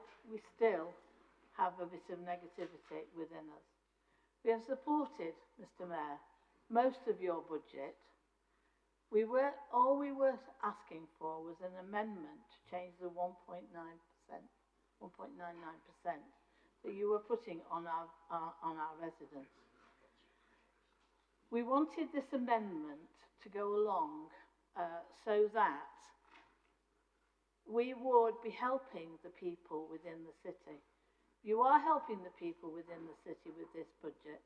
have a bit of negativity within us. We have supported, Mr. Mayor, most of your budget. All we were asking for was an amendment to change the 1.99% that you were putting on our residents. We wanted this amendment to go along so that we would be helping the people within the city. You are helping the people within the city with this budget,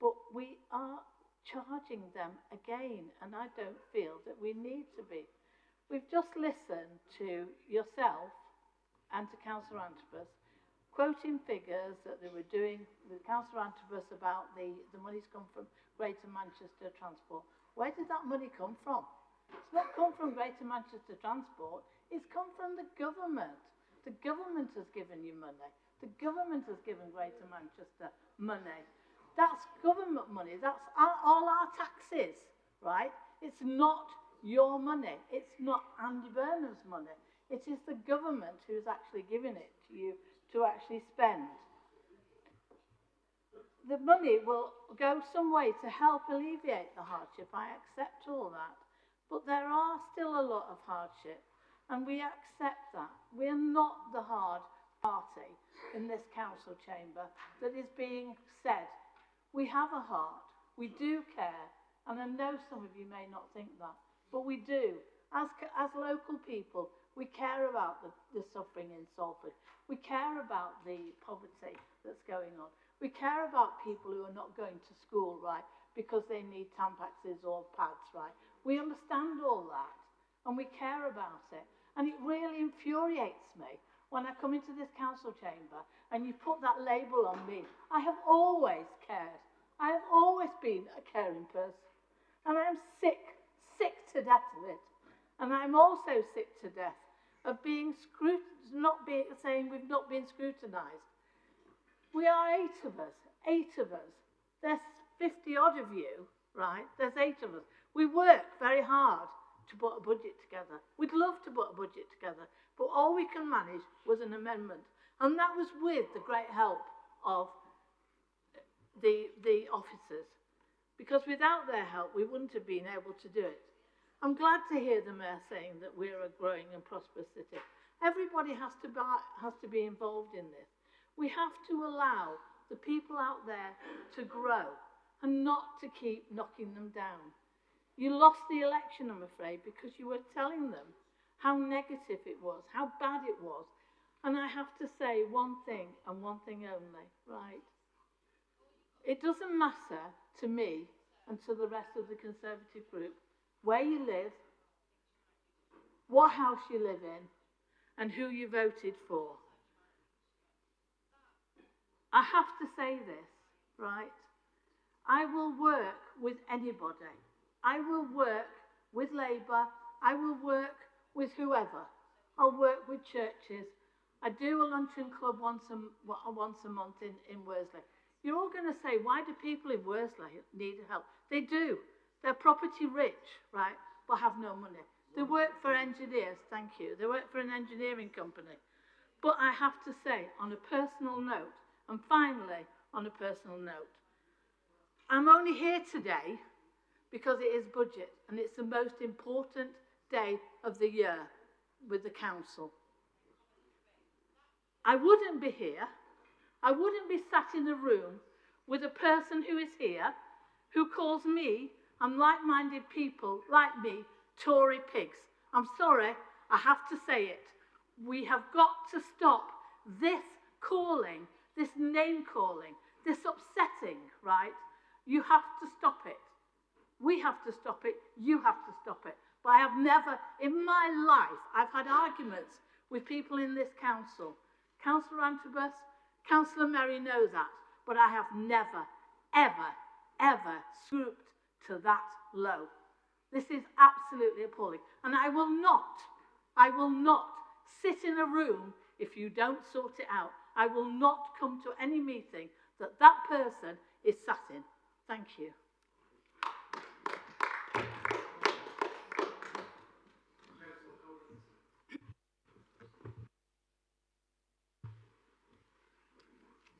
but we are charging them again, and I don't feel that we need to be. We've just listened to yourself and to Councillor Antrobus quoting figures that they were doing with Councillor Antrobus about the money's come from Greater Manchester Transport. Where did that money come from? It's not come from Greater Manchester Transport, it's come from the government. The government has given you money. The government has given Greater Manchester money. That's government money. That's all our taxes, right? It's not your money. It's not Andy Burnham's money. It is the government who's actually giving it to you to actually spend. The money will go some way to help alleviate the hardship. I accept all that. But there are still a lot of hardship, and we accept that. We're not the hard party in this council chamber that is being said. We have a heart, we do care, and I know some of you may not think that, but we do. As local people, we care about the suffering in Salford. We care about the poverty that's going on. We care about people who are not going to school, right, because they need Tampaxes or pads, right? We understand all that, and we care about it. And it really infuriates me when I come into this council chamber and you put that label on me. I have always cared. I have always been a caring person. And I am sick to death of it. And I'm also sick to death of being saying we've not been scrutinised. We are 8 of us. There's 50 odd of you, right? There's 8 of us. We work very hard to put a budget together. We'd love to put a budget together, but all we can manage was an amendment. And that was with the great help of the officers, because without their help, we wouldn't have been able to do it. I'm glad to hear the Mayor saying that we're a growing and prosperous city. Everybody has to be involved in this. We have to allow the people out there to grow and not to keep knocking them down. You lost the election, I'm afraid, because you were telling them how negative it was, how bad it was. And I have to say one thing and one thing only, right? It doesn't matter to me and to the rest of the Conservative group where you live, what house you live in, and who you voted for. I have to say this, right? I will work with anybody. I will work with Labour. I will work with whoever. I'll work with churches. I do a luncheon club once a month in Worsley. You're all going to say, why do people in Worsley need help? They do. They're property rich, right, but have no money. They work for engineers, thank you. They work for an engineering company. But I have to say, on a personal note, and finally, on a personal note, I'm only here today because it is budget, and it's the most important day of the year with the council. I wouldn't be here, I wouldn't be sat in a room with a person who is here, who calls me and like-minded people like me Tory pigs. I'm sorry, I have to say it. We have got to stop this calling, this name calling, this upsetting, right? You have to stop it. We have to stop it. You have to stop it. But I have never, in my life, I've had arguments with people in this council. Councillor Antrobus, Councillor Merry knows that. But I have never, ever, ever stooped to that low. This is absolutely appalling. And I will not sit in a room if you don't sort it out. I will not come to any meeting that that person is sat in. Thank you.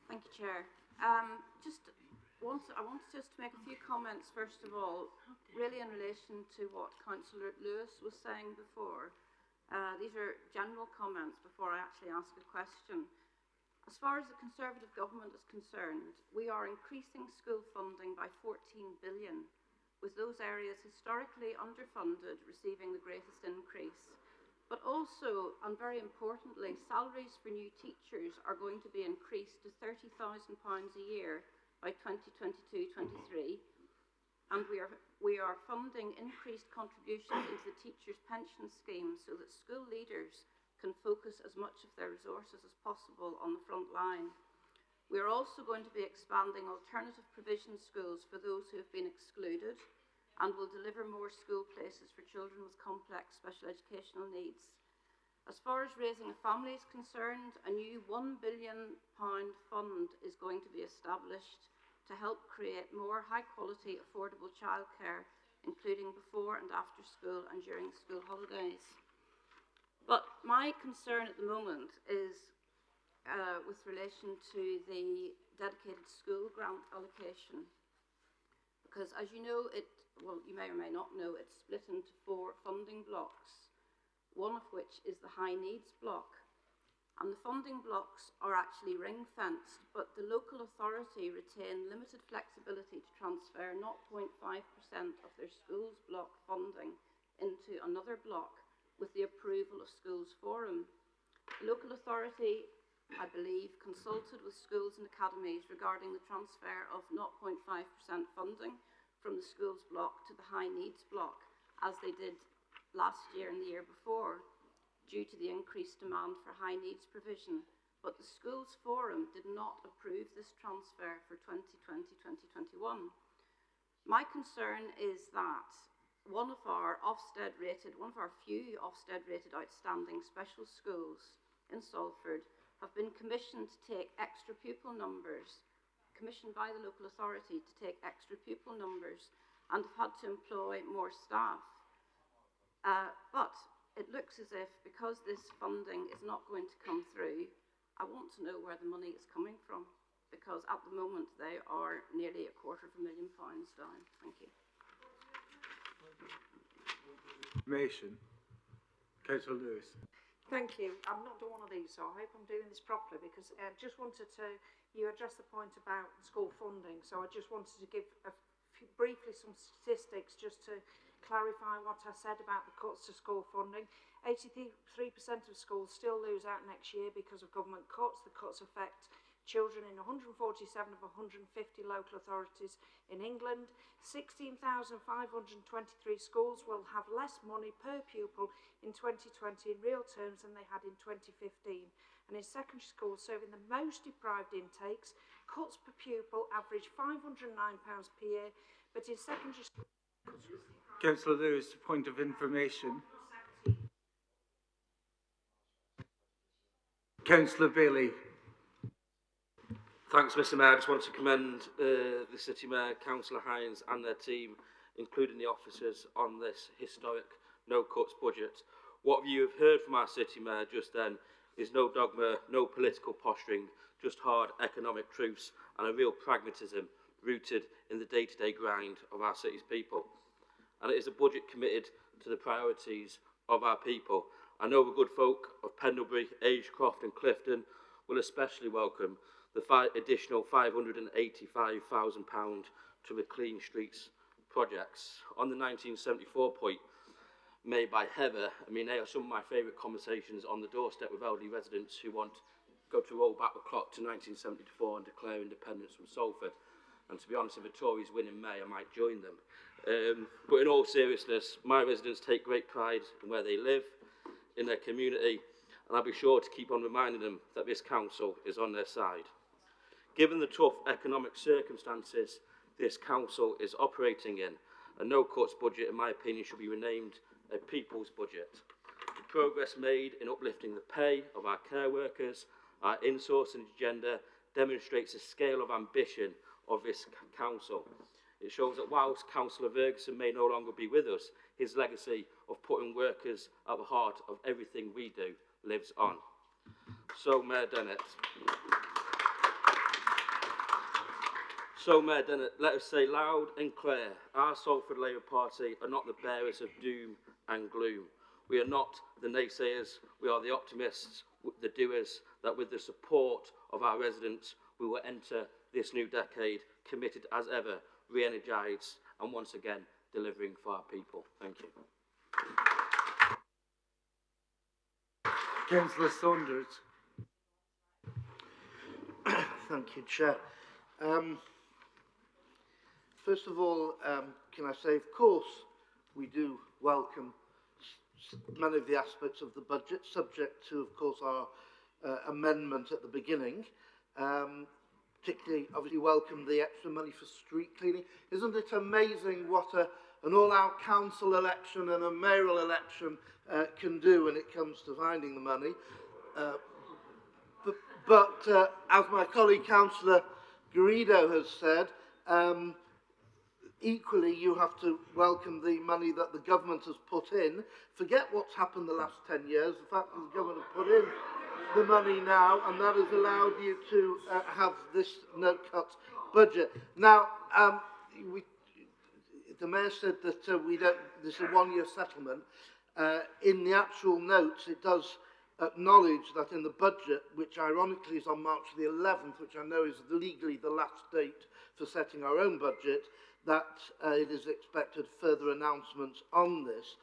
Thank you, Chair. I wanted just to make a few comments, first of all, really in relation to what Councillor Lewis was saying before. These are general comments before I actually ask a question. As far as the Conservative government is concerned, we are increasing school funding by 14 billion, with those areas historically underfunded receiving the greatest increase. But also, and very importantly, salaries for new teachers are going to be increased to £30,000 a year by 2022-23, and we are funding increased contributions into the teachers' pension scheme so that school leaders can focus as much of their resources as possible on the front line. We are also going to be expanding alternative provision schools for those who have been excluded, and will deliver more school places for children with complex special educational needs. As far as raising a family is concerned, a new £1 billion fund is going to be established to help create more high-quality, affordable childcare including before and after school and during school holidays. But my concern at the moment is with relation to the dedicated school grant allocation. Because as you know, you may or may not know, it's split into 4 funding blocks, one of which is the high needs block. And the funding blocks are actually ring-fenced, but the local authority retain limited flexibility to transfer 0.5% of their schools block funding into another block with the approval of Schools Forum. The local authority, I believe, consulted with schools and academies regarding the transfer of 0.5% funding from the schools block to the high needs block, as they did last year and the year before, due to the increased demand for high needs provision. But the Schools Forum did not approve this transfer for 2020-2021. My concern is that one of our few Ofsted rated outstanding special schools in Salford have been commissioned to take extra pupil numbers, commissioned by the local authority to take extra pupil numbers, and have had to employ more staff. But it looks as if, because this funding is not going to come through, I want to know where the money is coming from, because at the moment they are nearly £250,000 down. Thank you. Information. Councillor Lewis. Thank you. I'm not doing one of these, so I hope I'm doing this properly, because I just wanted to, you addressed the point about school funding, so I just wanted to give briefly some statistics just to clarify what I said about the cuts to school funding. 83% of schools still lose out next year because of government cuts. The cuts affect children in 147 of 150 local authorities in England. 16,523 schools will have less money per pupil in 2020 in real terms than they had in 2015. And in secondary schools serving the most deprived intakes, cuts per pupil average £509 per year, but in secondary schools... Councillor Lewis, point of information. Councillor Bailey. Thanks, Mr Mayor. I just want to commend the City Mayor, Councillor Hines and their team, including the officers, on this historic no-cuts budget. What you have heard from our City Mayor just then is no dogma, no political posturing, just hard economic truths and a real pragmatism rooted in the day-to-day grind of our city's people. And it is a budget committed to the priorities of our people. I know the good folk of Pendlebury, Agecroft and Clifton will especially welcome the additional £585,000 to the Clean Streets projects. On the 1974 point made by Heather, I mean, they are some of my favourite conversations on the doorstep with elderly residents who want to roll back the clock to 1974 and declare independence from Salford. And to be honest, if the Tories win in May, I might join them. But in all seriousness, my residents take great pride in where they live, in their community, and I'll be sure to keep on reminding them that this council is on their side. Given the tough economic circumstances this council is operating in, a no-cuts budget, in my opinion, should be renamed a people's budget. The progress made in uplifting the pay of our care workers, our insourcing agenda, demonstrates the scale of ambition of this council. It shows that whilst Councillor Ferguson may no longer be with us, his legacy of putting workers at the heart of everything we do lives on. So, Mayor Dennett, let us say loud and clear, our Salford Labour Party are not the bearers of doom and gloom. We are not the naysayers, we are the optimists, the doers, that with the support of our residents, we will enter this new decade committed as ever, re-energised and once again delivering for our people. Thank you. Councillor Saunders. Thank you, Chair. First of all, can I say, of course, we do welcome many of the aspects of the budget, subject to, of course, our amendment at the beginning. Particularly, obviously, welcome the extra money for street cleaning. Isn't it amazing what an all-out council election and a mayoral election can do when it comes to finding the money? But as my colleague Councillor Garrido has said, Equally, you have to welcome the money that the government has put in. Forget what's happened the last 10 years. The fact that the government has put in the money now, and that has allowed you to have this no-cut budget. Now, the Mayor said that this is a one-year settlement. In the actual notes, it does acknowledge that in the budget, which ironically is on March the 11th, which I know is legally the last date for setting our own budget, that it is expected further announcements on this.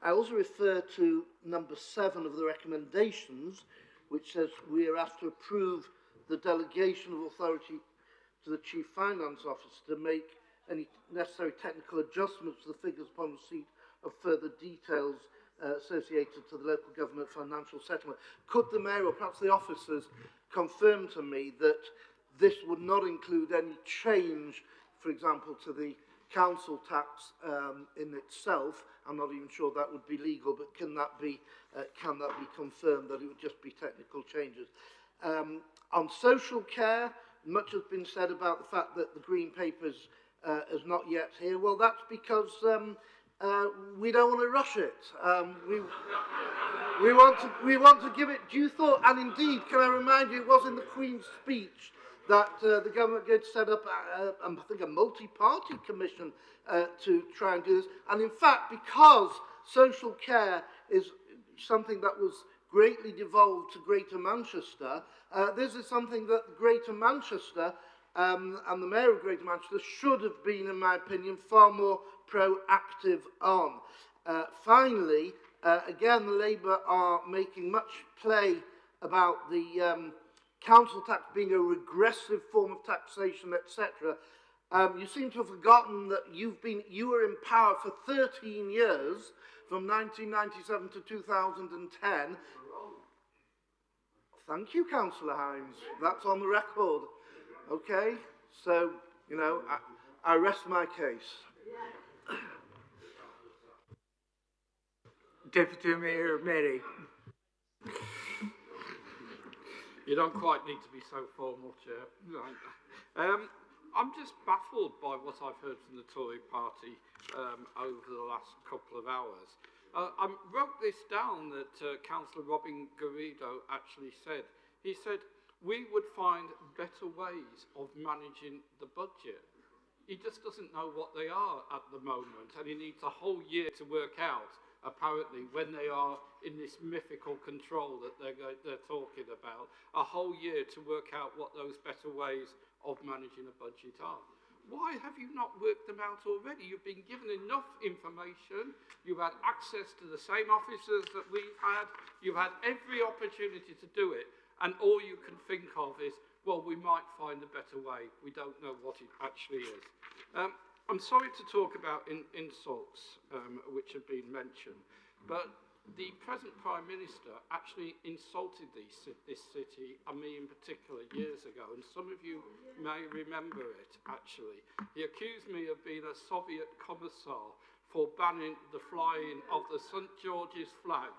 I also refer to number 7 of the recommendations, which says we are asked to approve the delegation of authority to the Chief Finance Officer to make any necessary technical adjustments to the figures upon receipt of further details associated to the local government financial settlement. Could the Mayor or perhaps the officers confirm to me that this would not include any change, for example, to the council tax in itself? I'm not even sure that would be legal, but can that be confirmed that it would just be technical changes? On social care, much has been said about the fact that the Green Paper is not yet here. Well, that's because we don't want to rush it. We want to give it due thought. And indeed, can I remind you, it was in the Queen's speech that the government did set up, I think, a multi-party commission to try and do this. And in fact, because social care is something that was greatly devolved to Greater Manchester, this is something that Greater Manchester and the Mayor of Greater Manchester should have been, in my opinion, far more proactive on. Finally, again, the Labour are making much play about the council tax being a regressive form of taxation, etc. You seem to have forgotten that you were in power for 13 years, from 1997 to 2010. Thank you, Councillor Hines. That's on the record. Okay, so, you know, I rest my case. Deputy Mayor Mary. You don't quite need to be so formal, Chair. I'm just baffled by what I've heard from the Tory party over the last couple of hours. I wrote this down that Councillor Robin Garrido actually said. He said, we would find better ways of managing the budget. He just doesn't know what they are at the moment, and he needs a whole year to work out, apparently, when they are in this mythical control that they're talking about, a whole year to work out what those better ways of managing a budget are. Why have you not worked them out already? You've been given enough information. You've had access to the same officers that we've had. You've had every opportunity to do it. And all you can think of is, well, we might find a better way. We don't know what it actually is. I'm sorry to talk about insults, which have been mentioned, but the present Prime Minister actually insulted this city, and me in particular, years ago, and some of you may remember it, actually. He accused me of being a Soviet commissar for banning the flying of the St. George's flag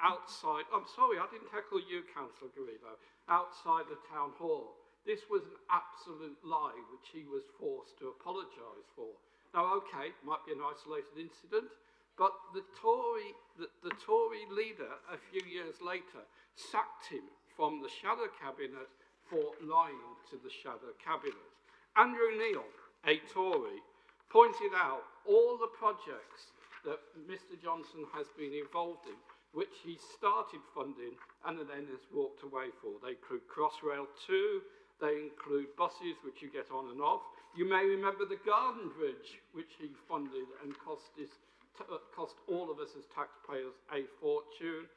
outside, I'm sorry, I didn't heckle you, Councillor Garrido, outside the town hall. This was an absolute lie, which he was forced to apologise for. Now, okay, might be an isolated incident, but the Tory leader, a few years later, sacked him from the Shadow Cabinet for lying to the Shadow Cabinet. Andrew Neil, a Tory, pointed out all the projects that Mr Johnson has been involved in, which he started funding and then has walked away for. They include Crossrail 2, they include buses, which you get on and off. You may remember the Garden Bridge, which he funded and cost all of us as taxpayers a fortune.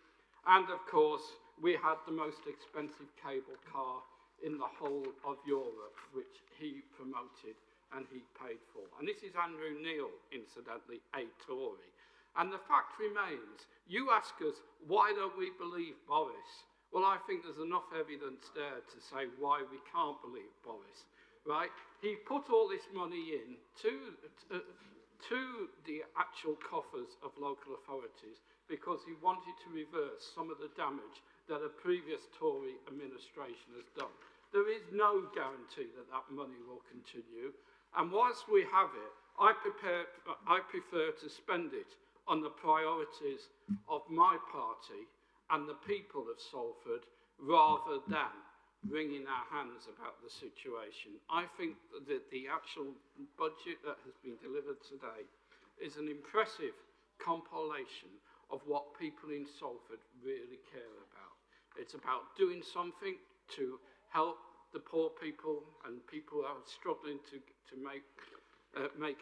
And of course, we had the most expensive cable car in the whole of Europe, which he promoted and he paid for. And this is Andrew Neil, incidentally, a Tory. And the fact remains, you ask us, why don't we believe Boris? Well, I think there's enough evidence there to say why we can't believe Boris, right? He put all this money in to the actual coffers of local authorities because he wanted to reverse some of the damage that a previous Tory administration has done. There is no guarantee that that money will continue. And whilst we have it, I prefer to spend it on the priorities of my party and the people of Salford rather than wringing our hands about the situation. I think that the actual budget that has been delivered today is an impressive compilation of what people in Salford really care about. It's about doing something to help the poor people and people who are struggling to make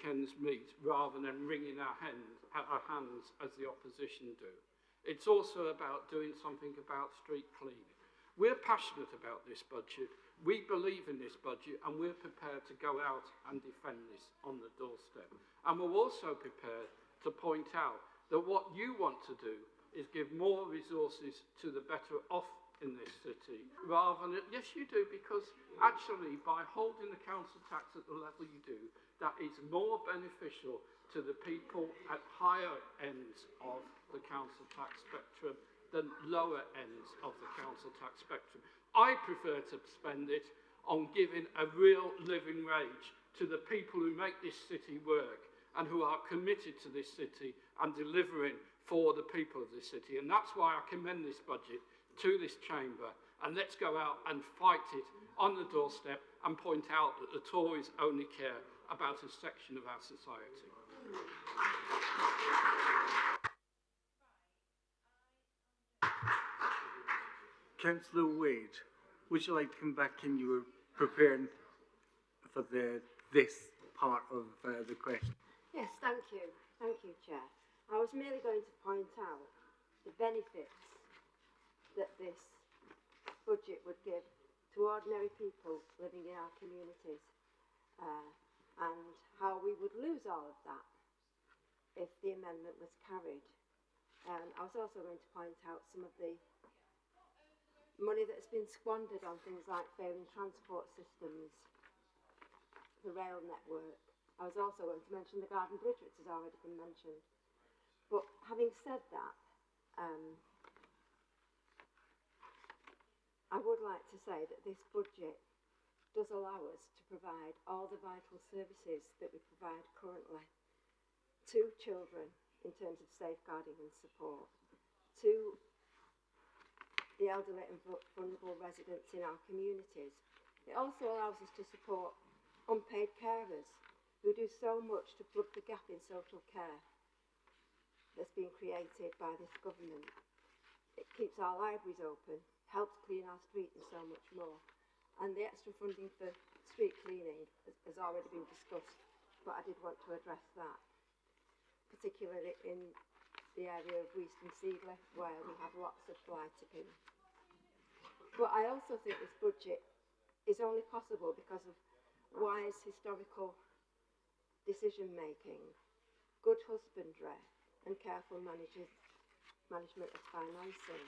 ends meet rather than wringing our hands as the opposition do. It's also about doing something about street cleaning. We're passionate about this budget. We believe in this budget and we're prepared to go out and defend this on the doorstep. And we're also prepared to point out that what you want to do is give more resources to the better off in this city, rather than, yes you do, because actually by holding the council tax at the level you do, that is more beneficial to the people at higher ends of the council tax spectrum than lower ends of the council tax spectrum. I prefer to spend it on giving a real living wage to the people who make this city work and who are committed to this city and delivering for the people of this city. And that's why I commend this budget to this chamber, and let's go out and fight it on the doorstep and point out that the Tories only care about a section of our society. Councillor Wade, would you like to come back in? You were preparing for this part of the question. Yes, thank you. Thank you, Chair. I was merely going to point out the benefits that this budget would give to ordinary people living in our communities and how we would lose all of that if the amendment was carried. I was also going to point out some of the money that's been squandered on things like failing transport systems, the rail network. I was also going to mention the Garden Bridge, which has already been mentioned. But having said that, I would like to say that this budget does allow us to provide all the vital services that we provide currently to children in terms of safeguarding and support, to the elderly and vulnerable residents in our communities. It also allows us to support unpaid carers who do so much to plug the gap in social care that's been created by this government. It keeps our libraries open, helps clean our streets and so much more. And the extra funding for street cleaning has already been discussed, but I did want to address that, particularly in the area of Weaston Seedley, where we have lots of fly tipping. But I also think this budget is only possible because of wise historical decision making, good husbandry and careful management of financing,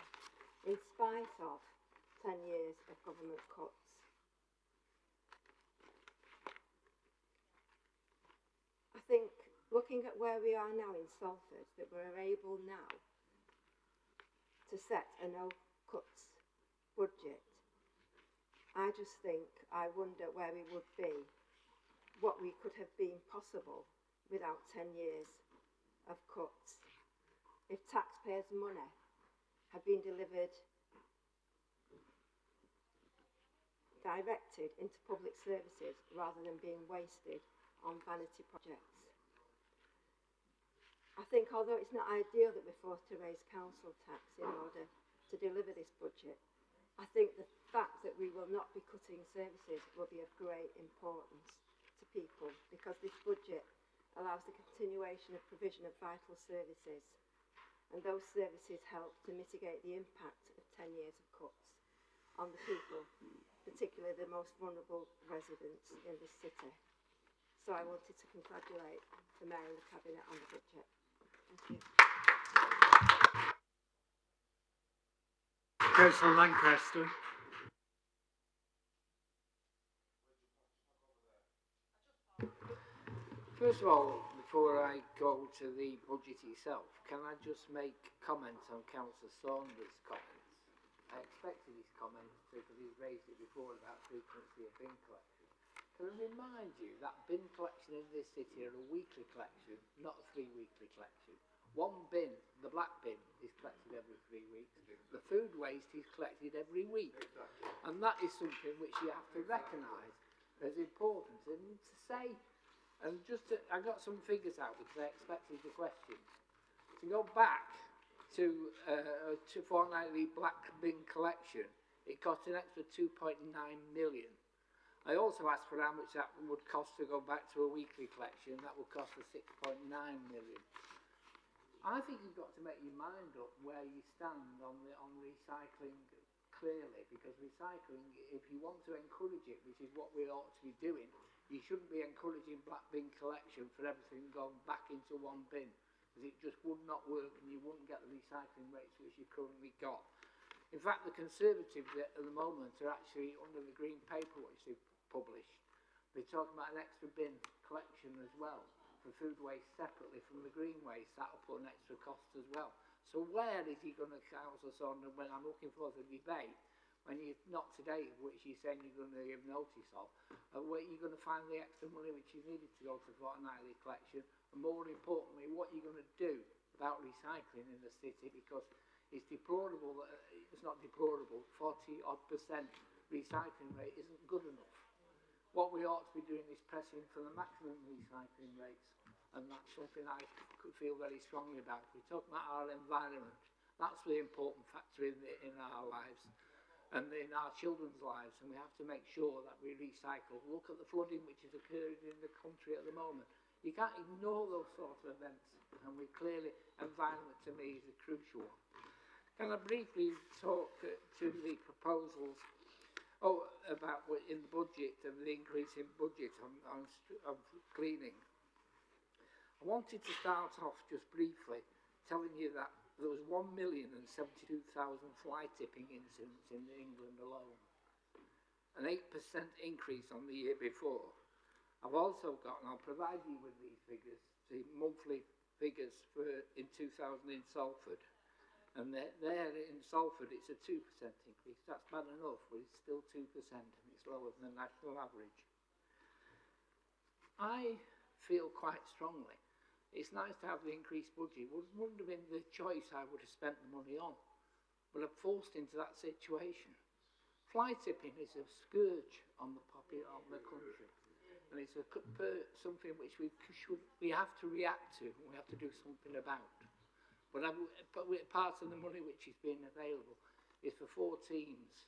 in spite of 10 years of government cuts. I think, looking at where we are now in Salford, that we're able now to set a no-cuts budget. I just think, I wonder where we would be, what we could have been possible without 10 years of cuts. If taxpayers' money had been delivered, directed into public services rather than being wasted on vanity projects. I think although it's not ideal that we're forced to raise council tax in order to deliver this budget, I think the fact that we will not be cutting services will be of great importance to people, because this budget allows the continuation of provision of vital services, and those services help to mitigate the impact of 10 years of cuts on the people, particularly the most vulnerable residents in this city. So I wanted to congratulate the Mayor and the Cabinet on the budget. Thank you. Councillor Lancaster. First of all, before I go to the budget itself, can I just make comment on Councillor Saunders' comments? I expected his comments because he's raised it before about frequency of bin collection. Can I remind you that bin collection in this city are a weekly collection, not a 3-weekly collection. One bin, the black bin, is collected every 3 weeks. The food waste is collected every week. And that is something which you have to recognise as important. And to say, I got some figures out because I expected the questions. To go back to fortnightly black bin collection, it cost an extra 2.9 million. I also asked for how much that would cost to go back to a weekly collection. That would cost us 6.9 million. I think you've got to make your mind up where you stand on recycling clearly, because recycling, if you want to encourage it, which is what we ought to be doing, you shouldn't be encouraging black bin collection for everything going back into one bin, because it just would not work and you wouldn't get the recycling rates which you currently got. In fact, the Conservatives at the moment are actually under the Green Paper which they've published. They're talking about an extra bin collection as well for food waste separately from the green waste. That'll put an extra cost as well. So where is he going to counsel us on when I'm looking for the debate, when you're not today, which you're saying you're going to give notice of, where you're going to find the extra money which is needed to go to fortnightly collection, and more importantly, what you're going to do about recycling in the city, because it's deplorable, it's not deplorable, 40-odd% recycling rate isn't good enough. What we ought to be doing is pressing for the maximum recycling rates, and that's something I could feel very strongly about. We talk about our environment. That's the important factor in our lives and in our children's lives, and we have to make sure that we recycle. Look at the flooding which is occurring in the country at the moment. You can't ignore those sort of events, and we clearly, environment to me is a crucial one. Can I briefly talk to the proposals about in the budget and the increase in budget on cleaning? I wanted to start off just briefly telling you that there was 1,072,000 fly tipping incidents in England alone, an 8% increase on the year before. I've also got, and I'll provide you with these figures, the monthly figures for in 2000 in Salford. And there in Salford, it's a 2% increase. That's bad enough, but it's still 2%, and it's lower than the national average. I feel quite strongly it's nice to have the increased budget. It wouldn't have been the choice I would have spent the money on, but I'm forced into that situation. Fly tipping is a scourge on the country, and it's something which we have to react to, and we have to do something about. But part of the money which is being available is for 4 teams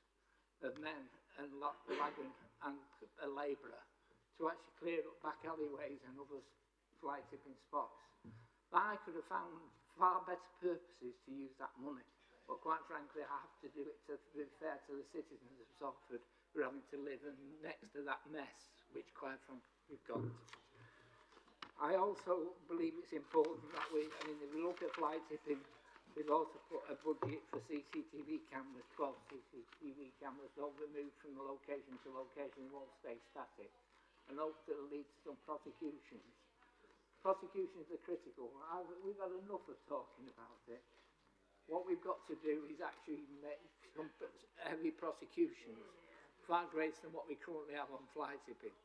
of men and wagon and a labourer to actually clear up back alleyways and other fly tipping spots. But I could have found far better purposes to use that money. But quite frankly, I have to do it to be fair to the citizens of Salford who are having to live next to that mess, which quite frankly we've got. I also believe it's important that if we look at fly tipping, we've also put a budget for CCTV cameras, 12 CCTV cameras, all removed from the location to location, won't stay static, and hope that will lead to some prosecutions. Prosecutions are critical. We've had enough of talking about it. What we've got to do is actually make some heavy prosecutions, far greater than what we currently have on fly tipping.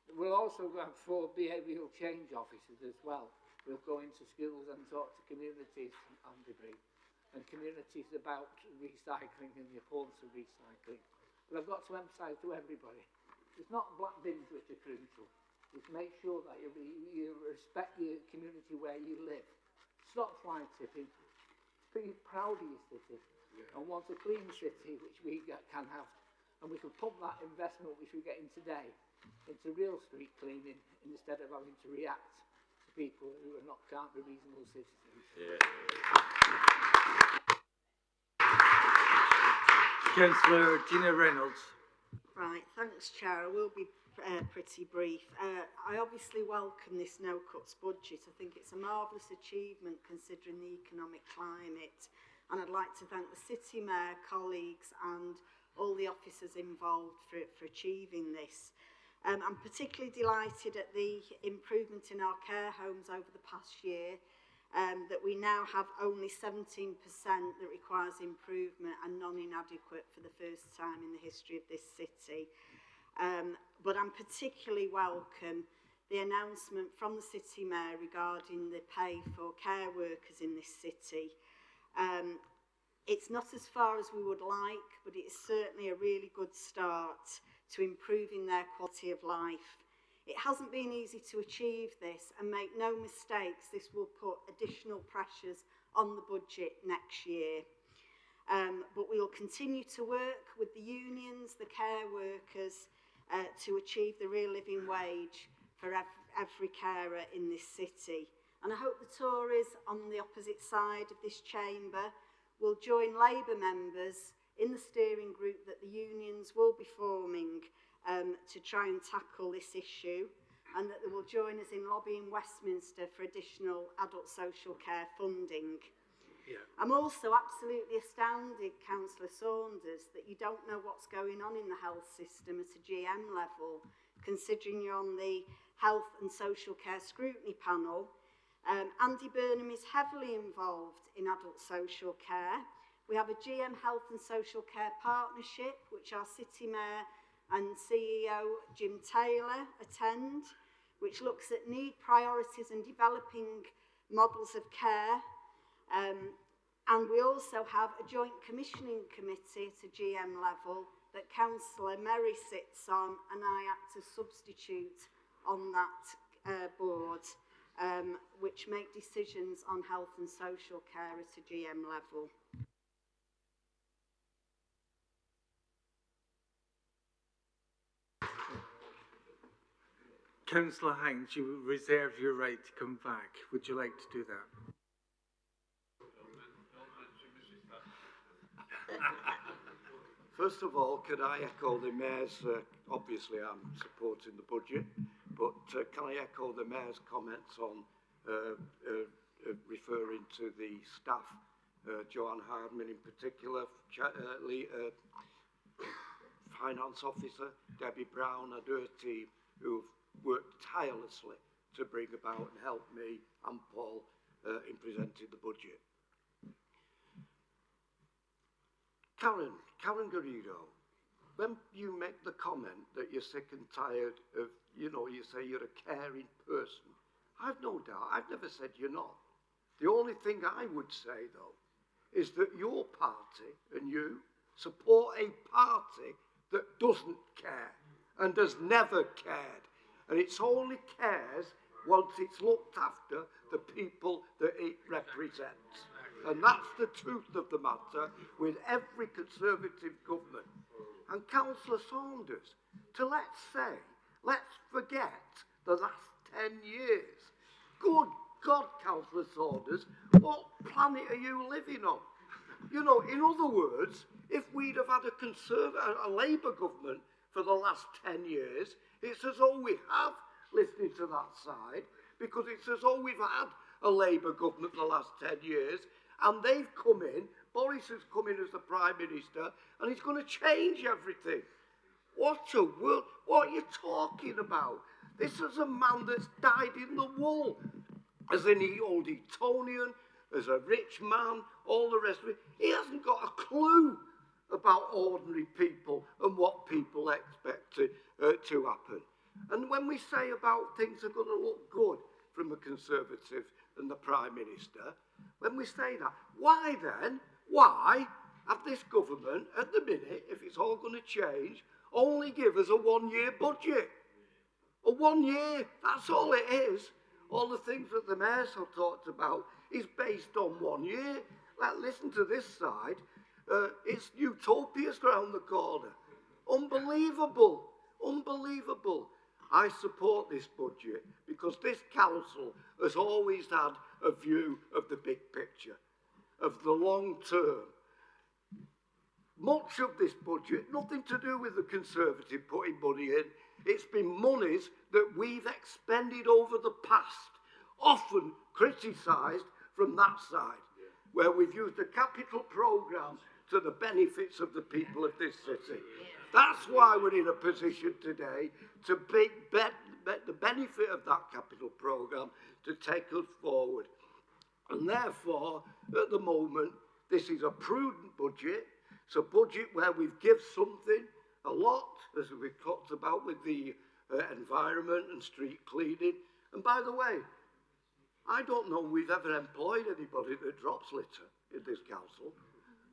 We'll also have 4 behavioural change officers as well. We'll go into schools and talk to communities on debris and communities about recycling and the importance of recycling. But I've got to emphasise to everybody, it's not black bins which are crucial. It's make sure that you respect your community where you live. Stop fly tipping. Be proud of your city and want a clean city which we can have. And we can pump that investment which we're getting today into real street cleaning instead of having to react to people who can't be reasonable citizens. Yeah. Councillor Gina Reynolds. Right, thanks, Chair. I will be pretty brief. I obviously welcome this no-cuts budget. I think it's a marvellous achievement considering the economic climate, and I'd like to thank the City Mayor, colleagues and all the officers involved for achieving this. I'm particularly delighted at the improvement in our care homes over the past year, that we now have only 17% that requires improvement and non-inadequate for the first time in the history of this city. But I'm particularly welcome the announcement from the City Mayor regarding the pay for care workers in this city. It's not as far as we would like, but it's certainly a really good start to improving their quality of life. It hasn't been easy to achieve this, and make no mistakes, this will put additional pressures on the budget next year. But we will continue to work with the unions, the care workers, to achieve the real living wage for every carer in this city. And I hope the Tories on the opposite side of this chamber will join Labour members in the steering group that the unions will be forming to try and tackle this issue, and that they will join us in lobbying Westminster for additional adult social care funding. Yeah. I'm also absolutely astounded, Councillor Saunders, that you don't know what's going on in the health system at a GM level, considering you're on the Health and Social Care Scrutiny Panel. Andy Burnham is heavily involved in adult social care. We have a GM Health and Social Care Partnership, which our City Mayor and CEO Jim Taylor attend, which looks at need priorities and developing models of care. And we also have a joint commissioning committee at a GM level that Councillor Merry sits on, and I act as substitute on that board, which make decisions on health and social care at a GM level. Councillor Hines, you reserve your right to come back. Would you like to do that? First of all, could I echo the Mayor's, obviously I'm supporting the budget, but can I echo the Mayor's comments on referring to the staff, Joanne Hardman in particular, Finance Officer, Debbie Brown, and her team, who have worked tirelessly to bring about and help me and Paul in presenting the budget. Karen Garrido, when you make the comment that you're sick and tired of, you say you're a caring person, I've no doubt, I've never said you're not. The only thing I would say, though, is that your party and you support a party that doesn't care and has never cared. And it's only cares once it's looked after the people that it represents. And that's the truth of the matter with every Conservative government. And Councillor Saunders, let's forget the last 10 years. Good God, Councillor Saunders, what planet are you living on? In other words, if we'd have had a Labour government for the last 10 years, it's as though we have, listening to that side, because it's as though we've had a Labour government for the last 10 years, and they've come in, Boris has come in as the Prime Minister, and he's going to change everything. What a world, what are you talking about? This is a man that's died in the wool, as an old Etonian, as a rich man, all the rest of it. He hasn't got a clue about ordinary people and what people expect to happen. And when we say about things are going to look good from a Conservative and the Prime Minister, when we say that, why have this government at the minute, if it's all going to change, only give us a one-year budget? A 1 year, that's all it is. All the things that the Mayor's have talked about is based on 1 year. Listen to this side. It's utopia's around the corner. Unbelievable. Unbelievable. I support this budget because this council has always had a view of the big picture, of the long term. Much of this budget, nothing to do with the Conservative putting money in. It's been monies that we've expended over the past, often criticised from that side, where we've used the capital programme to the benefits of the people of this city. That's why we're in a position today to bet the benefit of that capital programme to take us forward. And therefore, at the moment, this is a prudent budget. It's a budget where we've given something, a lot, as we've talked about with the environment and street cleaning. And by the way, I don't know we've ever employed anybody that drops litter in this council.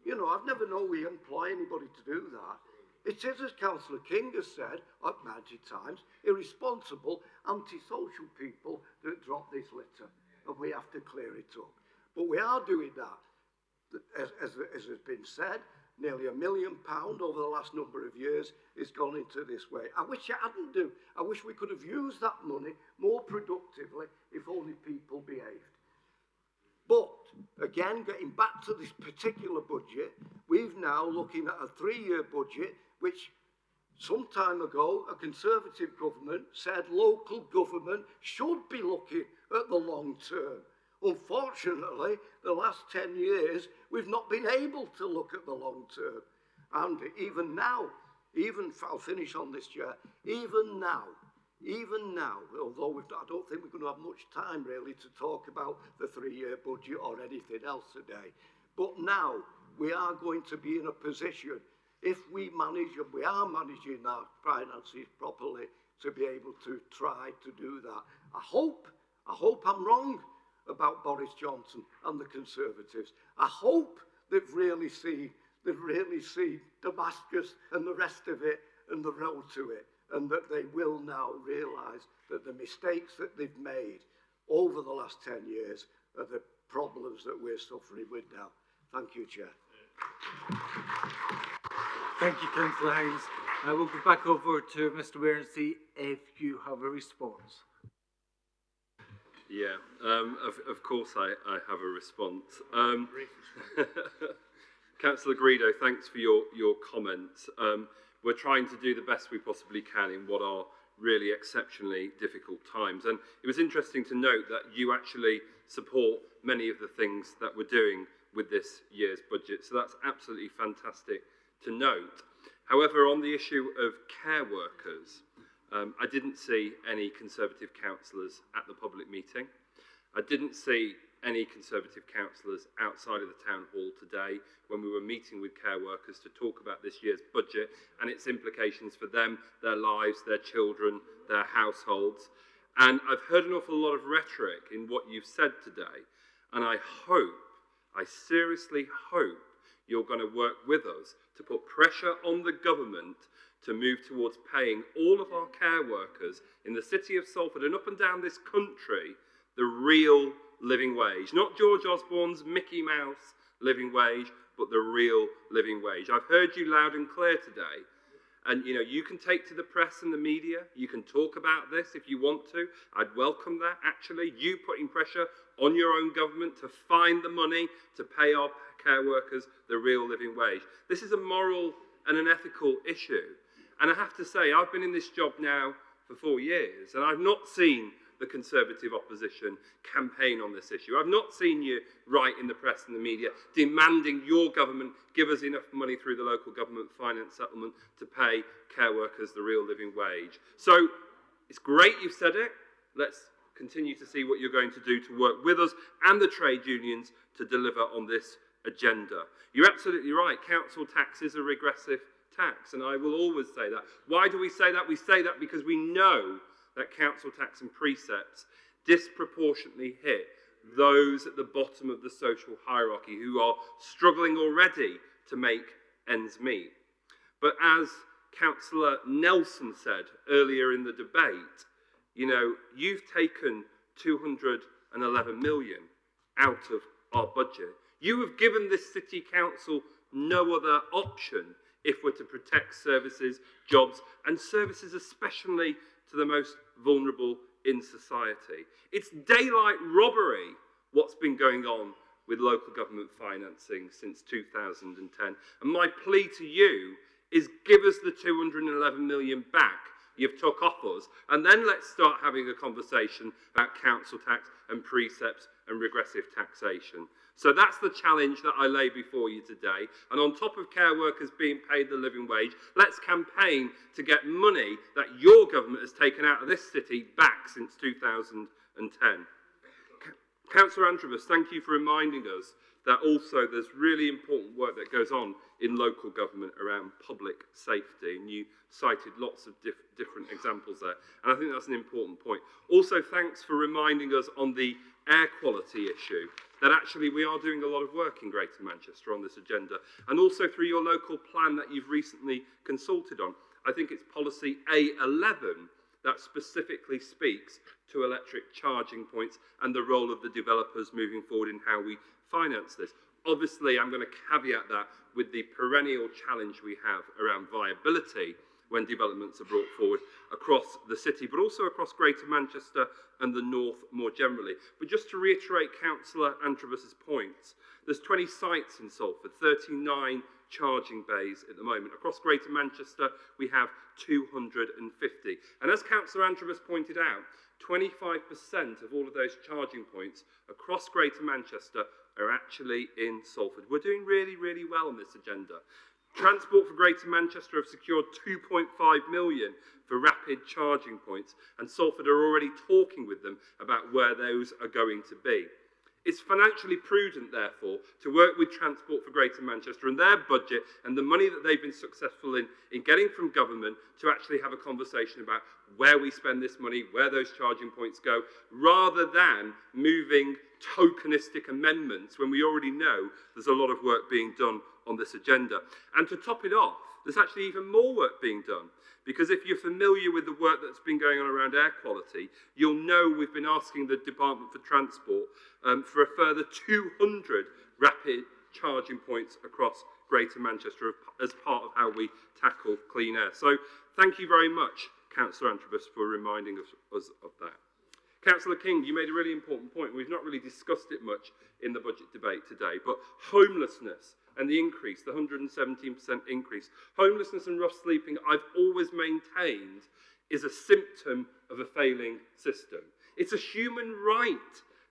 You know, I've never known we employ anybody to do that. It is, as Councillor King has said 90 times, irresponsible, antisocial people that drop this litter, and we have to clear it up. But we are doing that. As has been said, nearly £1 million over the last number of years has gone into this way. I wish it hadn't do. I wish we could have used that money more productively if only people behaved. But, again, getting back to this particular budget, we've now looking at a 3-year budget, which some time ago a Conservative government said local government should be looking at the long term. Unfortunately, the last 10 years, we've not been able to look at the long term. And even now, I'll finish on this, Chair, even now, although I don't think we're going to have much time really to talk about the 3-year budget or anything else today, but now we are going to be in a position, if we manage, and we are managing our finances properly, to be able to try to do that. I hope I'm wrong about Boris Johnson and the Conservatives. I hope they've really seen Damascus and the rest of it and the road to it, and that they will now realise that the mistakes that they've made over the last 10 years are the problems that we're suffering with now. Thank you, Chair. Thank you, Councillor Haynes. I will go back over to Mr. Weir and see if you have a response. Yeah, of course I have a response. Councillor Greedo, thanks for your comments. We're trying to do the best we possibly can in what are really exceptionally difficult times. And it was interesting to note that you actually support many of the things that we're doing with this year's budget. So that's absolutely fantastic to note. However, on the issue of care workers, I didn't see any Conservative councillors at the public meeting. I didn't see any Conservative councillors outside of the town hall today when we were meeting with care workers to talk about this year's budget and its implications for them, their lives, their children, their households. And I've heard an awful lot of rhetoric in what you've said today. And I seriously hope you're going to work with us to put pressure on the government to move towards paying all of our care workers in the city of Salford and up and down this country the real living wage. Not George Osborne's Mickey Mouse living wage, but the real living wage. I've heard you loud and clear today. And, you know, you can take to the press and the media. You can talk about this if you want to. I'd welcome that, actually. You putting pressure on your own government to find the money to pay our care workers the real living wage. This is a moral and an ethical issue. And I have to say, I've been in this job now for 4 years, and I've not seen the Conservative opposition campaign on this issue. I've not seen you write in the press and the media demanding your government give us enough money through the local government finance settlement to pay care workers the real living wage. So it's great you've said it. Let's continue to see what you're going to do to work with us and the trade unions to deliver on this agenda. You're absolutely right. Council tax is a regressive tax, and I will always say that. Why do we say that? We say that because we know that council tax and precepts disproportionately hit those at the bottom of the social hierarchy who are struggling already to make ends meet. But as Councillor Nelson said earlier in the debate, you know, you've taken 211 million out of our budget. You have given this city council no other option if we're to protect services, jobs, and services especially to the most vulnerable in society. It's daylight robbery what's been going on with local government financing since 2010. And my plea to you is give us the 211 million back you've took off us, and then let's start having a conversation about council tax and precepts and regressive taxation. So that's the challenge that I lay before you today. And on top of care workers being paid the living wage, let's campaign to get money that your government has taken out of this city back since 2010. Councillor Antrobus, thank you for reminding us that also there's really important work that goes on in local government around public safety, and you cited lots of different examples there, and I think that's an important point. Also, thanks for reminding us on the air quality issue that actually we are doing a lot of work in Greater Manchester on this agenda, and also through your local plan that you've recently consulted on. I think it's policy A11 that specifically speaks to electric charging points and the role of the developers moving forward in how we finance this. Obviously, I'm going to caveat that with the perennial challenge we have around viability when developments are brought forward across the city, but also across Greater Manchester and the north more generally. But just to reiterate Councillor Antrobus's points, there's 20 sites in Salford, 39 charging bays at the moment. Across Greater Manchester, we have 250. And as Councillor Antrobus pointed out, 25% of all of those charging points across Greater Manchester are actually in Salford. We're doing really, really well on this agenda. Transport for Greater Manchester have secured 2.5 million for rapid charging points, and Salford are already talking with them about where those are going to be. It's financially prudent, therefore, to work with Transport for Greater Manchester and their budget and the money that they've been successful in getting from government to actually have a conversation about where we spend this money, where those charging points go, rather than moving tokenistic amendments when we already know there's a lot of work being done on this agenda. And to top it off, there's actually even more work being done. Because if you're familiar with the work that's been going on around air quality, you'll know we've been asking the Department for Transport for a further 200 rapid charging points across Greater Manchester as part of how we tackle clean air. So thank you very much, Councillor Antrobus, for reminding us of that. Councillor King, you made a really important point. We've not really discussed it much in the budget debate today, but homelessness and the increase, the 117% increase. Homelessness and rough sleeping, I've always maintained, is a symptom of a failing system. It's a human right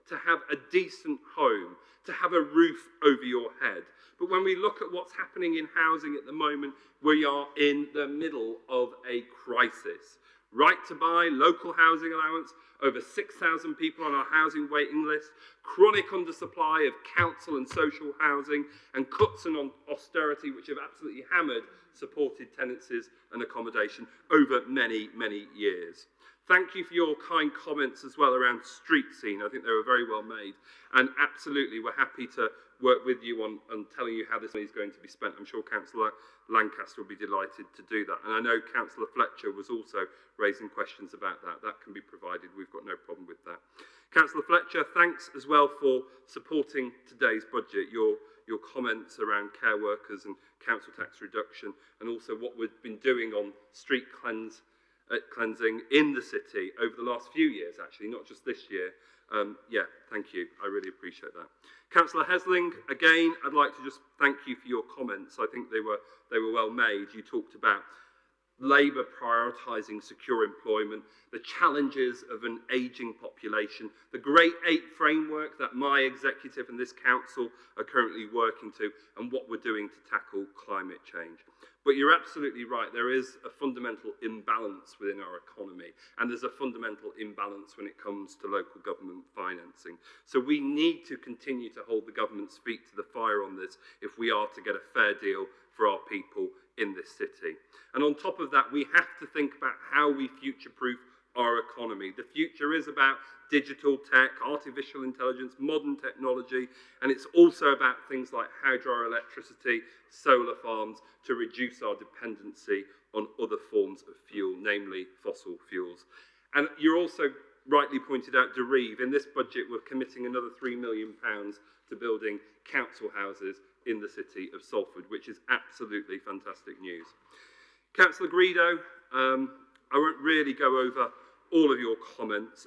to have a decent home, to have a roof over your head. But when we look at what's happening in housing at the moment, we are in the middle of a crisis. Right to buy, local housing allowance, over 6,000 people on our housing waiting list, chronic undersupply of council and social housing, and cuts and austerity which have absolutely hammered supported tenancies and accommodation over many, many years. Thank you for your kind comments as well around street scene. I think they were very well made. And absolutely, we're happy to work with you on telling you how this money is going to be spent. I'm sure Councillor Lancaster will be delighted to do that. And I know Councillor Fletcher was also raising questions about that. That can be provided. We've got no problem with that. Councillor Fletcher, thanks as well for supporting today's budget. Your comments around care workers and council tax reduction, and also what we've been doing on street cleansing in the city over the last few years, actually, not just this year. Yeah, thank you. I really appreciate that. Councillor Hesling, again, I'd like to just thank you for your comments. I think they were well made. You talked about Labour prioritising secure employment, the challenges of an ageing population, the Great Eight framework that my executive and this council are currently working to, and what we're doing to tackle climate change. But you're absolutely right, there is a fundamental imbalance within our economy, and there's a fundamental imbalance when it comes to local government financing. So we need to continue to hold the government's feet to the fire on this if we are to get a fair deal for our people in this city. And on top of that, we have to think about how we future-proof our economy. The future is about digital tech, artificial intelligence, modern technology, and it's also about things like hydroelectricity, solar farms, to reduce our dependency on other forms of fuel, namely fossil fuels. And you're also rightly pointed out, Derive, in this budget we're committing another £3 million to building council houses in the city of Salford, which is absolutely fantastic news. Councillor Gredo, I won't really go over all of your comments.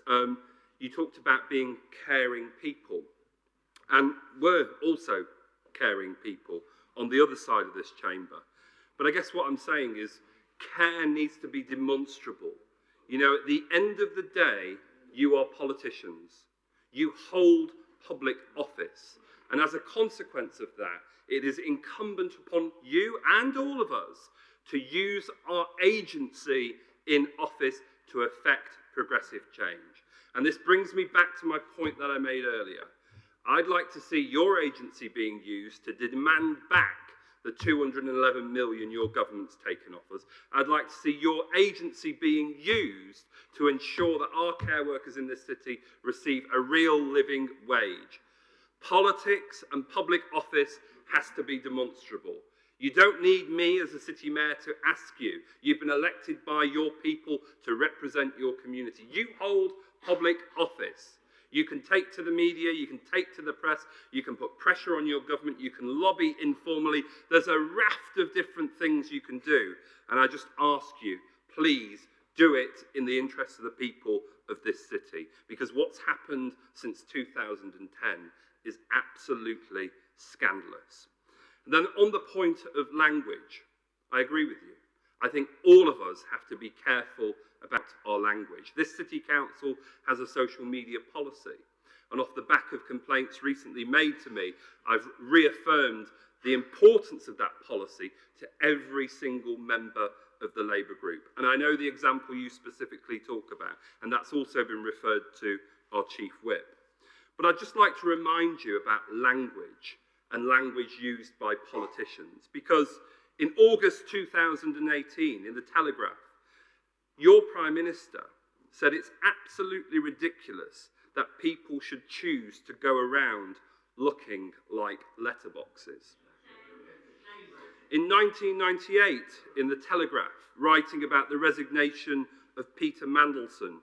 You talked about being caring people, and we're also caring people on the other side of this chamber. But I guess what I'm saying is care needs to be demonstrable. You know, at the end of the day, you are politicians. You hold public office. And as a consequence of that, it is incumbent upon you and all of us to use our agency in office to effect progressive change. And this brings me back to my point that I made earlier. I'd like to see your agency being used to demand back the 211 million your government's taken off us. I'd like to see your agency being used to ensure that our care workers in this city receive a real living wage. Politics and public office has to be demonstrable. You don't need me as a city mayor to ask you. You've been elected by your people to represent your community. You hold public office. You can take to the media, you can take to the press, you can put pressure on your government, you can lobby informally. There's a raft of different things you can do. And I just ask you, please do it in the interest of the people of this city. Because what's happened since 2010 is absolutely scandalous. And then on the point of language, I agree with you. I think all of us have to be careful about our language. This city council has a social media policy, and off the back of complaints recently made to me, I've reaffirmed the importance of that policy to every single member of the Labour group. And I know the example you specifically talk about, and that's also been referred to our Chief Whip. But I'd just like to remind you about language and language used by politicians, because in August 2018, in the Telegraph, your Prime Minister said it's absolutely ridiculous that people should choose to go around looking like letterboxes. In 1998, in the Telegraph, writing about the resignation of Peter Mandelson,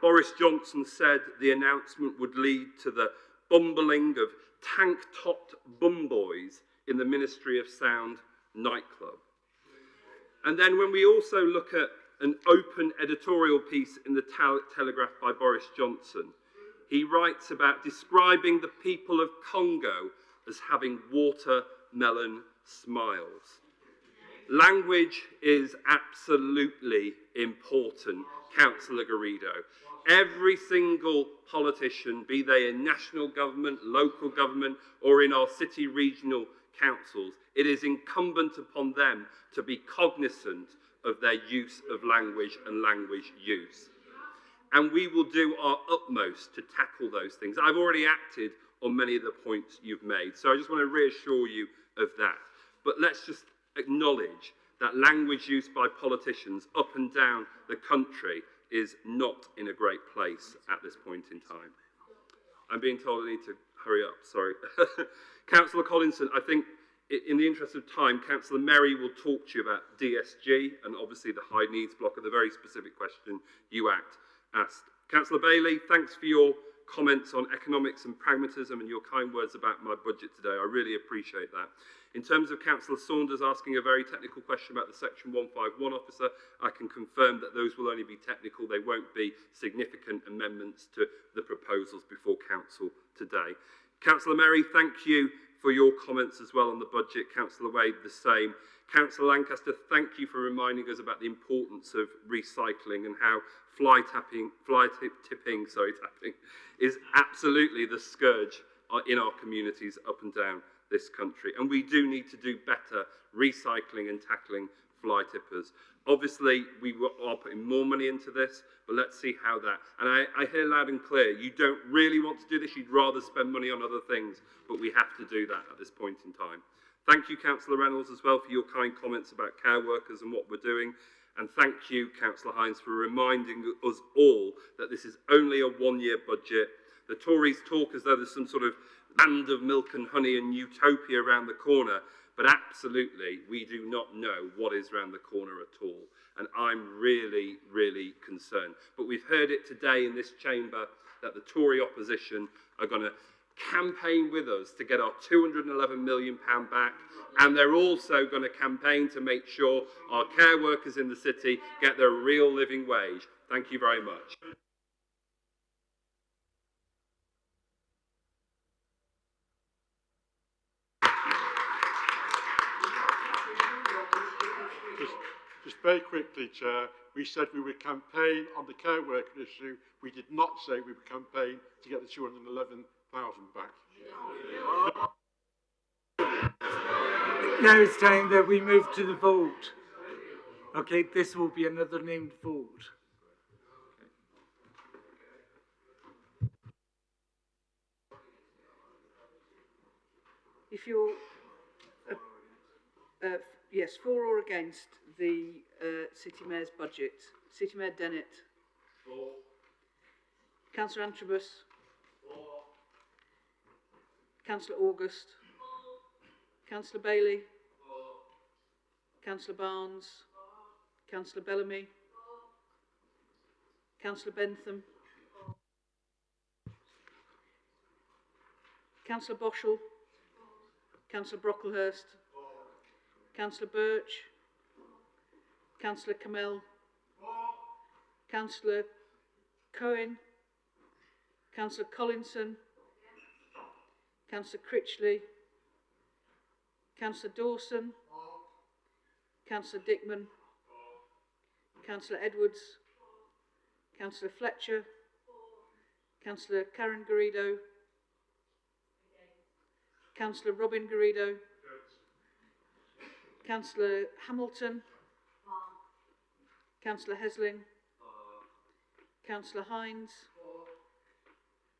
Boris Johnson said the announcement would lead to the bumbling of tank-topped bum boys in the Ministry of Sound nightclub. And then when we also look at an open editorial piece in the Telegraph by Boris Johnson, he writes about describing the people of Congo as having watermelon smiles. Language is absolutely important, Councillor Garrido. Every single politician, be they in national government, local government, or in our city regional councils, it is incumbent upon them to be cognizant of their use of language and language use. And we will do our utmost to tackle those things. I've already acted on many of the points you've made, so I just want to reassure you of that. But let's just acknowledge that language used by politicians up and down the country is not in a great place at this point in time. I'm being told I need to hurry up, sorry. Councillor Collinson, I think in the interest of time, Councillor Merry will talk to you about DSG and obviously the high needs block of the very specific question you asked. Councillor Bailey, thanks for your comments on economics and pragmatism and your kind words about my budget today. I really appreciate that. In terms of Councillor Saunders asking a very technical question about the Section 151 officer, I can confirm that those will only be technical. They won't be significant amendments to the proposals before Council today. Councillor Merry, thank you for your comments as well on the budget. Councillor Wade, the same. Councillor Lancaster, thank you for reminding us about the importance of recycling and how fly tipping is absolutely the scourge in our communities up and down this country. And we do need to do better recycling and tackling fly tippers. Obviously, we are putting more money into this, but let's see how that... And I hear loud and clear, you don't really want to do this, you'd rather spend money on other things, but we have to do that at this point in time. Thank you, Councillor Reynolds, as well, for your kind comments about care workers and what we're doing. And thank you, Councillor Hines, for reminding us all that this is only a one-year budget. The Tories talk as though there's some sort of land of milk and honey and utopia around the corner, but absolutely, we do not know what is around the corner at all. And I'm really, really concerned. But we've heard it today in this chamber that the Tory opposition are going to campaign with us to get our £211 million back, and they're also going to campaign to make sure our care workers in the city get their real living wage. Thank you very much. Just very quickly, Chair, we said we would campaign on the care worker issue. We did not say we would campaign to get the 211,000 back. Now it's time that we move to the vote. Okay, this will be another named vote. If you're, yes, for or against the City Mayor's budget. City Mayor Dennett. For. Councillor Antrobus. For. Councillor August. For. Councillor Bailey. For. Councillor Barnes. For. Councillor Bellamy. For. Councillor Bentham. For. Councillor Boschel. For. Councillor Brocklehurst. For. Councillor Birch. For. Councillor Kamel. For. Councillor Cohen. Councillor Collinson. Councillor Critchley. Councillor Dawson. Councillor Dickman. Councillor Edwards. Councillor Fletcher. Councillor Karen Garrido. Councillor Robin Garrido. Councillor Hamilton. Councillor Hesling. Councillor Hines.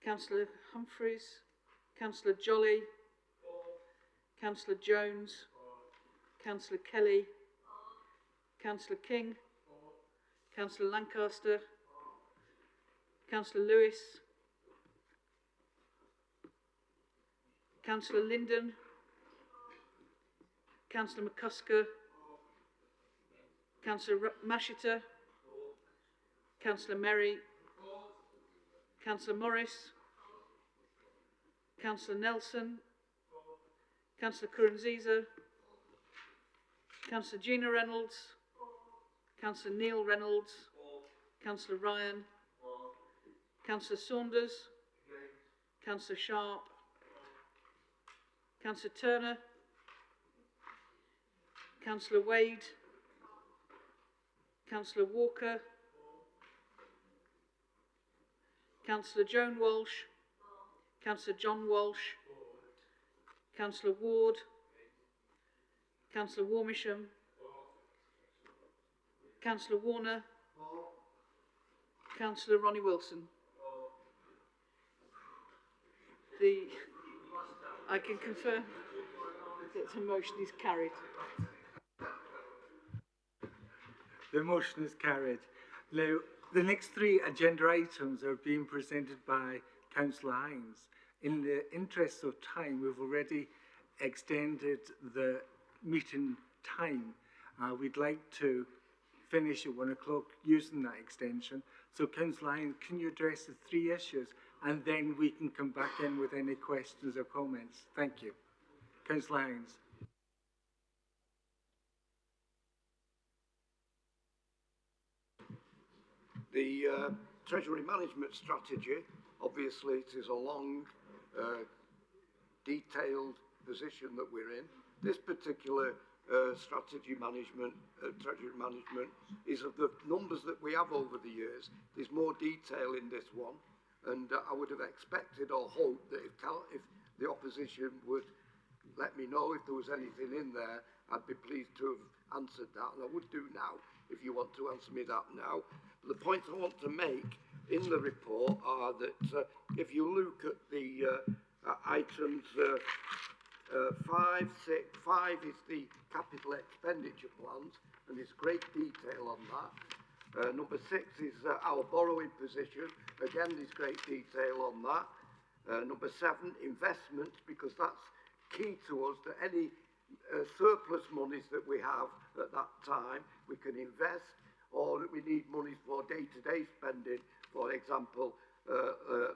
Councillor Humphreys. Councillor Jolly. Councillor Jones. Councillor Kelly. Councillor King. Councillor Lancaster. Councillor Lewis. Councillor Linden. Councillor McCusker. Councillor Mashiter. Councillor Merry. Councillor Morris. Councillor Nelson. Councillor Kuranziza. Councillor Gina Reynolds. Councillor Neil Reynolds. Councillor Ryan. Councillor Saunders. Councillor Sharp. Councillor Turner. Councillor Wade. Councillor Walker. Councillor Joan Walsh. Councillor John Walsh. Councillor Ward. Councillor Warmisham. Councillor Warner. Councillor Ronnie Wilson. I can confirm that the motion is carried. The motion is carried. Now, the next three agenda items are being presented by Councillor Hines. In the interest of time, we've already extended the meeting time. We'd like to finish at 1 o'clock using that extension. So, Councillor Hines, can you address the three issues? And then we can come back in with any questions or comments. Thank you. Councillor Hines. The Treasury Management Strategy, obviously it is a long, detailed position that we're in. This particular strategy management, Treasury Management, is of the numbers that we have over the years. There's more detail in this one, and I would have expected or hoped that if the opposition would let me know if there was anything in there, I'd be pleased to have answered that, and I would do now, if you want to answer me that now. The points I want to make in the report are that if you look at the items 5, 6, 5 is the capital expenditure plans, and there's great detail on that. Number 6 is our borrowing position. Again, there's great detail on that. Number 7, investments, because that's key to us, that any surplus monies that we have at that time, we can invest, or that we need money for day-to-day spending, for example,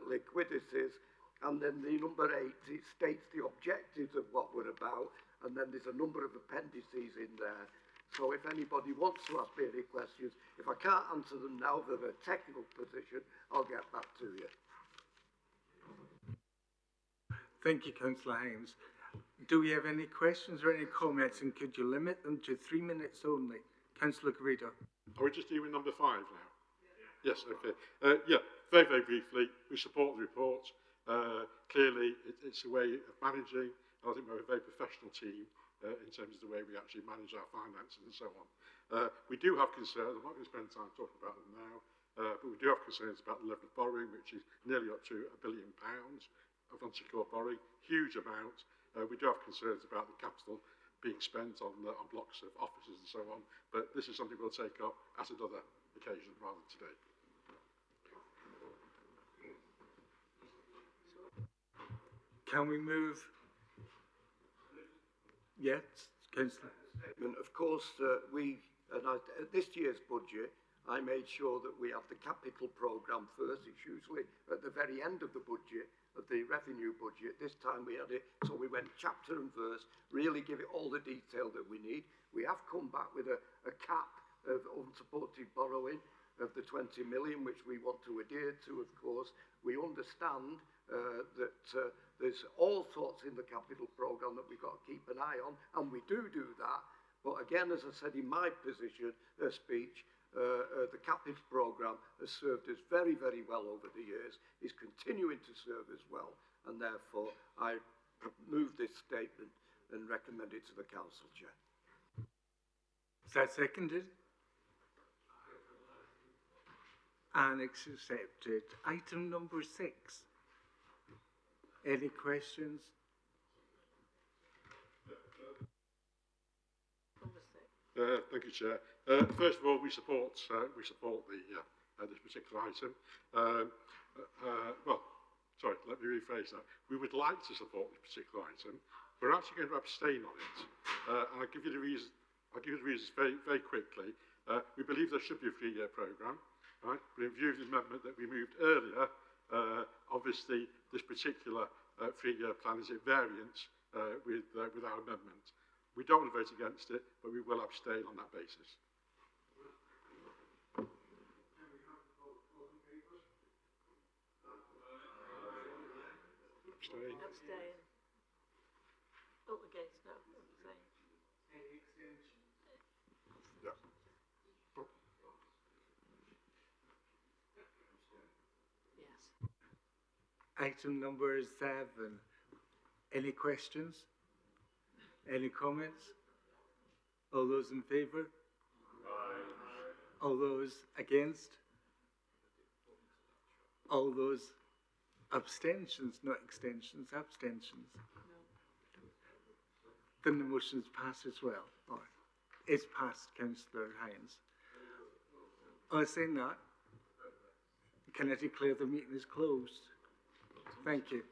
liquidities. And then the number 8, it states the objectives of what we're about, and then there's a number of appendices in there. So if anybody wants to ask me any questions, if I can't answer them now, they're a technical position, I'll get back to you. Thank you, Councillor Hines. Do we have any questions or any comments, and could you limit them to 3 minutes only? Councillor Garrido. Are we just doing number 5 now? Yes, okay. Yeah, very, very briefly, we support the report. Clearly, it's a way of managing, and I think we're a very professional team in terms of the way we actually manage our finances and so on. We do have concerns, I'm not going to spend time talking about them now, but we do have concerns about the level of borrowing, which is nearly up to £1 billion of unsecured borrowing, huge amount. We do have concerns about the capital being spent on blocks of offices and so on, but this is something we'll take up at another occasion rather than today. Can we move? Yes, Councillor. Of course, at this year's budget, I made sure that we have the capital programme first. It's usually at the very end of the budget, of the revenue budget. This time we had it, so we went chapter and verse, really give it all the detail that we need. We have come back with a cap of unsupported borrowing of the 20 million, which we want to adhere to, of course. We understand that there's all sorts in the capital programme that we've got to keep an eye on, and we do that. But again, as I said in my speech, the capital programme has served us very, very well over the years, is continuing to serve us well, and therefore I move this statement and recommend it to the Council, Chair. Is that seconded? Annex accepted. Item number 6. Any questions? Thank you, Chair. First of all, we support this particular item. Well, sorry, let me rephrase that. We would like to support this particular item. We're actually going to abstain on it, and I'll give you the reasons. I'll give you the reasons very, very quickly. We believe there should be a 3-year programme. Right? But in view of the amendment that we moved earlier, obviously this particular 3-year plan is at variance with our amendment. We don't want to vote against it, but we will abstain on that basis. Abstain. Abstain. Vote against, no. Abstain. Yeah. Yes. Item number 7. Any questions? Any comments? All those in favour? Aye. All those against? All those abstentions, not extensions, abstentions? No. Then the motion's passed as well. Oh, it's passed, Councillor Hines. Saying that, can I declare the meeting is closed? Thank you.